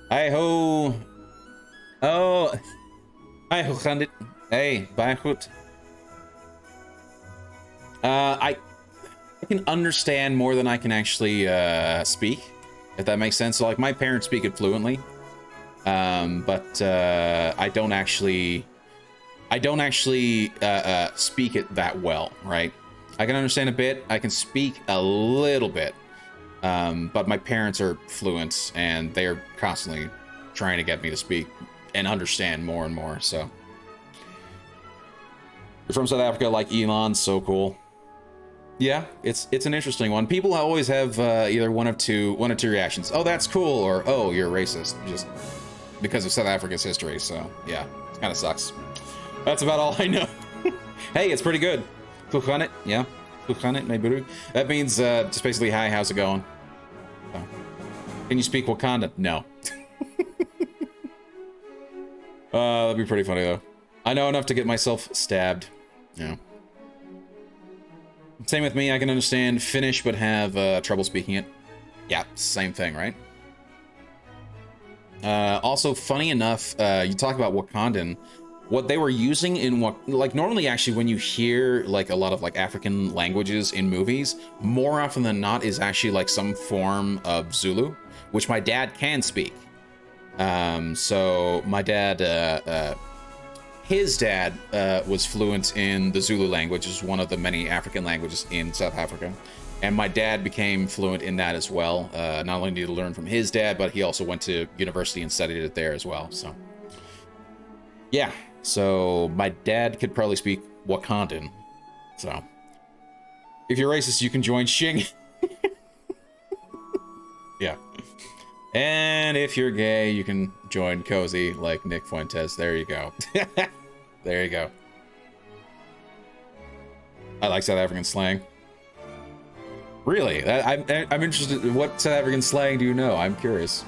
Hi ho. Oh. Hi ho, Khandit. Hey, Baihut. I can understand more than I can actually speak, if that makes sense. So, like, my parents speak it fluently, but I don't actually speak it that well, right? I can understand a bit. I can speak a little bit, but my parents are fluent, and they are constantly trying to get me to speak and understand more and more. So, you're from South Africa, like Elon, so cool. Yeah, it's an interesting one. People always have either one of two reactions. Oh, that's cool, or oh, you're racist, just because of South Africa's history. So yeah, it kind of sucks. That's about all I know. Hey, it's pretty good. Kuchanet, yeah, Kuchanet Neburu. That means just basically, hi, how's it going? So, can you speak Wakanda? No. That'd be pretty funny though. I know enough to get myself stabbed. Yeah. Same with me, I can understand Finnish, but have trouble speaking it. Yeah, same thing, right? Also, funny enough, you talk about Wakandan. What they were using in like normally, actually, when you hear like a lot of like African languages in movies, more often than not is actually like some form of Zulu, which my dad can speak. So my dad, his dad was fluent in the Zulu language, which is one of the many African languages in South Africa. And my dad became fluent in that as well. Not only did he learn from his dad, but he also went to university and studied it there as well. So, yeah. So my dad could probably speak Wakandan. So, if you're racist, you can join Xing. Yeah. And if you're gay, you can join Cozy like Nick Fuentes. There you go. There you go. I like South African slang. Really? I'm interested in what South African slang do you know? I'm curious.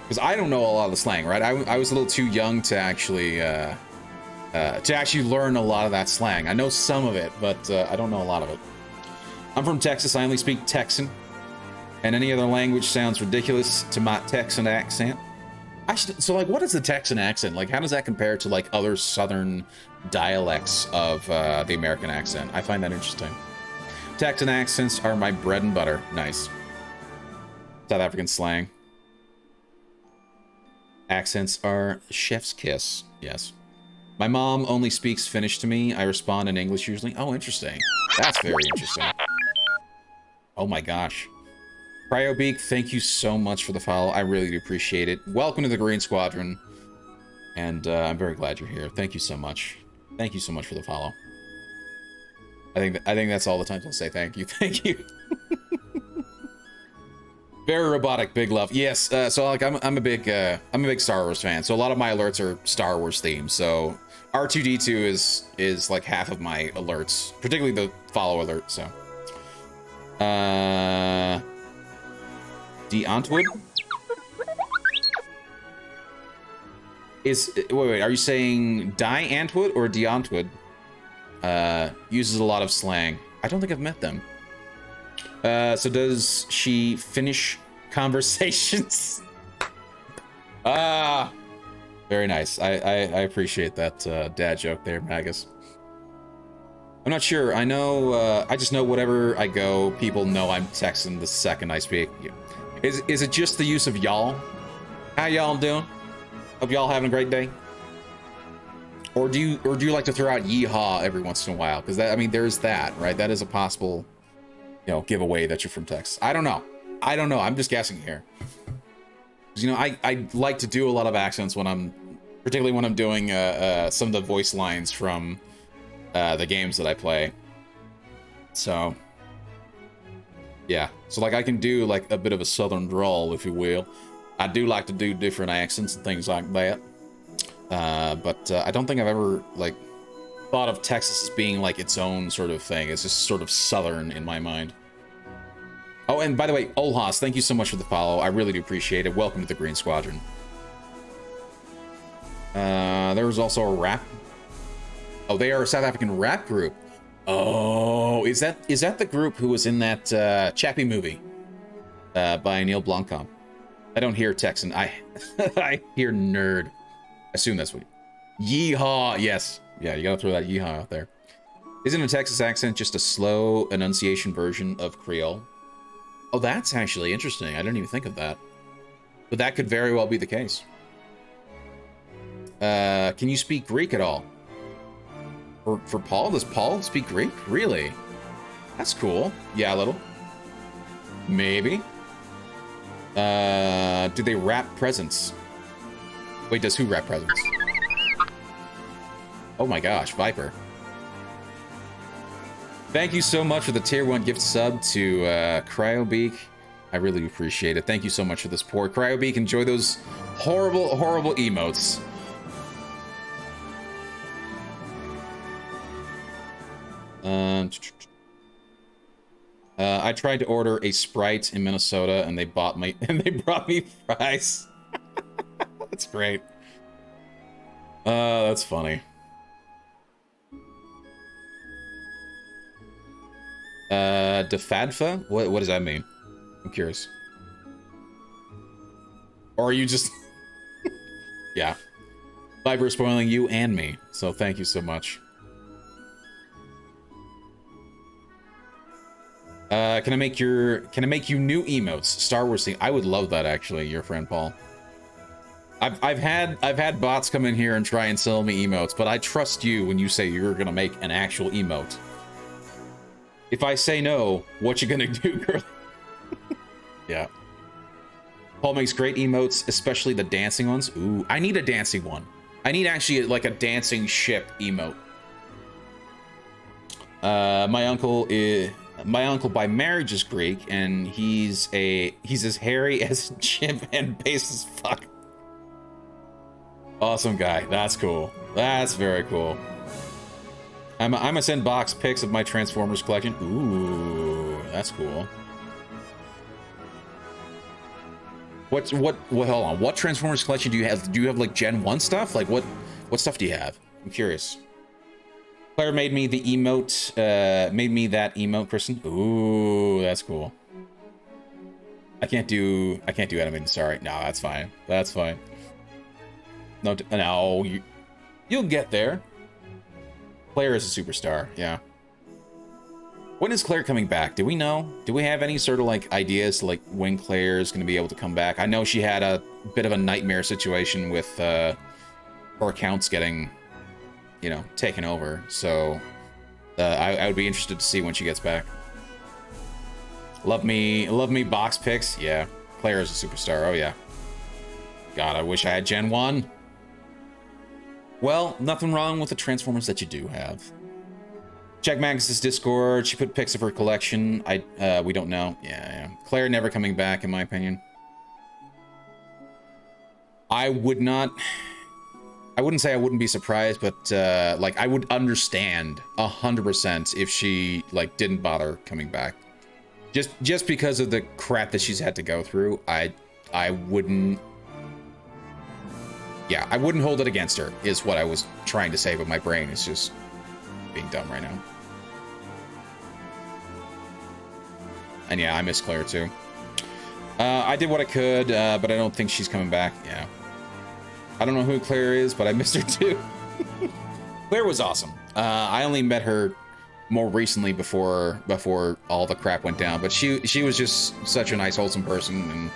Because I don't know a lot of the slang, right? I was a little too young to actually learn a lot of that slang. I know some of it, but I don't know a lot of it. I'm from Texas. I only speak Texan. And any other language sounds ridiculous to my Texan accent. So, like, what is the Texan accent? Like, how does that compare to, like, other southern dialects of the American accent? I find that interesting. Texan accents are my bread and butter. Nice. South African slang. Accents are chef's kiss. Yes. My mom only speaks Finnish to me. I respond in English usually. Oh, interesting. That's very interesting. Oh my gosh. Cryobeak, thank you so much for the follow. I really do appreciate it. Welcome to the Green Squadron. And I'm very glad you're here. Thank you so much. Thank you so much for the follow. I think that's all the time I'll say thank you. Thank you. Very robotic, big love. Yes, so like I'm a big Star Wars fan. So a lot of my alerts are Star Wars themed. So R2D2 is like half of my alerts, particularly the follow alert. So Deontwood is wait, are you saying Diantwood or Deontwood? Uses a lot of slang. I don't think I've met them. So does she finish conversations? Very nice. I appreciate that dad joke there, Magus. I'm not sure. I know, I just know whatever I go, people know I'm texting the second I speak. Is it just the use of y'all? How y'all doing? Hope y'all having a great day. Or do you like to throw out yeehaw every once in a while? Because that, I mean, there's that, right? That is a possible, you know, giveaway that you're from Texas. I don't know. I'm just guessing here. You know, I like to do a lot of accents when particularly when I'm doing some of the voice lines from the games that I play. So yeah, so like I can do like a bit of a southern drawl, if you will. I do like to do different accents and things like that. But I don't think I've ever like thought of Texas as being like its own sort of thing. It's just sort of southern in my mind. Oh, and by the way, Olhas, thank you so much for the follow. I really do appreciate it. Welcome to the Green Squadron. There was also a rap. Oh, they are a South African rap group. Oh, is that the group who was in that Chappie movie by Neil Blomkamp? I don't hear Texan. I hear nerd. I assume that's what. Yeehaw. Yes. Yeah, you gotta throw that yeehaw out there. Isn't a Texas accent just a slow enunciation version of Creole? Oh, that's actually interesting. I didn't even think of that. But that could very well be the case. Can you speak Greek at all? For Paul? Does Paul speak Greek? Really? That's cool. Yeah, a little. Maybe. Do they wrap presents? Wait, does who wrap presents? Oh my gosh, Viper. Thank you so much for the tier 1 gift sub to Cryobeak. I really appreciate it. Thank you so much for the support. Cryobeak, enjoy those horrible, horrible emotes. I tried to order a Sprite in Minnesota and they brought me fries. That's great. That's funny. Defadfa? What does that mean? I'm curious. Or are you just... Yeah. Viper spoiling you and me, so thank you so much. Can I make you new emotes? Star Wars thing. I would love that actually, your friend Paul. I've had bots come in here and try and sell me emotes, but I trust you when you say you're gonna make an actual emote. If I say no, what you gonna do, girl? Yeah. Paul makes great emotes, especially the dancing ones. Ooh, I need a dancing one. I need actually like a dancing ship emote. My uncle by marriage is Greek, and he's as hairy as a chimp and base as fuck. Awesome guy. That's cool. That's very cool. I'm gonna send Box pics of my Transformers collection. Ooh, that's cool. Hold on. What Transformers collection do you have? Do you have like Gen 1 stuff? Like what stuff do you have? I'm curious. Claire made me the emote, made me that emote person. Ooh, that's cool. I can't do animated, sorry. No, that's fine. That's fine. No, you'll get there. Claire is a superstar, yeah. When is Claire coming back? Do we know? Do we have any sort of like ideas to like when Claire is going to be able to come back? I know she had a bit of a nightmare situation with her accounts getting, you know, taken over. So I would be interested to see when she gets back. Love me box picks. Yeah, Claire is a superstar. Oh yeah. God, I wish I had Gen 1. Well, nothing wrong with the Transformers that you do have. Check Magnus's Discord. She put pics of her collection. We don't know. Yeah. Claire never coming back, in my opinion. I wouldn't say I wouldn't be surprised, but like I would understand 100% if she like didn't bother coming back. Just because of the crap that she's had to go through, I wouldn't. Yeah, I wouldn't hold it against her, is what I was trying to say, but my brain is just being dumb right now. And yeah, I miss Claire too. I did what I could, but I don't think she's coming back. Yeah. I don't know who Claire is, but I missed her too. Claire was awesome. I only met her more recently before all the crap went down, but she was just such a nice, wholesome person, and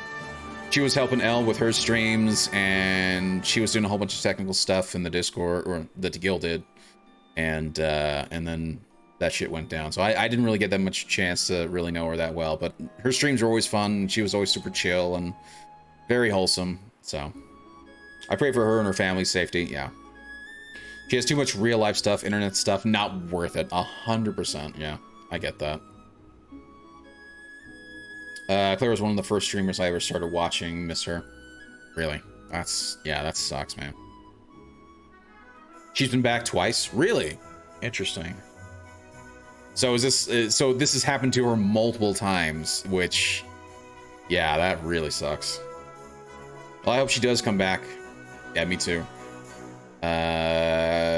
she was helping Elle with her streams, and she was doing a whole bunch of technical stuff in the Discord, or that the guild did, and then that shit went down. So I didn't really get that much chance to really know her that well, but her streams were always fun. She was always super chill and very wholesome. So I pray for her and her family's safety. Yeah. She has too much real life stuff, internet stuff, not worth it. 100%. Yeah, I get that. Claire was one of the first streamers I ever started watching. Miss her. Really? That sucks, man. She's been back twice? Really? Interesting. So this has happened to her multiple times, which, yeah, that really sucks. Well, I hope she does come back. Yeah, me too.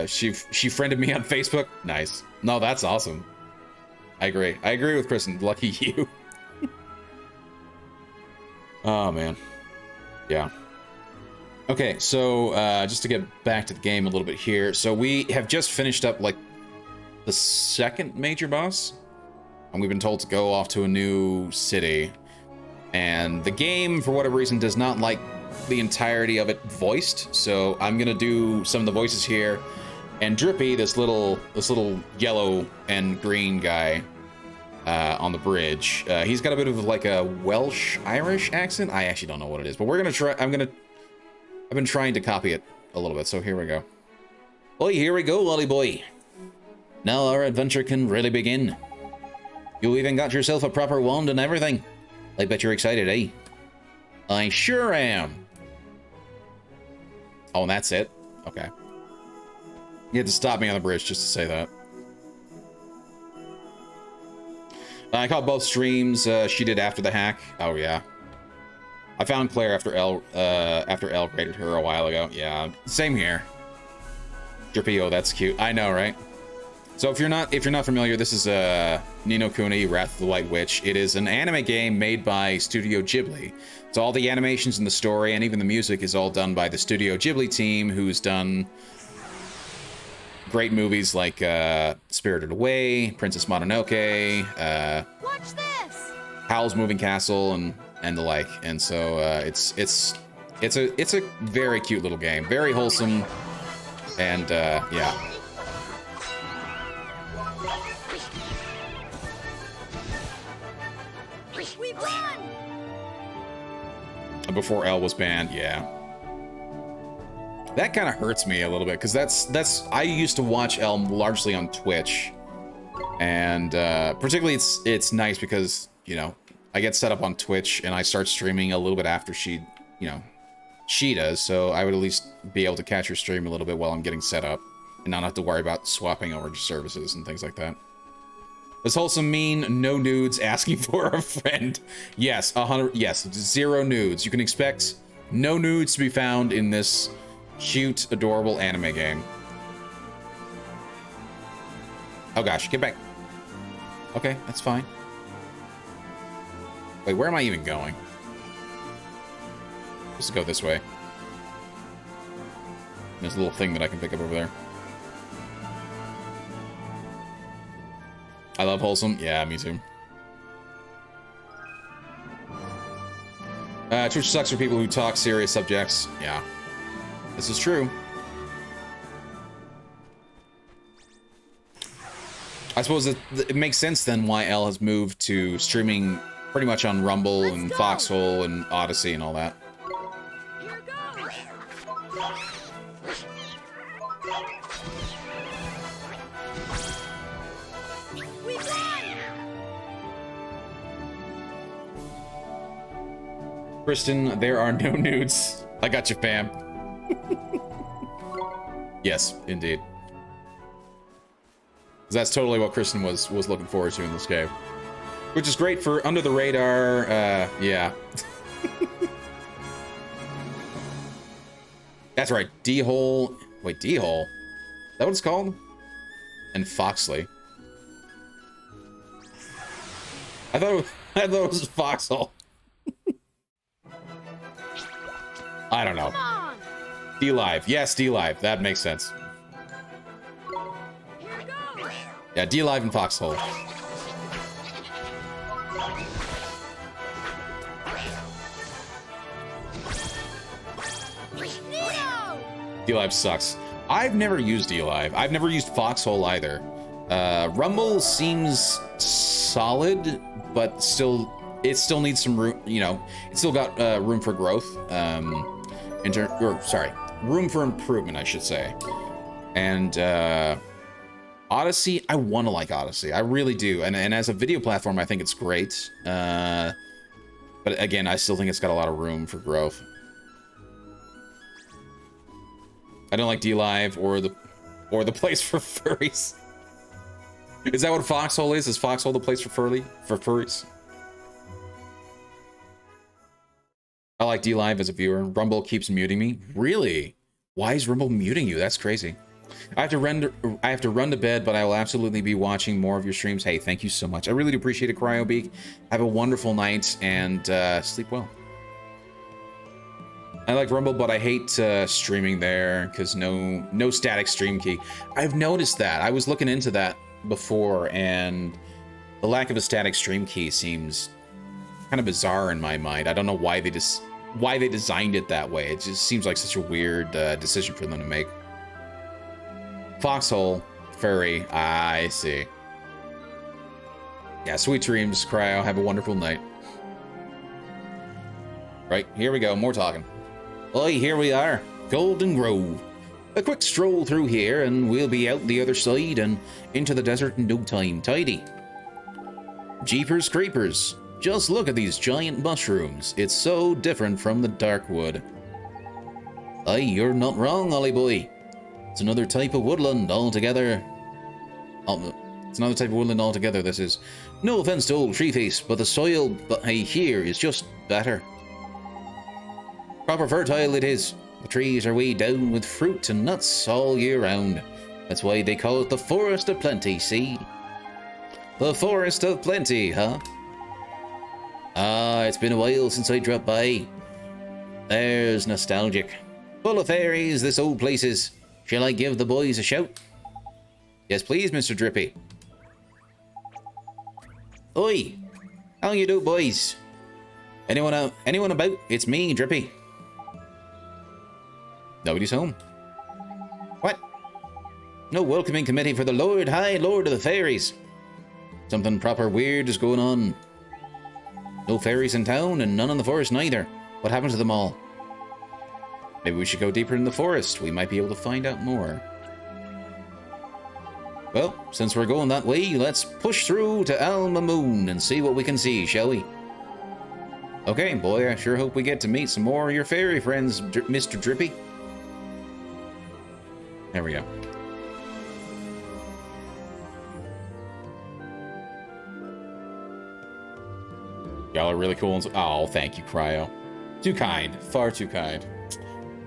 She friended me on Facebook. Nice. No, that's awesome. I agree with Kristen. Lucky you. Oh, man. Yeah. Okay, so just to get back to the game a little bit here. So we have just finished up, like, the second major boss. And we've been told to go off to a new city. And the game, for whatever reason, does not like the entirety of it voiced. So I'm going to do some of the voices here. And Drippy, this little yellow and green guy on the bridge, he's got a bit of like a Welsh-Irish accent. I actually don't know what it is, but we're gonna try. I've been trying to copy it a little bit, so here we go. Oi, here we go, Lolly boy. Now our adventure can really begin. You even got yourself a proper wand and everything. I bet you're excited, eh? I sure am. Oh, and that's it? Okay. You had to stop me on the bridge just to say that. I caught both streams. She did after the hack. Oh yeah. I found Claire after Elle raided her a while ago. Yeah, same here. Drippy, oh, that's cute. I know, right? So if you're not familiar, this is Ni No Kuni, Wrath of the White Witch. It is an anime game made by Studio Ghibli. So all the animations and the story and even the music is all done by the Studio Ghibli team, who's done great movies like Spirited Away, Princess Mononoke, Watch this! Howl's Moving Castle, and the like. And so it's a very cute little game, very wholesome, and yeah. We won! Before Elle was banned, yeah. That kind of hurts me a little bit, because I used to watch Elle largely on Twitch, and particularly it's nice because, you know, I get set up on Twitch and I start streaming a little bit after she does, so I would at least be able to catch her stream a little bit while I'm getting set up and not have to worry about swapping over services and things like that. Does wholesome mean no nudes asking for a friend? Yes, 100. Yes, 0 nudes. You can expect no nudes to be found in this cute, adorable anime game. Oh gosh, get back. Okay, that's fine. Wait, where am I even going? Just go this way. There's a little thing that I can pick up over there. I love wholesome. Yeah, me too. Twitch sucks for people who talk serious subjects. Yeah, this is true. I suppose it makes sense then why Elle has moved to streaming pretty much on Rumble Let's and go. Foxhole and Odyssey and all that. Here goes. We won. Kristen, there are no nudes. I got you, fam. Yes, indeed. That's totally what Kristen was looking forward to in this game. Which is great for under the radar, yeah. That's right, D-Hole. Wait, D-Hole? Is that what it's called? And Foxley. I thought it was Foxhole. I don't know. Come on. D-Live. Yes, D-Live. That makes sense. Here goes. Yeah, D-Live and Foxhole. Neo. D-Live sucks. I've never used D-Live. I've never used Foxhole either. Rumble seems solid, but still, it still needs some room. You know, it still got room for growth. Room for improvement, I should say. And Odyssey, I want to like Odyssey. I really do. And as a video platform, I think it's great. But again, I still think it's got a lot of room for growth. I don't like D-Live or the place for furries. Is that what Foxhole is? Is Foxhole the place for furries? I like D-Live as a viewer. Rumble keeps muting me. Really? Why is Rumble muting you? That's crazy. I have to run to bed, but I will absolutely be watching more of your streams. Hey, thank you so much. I really do appreciate it, Cryobeak. Have a wonderful night and sleep well. I like Rumble, but I hate streaming there because no static stream key. I've noticed that. I was looking into that before, and the lack of a static stream key seems kind of bizarre in my mind. I don't know why they designed it that way. It just seems like such a weird decision for them to make. Foxhole, furry, I see. Yeah, sweet dreams, Cryo. Have a wonderful night. Right, here we go. More talking. Well, here we are, Golden Grove. A quick stroll through here, and we'll be out the other side and into the desert in no time. Tidy. Jeepers creepers. Just look at these giant mushrooms. It's so different from the dark wood. Aye, you're not wrong, Ollie boy. It's another type of woodland altogether. It's another type of woodland altogether, this is. No offense to old Treeface, but the soil here is just better. Proper fertile it is. The trees are weighed down with fruit and nuts all year round. That's why they call it the Forest of Plenty, see? The Forest of Plenty, huh? Ah, it's been a while since I dropped by. There's nostalgic. Full of fairies, this old place is. Shall I give the boys a shout? Yes, please, Mr. Drippy. Oi! How you do, boys? Anyone about? It's me, Drippy. Nobody's home. What? No welcoming committee for the Lord High Lord of the Fairies. Something proper weird is going on. No fairies in town and none in the forest neither. What happened to them all? Maybe we should go deeper in the forest. We might be able to find out more. Well, since we're going that way, let's push through to Alma Moon and see what we can see, shall we? Okay, boy, I sure hope we get to meet some more of your fairy friends, Mr. Drippy. There we go. Y'all are really cool. Oh, thank you, Cryo. Too kind. Far too kind.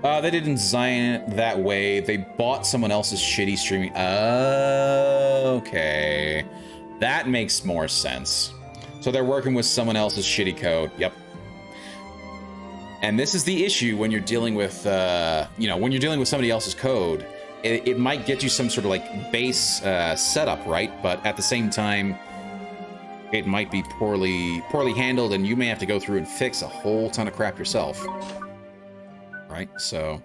They didn't design it that way. They bought someone else's shitty streaming. Okay. That makes more sense. So they're working with someone else's shitty code. Yep. And this is the issue when you're dealing with, when you're dealing with somebody else's code. It might get you some sort of like base setup, right? But at the same time, it might be poorly handled, and you may have to go through and fix a whole ton of crap yourself. Right? So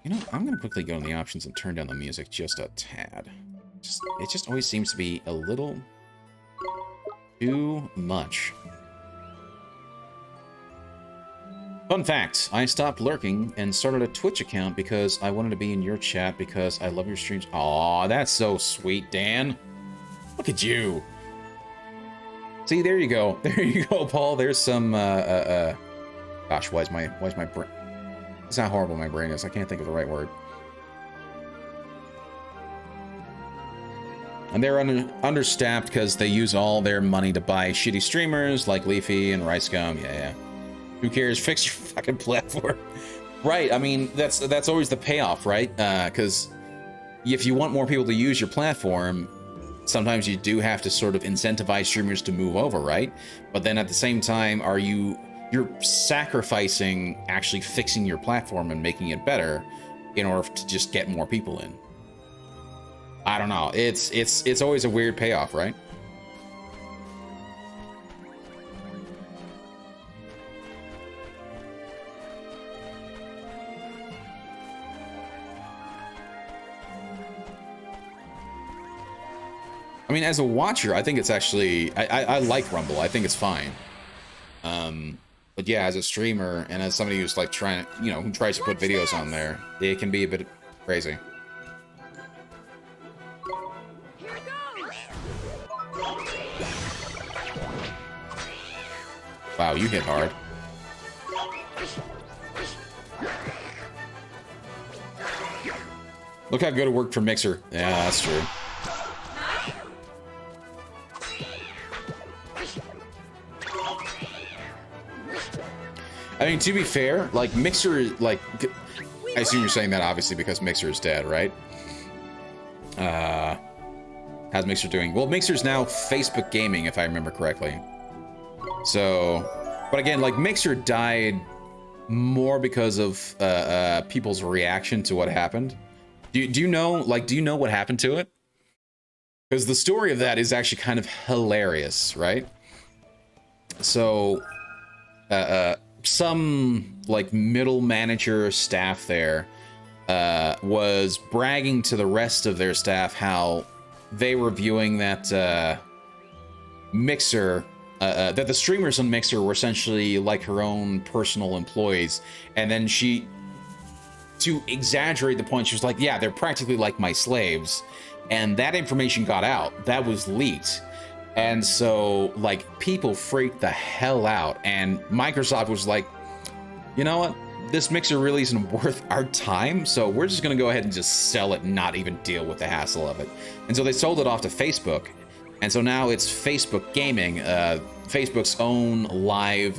you know, I'm gonna quickly go in the options and turn down the music just a tad. It just always seems to be a little too much. Fun fact, I stopped lurking and started a Twitch account because I wanted to be in your chat because I love your streams. Aw, that's so sweet, Dan. Look at you. See, there you go. There you go, Paul. There's some, gosh, why's my brain? It's how horrible my brain is. I can't think of the right word. And they're understaffed because they use all their money to buy shitty streamers like Leafy and Ricegum. Yeah. Who cares? Fix your fucking platform. Right. I mean, that's always the payoff, right? Because if you want more people to use your platform, sometimes you do have to sort of incentivize streamers to move over, right? But then at the same time, you're sacrificing actually fixing your platform and making it better in order to just get more people in. I don't know. It's always a weird payoff, right? I mean, as a watcher, I think it's actually I like Rumble. I think it's fine. But yeah, as a streamer and as somebody who's like trying, who tries to put videos on there, it can be a bit crazy. Wow, you hit hard. Look how good it worked for Mixer. Yeah, that's true. I mean, to be fair, like, Mixer, like, I assume you're saying that obviously because Mixer is dead, right? How's Mixer doing? Well, Mixer's now Facebook Gaming, if I remember correctly. So, but again, like, Mixer died more because of people's reaction to what happened. Do you know what happened to it? Because the story of that is actually kind of hilarious, right? So, some like middle manager staff there was bragging to the rest of their staff how they were viewing that Mixer, that the streamers on Mixer were essentially like her own personal employees. And then she, to exaggerate the point, she was like, yeah, they're practically like my slaves. And that information got out. That was leaked. And so, like, people freaked the hell out. And Microsoft was like, you know what? This Mixer really isn't worth our time, so we're just going to go ahead and just sell it and not even deal with the hassle of it. And so they sold it off to Facebook. And so now it's Facebook Gaming, Facebook's own live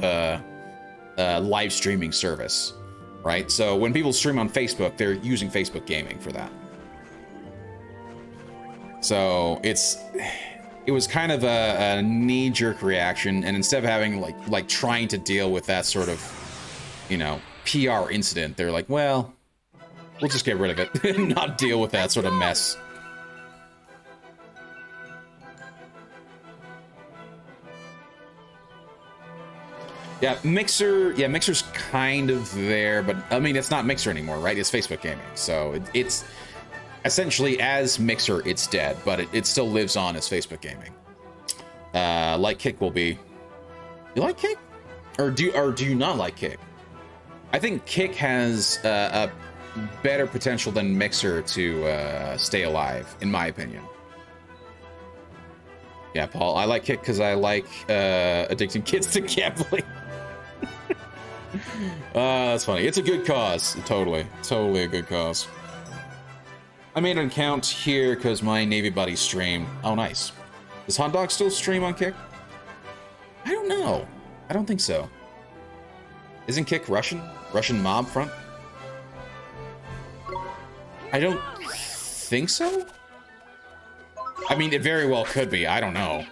streaming service, right? So when people stream on Facebook, they're using Facebook Gaming for that. So it was kind of a knee-jerk reaction, and instead of having like trying to deal with that sort of, PR incident, they're like, well, we'll just get rid of it and not deal with that sort of mess. Yeah, Mixer's kind of there, but I mean, it's not Mixer anymore, right? It's Facebook Gaming, so it's essentially, as Mixer, it's dead, but it still lives on as Facebook Gaming. Like Kick will be. You like Kick, or do you not like Kick? I think Kick has a better potential than Mixer to stay alive, in my opinion. Yeah, Paul, I like Kick because I like addicting kids to gambling. That's funny. It's a good cause. Totally a good cause. I made an account here because my Navy buddy streamed. Oh, nice. Does Hot Dog still stream on Kick? I don't know. I don't think so. Isn't Kick Russian? Russian mob front? I don't think so. I mean, it very well could be. I don't know.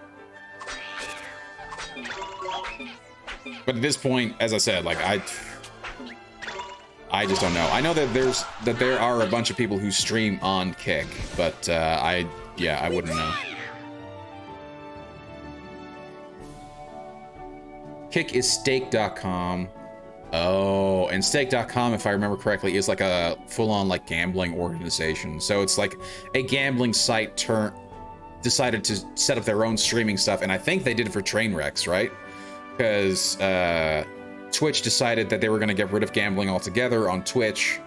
But at this point, as I said, like, I just don't know. I know that there are a bunch of people who stream on Kick, but I wouldn't know. Kick is stake.com. Oh, and stake.com, if I remember correctly, is like a full-on like gambling organization. So it's like a gambling site decided to set up their own streaming stuff, and I think they did it for Trainwrecks, right? Because Twitch decided that they were going to get rid of gambling altogether on Twitch,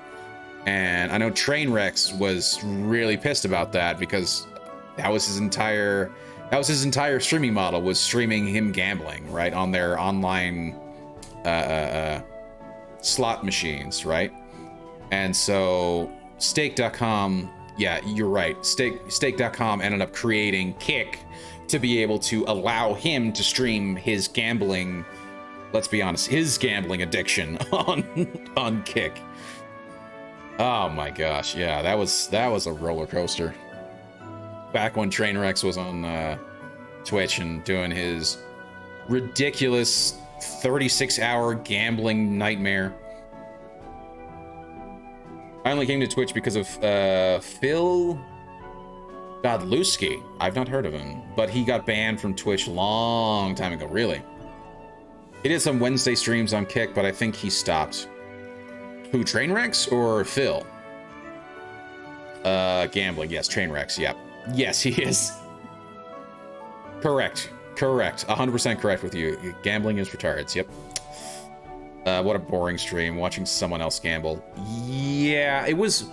and I know Trainwrecks was really pissed about that because that was his entire streaming model, was streaming him gambling, right, on their online slot machines, right? And so stake.com, yeah, you're right, stake.com ended up creating Kick to be able to allow him to stream his gambling, let's be honest, his gambling addiction on Kick. Oh my gosh, yeah, that was a roller coaster. Back when Trainwrecks was on Twitch and doing his ridiculous 36-hour gambling nightmare. I only came to Twitch because of Phil Godlewski. I've not heard of him, but he got banned from Twitch a long time ago, really. He did some Wednesday streams on Kick, but I think he stopped. Who, Trainwrecks or Phil? Gambling, yes, Trainwrecks, yep. Yes, he is. Correct. 100% correct with you. Gambling is retards, yep. What a boring stream, watching someone else gamble. Yeah, it was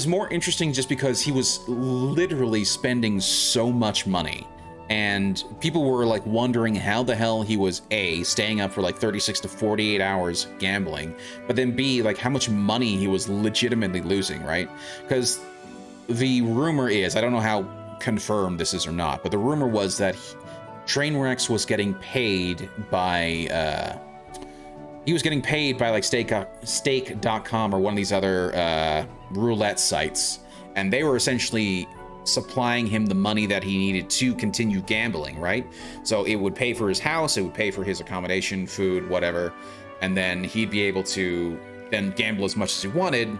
more interesting just because he was literally spending so much money. And people were like wondering how the hell he was A, staying up for like 36 to 48 hours gambling, but then B, like how much money he was legitimately losing, right? Because the rumor is, I don't know how confirmed this is or not, but the rumor was that Trainwrecks was getting paid by like stake.com or one of these other roulette sites, and they were essentially supplying him the money that he needed to continue gambling, right? So it would pay for his house, it would pay for his accommodation, food, whatever, and then he'd be able to then gamble as much as he wanted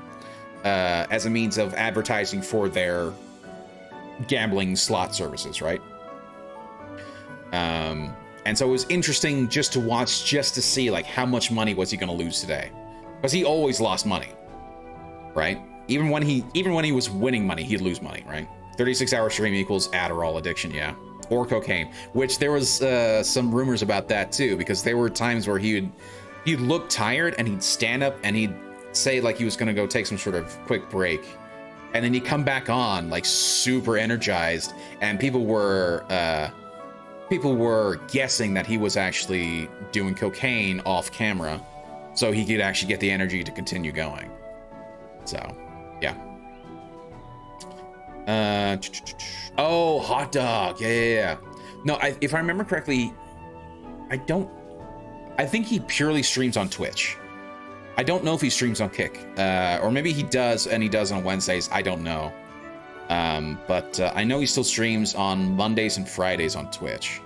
as a means of advertising for their gambling slot services, right? And so it was interesting just to watch, just to see like how much money was he going to lose today, because he always lost money, right? Even when he was winning money, he'd lose money, right? 36-hour stream equals Adderall addiction, yeah, or cocaine, which there was some rumors about that too, because there were times where he'd look tired and he'd stand up and he'd say like he was going to go take some sort of quick break, and then he'd come back on like super energized, and people were guessing that he was actually doing cocaine off camera so he could actually get the energy to continue going. So yeah. Oh, hot dog, yeah. No, if I remember correctly, I think he purely streams on Twitch. I don't know if he streams on Kick, or maybe he does, and he does on Wednesdays. I don't know. But I know he still streams on Mondays and Fridays on Twitch.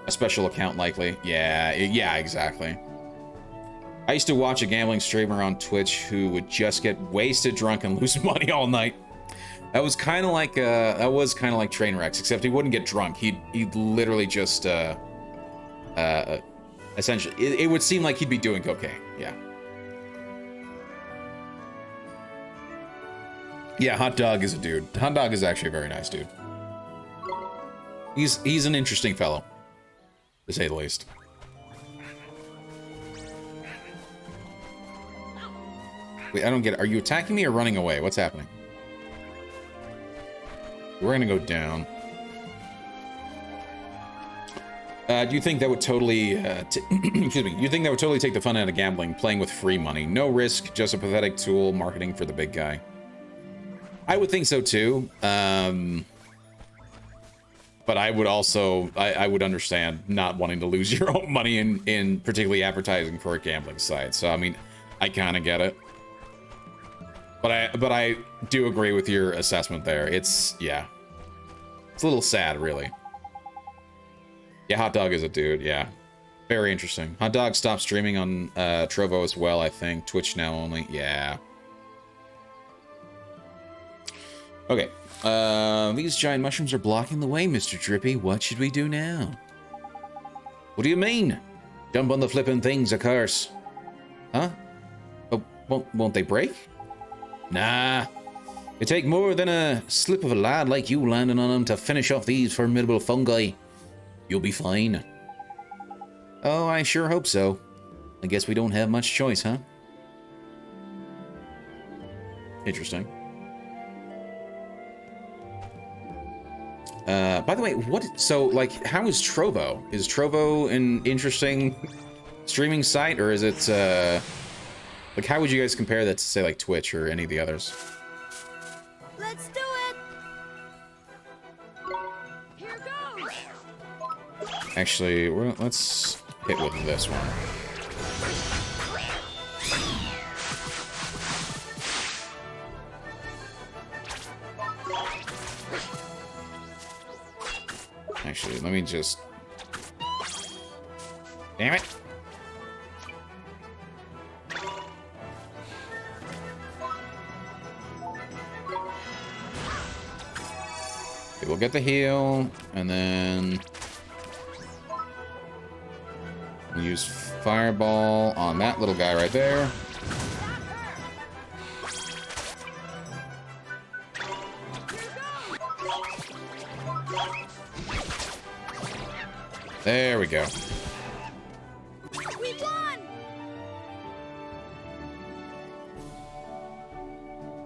A special account, likely. Yeah, exactly. I used to watch a gambling streamer on Twitch who would just get wasted drunk and lose money all night. That was kind of like Trainwrecks, except he wouldn't get drunk. He'd literally just essentially, it would seem like he'd be doing cocaine. Yeah, Hot Dog is a dude. Hot Dog is actually a very nice dude. He's an interesting fellow, to say the least. Wait, I don't get it. Are you attacking me or running away? What's happening? We're gonna go down. Do you think that would totally, excuse me, you think that would totally take the fun out of gambling, playing with free money? No risk, just a pathetic tool, marketing for the big guy. I would think so too. But I would also, I would understand not wanting to lose your own money in particularly advertising for a gambling site. So, I mean, I kind of get it. But I do agree with your assessment there. It's, yeah. It's a little sad, really. Yeah, Hot Dog is a dude, yeah. Very interesting. Hot Dog stopped streaming on Trovo as well, I think. Twitch now only, yeah. Okay. These giant mushrooms are blocking the way, Mr. Drippy. What should we do now? What do you mean? Jump on the flippin' things, of course. Huh? Oh, won't they break? Nah. It take more than a slip of a lad like you landing on them to finish off these formidable fungi. You'll be fine. Oh, I sure hope so. I guess we don't have much choice, huh? Interesting. By the way, so, like, how is Trovo? Is Trovo an interesting streaming site, or is it, like, how would you guys compare that to, say, like, Twitch or any of the others? Let's do it! Here goes! Actually, let's hit with this one. Actually, let me just... Damn it! Okay, we'll get the heal, and then... we'll use Fireball on that little guy right there. There we go. We won!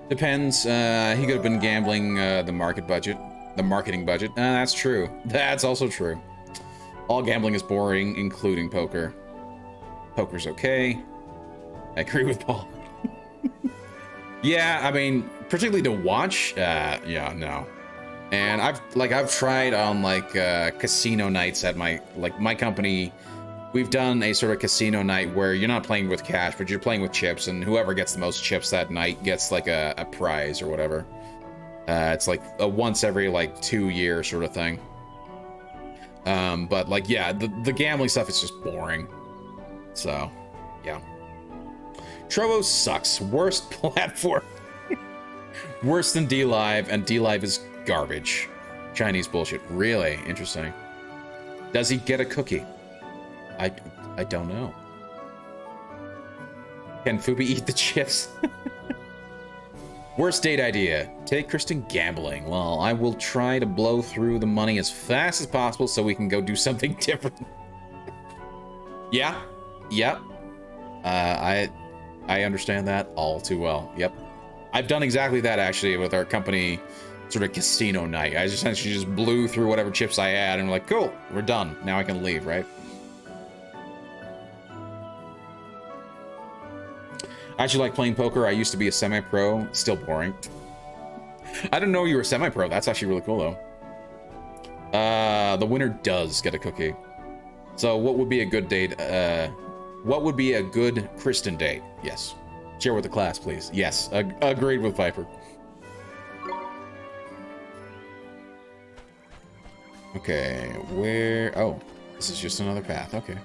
Depends. He could have been gambling the marketing budget. That's true. That's also true. All gambling is boring, including poker. Poker's okay. I agree with Paul. Yeah, I mean, particularly to watch. Yeah, no. And I've tried on like casino nights at my company. We've done a sort of casino night where you're not playing with cash, but you're playing with chips, and whoever gets the most chips that night gets like a prize or whatever. It's like a once every like 2 year sort of thing. But like, yeah, the gambling stuff is just boring. So, yeah. Trovo sucks. Worst platform. Worse than D-Live, and D-Live is garbage. Chinese bullshit. Really interesting. Does he get a cookie? I don't know. Can Fubi eat the chips? Worst date idea. Take Kristen gambling. Well, I will try to blow through the money as fast as possible so we can go do something different. Yeah. Yep. I understand that all too well. Yep. I've done exactly that actually with our company sort of casino night. I essentially just blew through whatever chips I had and I'm like, cool, we're done. Now I can leave, right? I actually like playing poker. I used to be a semi-pro. Still boring. I didn't know you were semi-pro. That's actually really cool, though. The winner does get a cookie. So what would be a good date? What would be a good Kristen date? Yes. Share with the class, please. Yes. Agreed with Viper. Okay. Where? Oh, this is just another path. Okay.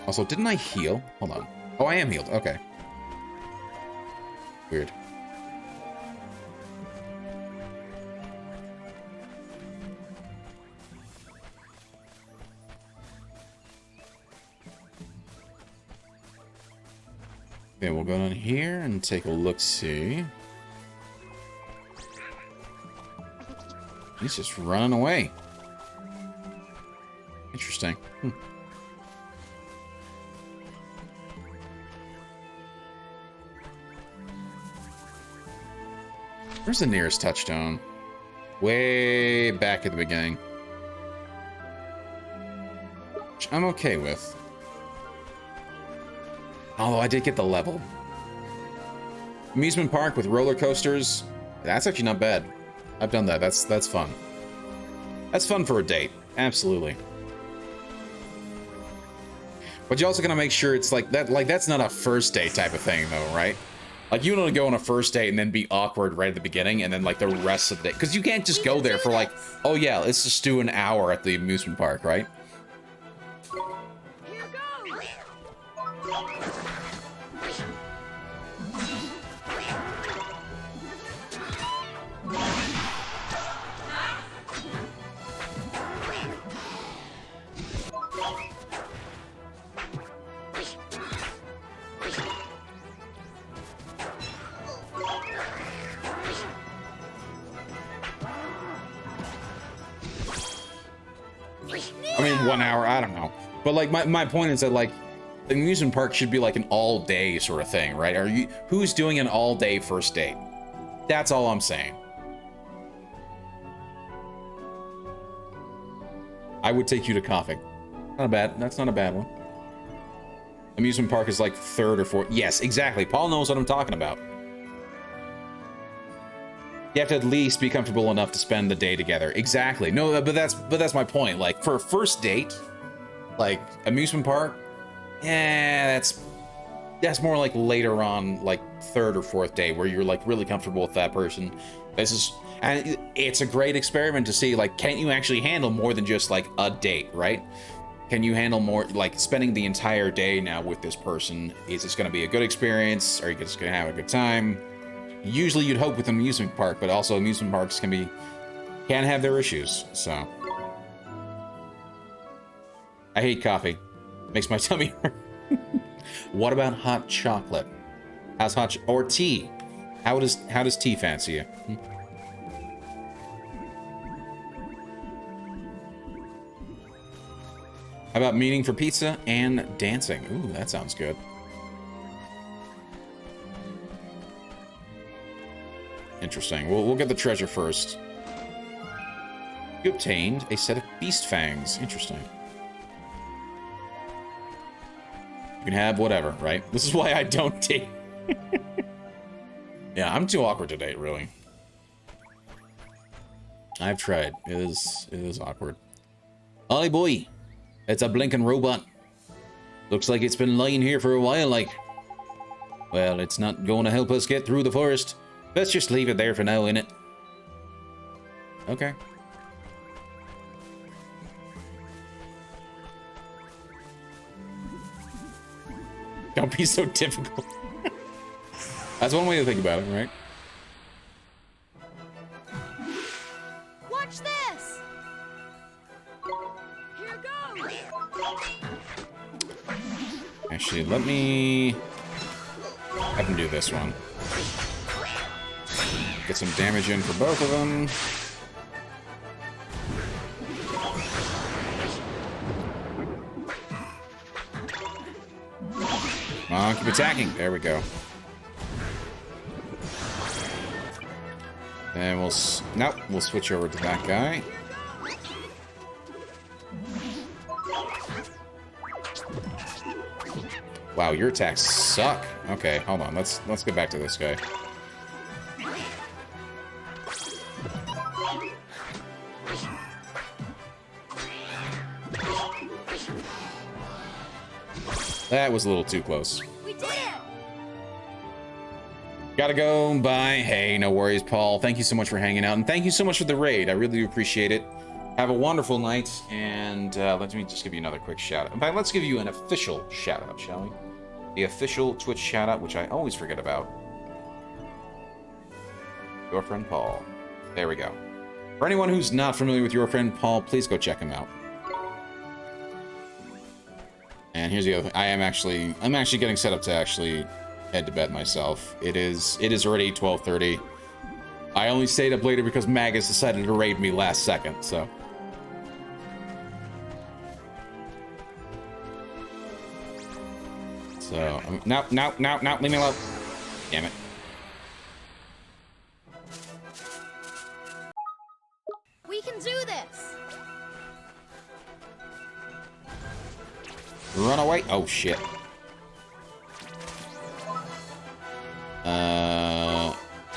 Also, didn't I heal? Hold on. Oh, I am healed. Okay. Weird. Okay, we'll go down here and take a look-see. He's just running away. Interesting. Where's the nearest touchstone? Way back at the beginning. Which I'm okay with. Although I did get the level. Amusement park with roller coasters. That's actually not bad. I've done that. That's fun. That's fun for a date. Absolutely. But you're also gonna make sure it's like that. Like that's not a first date type of thing, though, right? Like you don't want to go on a first date and then be awkward right at the beginning, and then like the rest of the day, because you can't just go there for like, oh yeah, let's just do an hour at the amusement park, right? Here goes! I mean, 1 hour, I don't know. But like my point is that like the amusement park should be like an all day sort of thing, right? Who's doing an all day first date? That's all I'm saying. I would take you to coffee. That's not a bad one. Amusement park is like third or fourth. Yes, exactly. Paul knows what I'm talking about. You have to at least be comfortable enough to spend the day together. Exactly. No, but that's my point. Like for a first date, like amusement park, yeah, that's more like later on, like third or fourth day where you're like really comfortable with that person. And it's a great experiment to see, like, can you actually handle more than just like a date, right? Can you handle more, like spending the entire day now with this person? Is this going to be a good experience? Are you just going to have a good time? Usually you'd hope with an amusement park, but also amusement parks can have their issues, so. I hate coffee. Makes my tummy hurt. What about hot chocolate? How's or tea? How does tea fancy you? How about meeting for pizza and dancing? Ooh, that sounds good. Interesting. We'll get the treasure first. You obtained a set of beast fangs. Interesting. You can have whatever, right? This is why I don't date. Yeah, I'm too awkward to date, really. I've tried. It is awkward. Ollie boy, it's a blinking robot. Looks like it's been lying here for a while, like. Well, it's not going to help us get through the forest. Let's just leave it there for now, innit? Okay. Don't be so difficult. That's one way to think about it, right? Watch this. Here goes. Actually, let me have him do this one. Get some damage in for both of them. Come on, keep attacking. There we go. And we'll switch over to that guy. Wow, your attacks suck. Okay, hold on. Let's get back to this guy. That was a little too close. We did it. Gotta go. Bye. Hey, no worries, Paul. Thank you so much for hanging out, and thank you so much for the raid. I really do appreciate it. Have a wonderful night, and let me just give you another quick shout out. In fact, let's give you an official shout out, shall we? The official Twitch shout out, which I always forget about. Your friend Paul. There we go. For anyone who's not familiar with your friend Paul, please go check him out. And here's the other thing. I'm actually getting set up to actually head to bed myself. It is already 12:30. I only stayed up later because Magus decided to raid me last second, so. So, no, leave me alone. Damn it. We can do this. Run away. Oh, shit.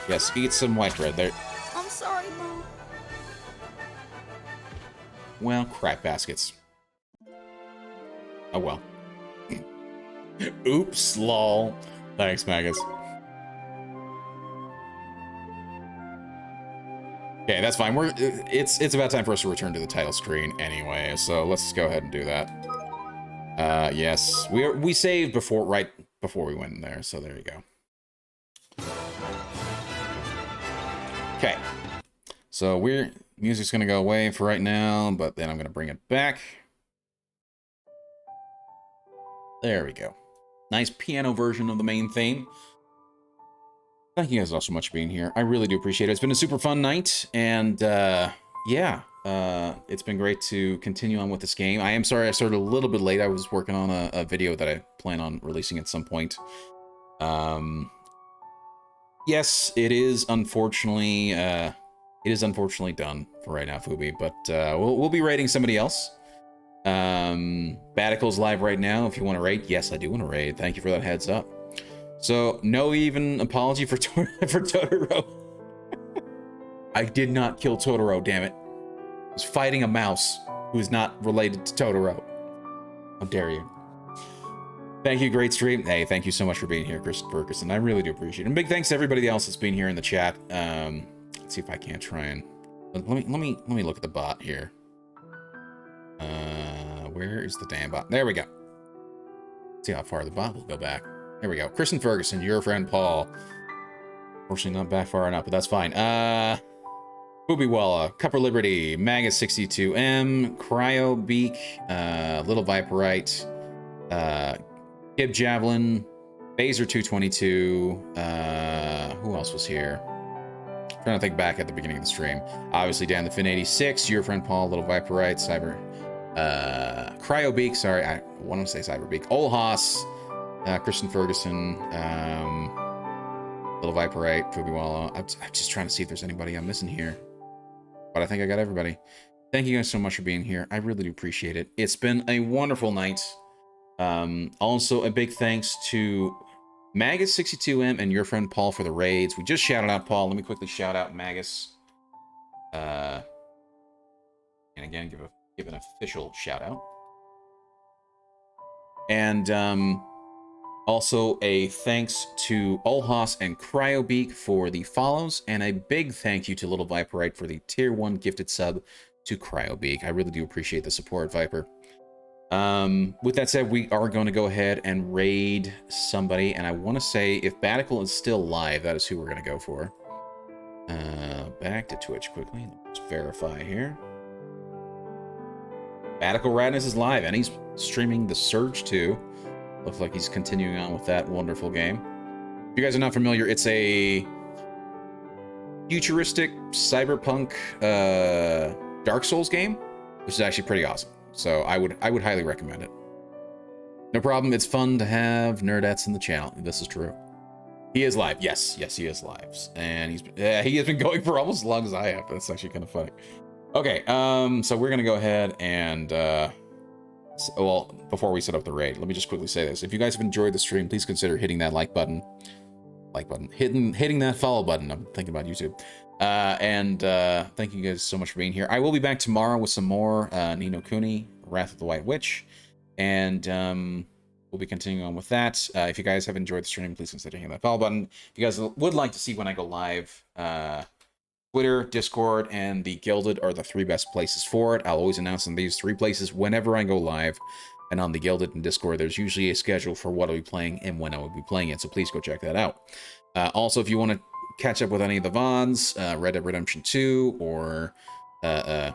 Yes, eat some white bread there. I'm sorry, Mom. Well, crap baskets. Oh, well. Oops, lol. Thanks, Magus. Okay, that's fine. It's about time for us to return to the title screen anyway, so let's go ahead and do that. Yes, we saved right before we went in there, so there you go. Okay, so music's gonna go away for right now, but then I'm gonna bring it back. There we go. Nice piano version of the main theme. Thank you guys all so much for being here. I really do appreciate it. It's been a super fun night, and yeah, It's been great to continue on with this game. I am sorry I started a little bit late. I was working on a video that I plan on releasing at some point. Yes, it is unfortunately done for right now, Fubi, but we'll be raiding somebody else. Badicle's live right now. If you want to raid, yes, I do want to raid. Thank you for that heads up. So, no even apology for Totoro. I did not kill Totoro, damn it. I was fighting a mouse who is not related to Totoro. How dare you? Thank you, great stream. Hey, thank you so much for being here, Chris Ferguson. I really do appreciate it. And big thanks to everybody else that's been here in the chat. Let's see if I can't try and let me look at the bot here. Where is the damn bot? There we go. Let's see how far the bot will go back. There we go. Kristen Ferguson, your friend Paul. Unfortunately, not back far enough, but that's fine. Boobiewalla, Cupper Liberty, Magus62M, Cryo Beak, Little Viperite, Gib Javelin, Baser222. Who else was here? Trying to think back at the beginning of the stream. Obviously, Dan the Fin86, your friend Paul, Little Viperite, Cyber, Cryo Beak. Sorry, I want to say Cyber Beak. Olhas, Kristen Ferguson, Little Viperite, Fubiwala. I'm just trying to see if there's anybody I'm missing here. But I think I got everybody. Thank you guys so much for being here. I really do appreciate it. It's been a wonderful night. Also, a big thanks to Magus62M and your friend Paul for the raids. We just shouted out Paul. Let me quickly shout out Magus. And again, give an official shout out. And also a thanks to Olhas and Cryobeak for the follows, and a big thank you to Little Viperite for the tier 1 gifted sub to Cryobeak. I really do appreciate the support, Viper. With that said, we are going to go ahead and raid somebody, and I want to say if Badicle is still live, that is who we're going to go for. Back to Twitch quickly. Let's verify here. Badicle Radness is live, and he's streaming The Surge 2. Looks like he's continuing on with that wonderful game. If you guys are not familiar, it's a futuristic cyberpunk Dark Souls game, which is actually pretty awesome. So I would highly recommend it. No problem. It's fun to have nerdettes in the channel. This is true. He is live. Yes, he is live, and he has been going for almost as long as I have. That's actually kind of funny. Okay, so we're gonna go ahead and well, before we set up the raid, let me just quickly say this. If you guys have enjoyed the stream, please consider hitting that like button. Hitting that follow button. I'm thinking about YouTube. Thank you guys so much for being here. I will be back tomorrow with some more Ni No Kuni, Wrath of the White Witch. And we'll be continuing on with that. If you guys have enjoyed the stream, please consider hitting that follow button. If you guys would like to see when I go live, Twitter, Discord, and the Gilded are the 3 best places for it. I'll always announce in these 3 places whenever I go live. And on the Gilded and Discord, there's usually a schedule for what I'll be playing and when I will be playing it. So please go check that out. Also, if you want to catch up with any of the VODs, Red Dead Redemption 2, or Hellblade: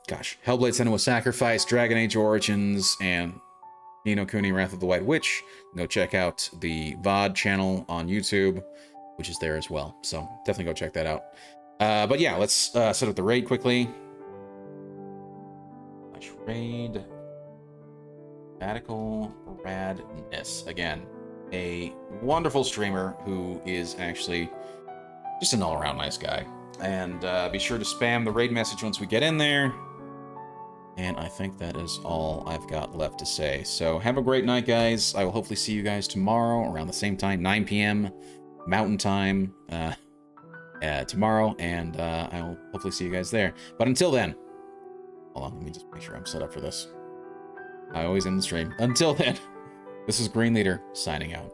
Senua's Sacrifice, Dragon Age Origins, and Ni No Kuni, Wrath of the White Witch, go check out the VOD channel on YouTube, which is there as well. So definitely go check that out. But yeah, let's set up the raid quickly. Raid. Radical Radness. Again, a wonderful streamer who is actually just an all-around nice guy. And be sure to spam the raid message once we get in there. And I think that is all I've got left to say. So have a great night, guys. I will hopefully see you guys tomorrow around the same time, 9 p.m. Mountain Time tomorrow. And I will hopefully see you guys there. But until then, hold on, let me just make sure I'm set up for this. I always end the stream. Until then, this is Green Leader signing out.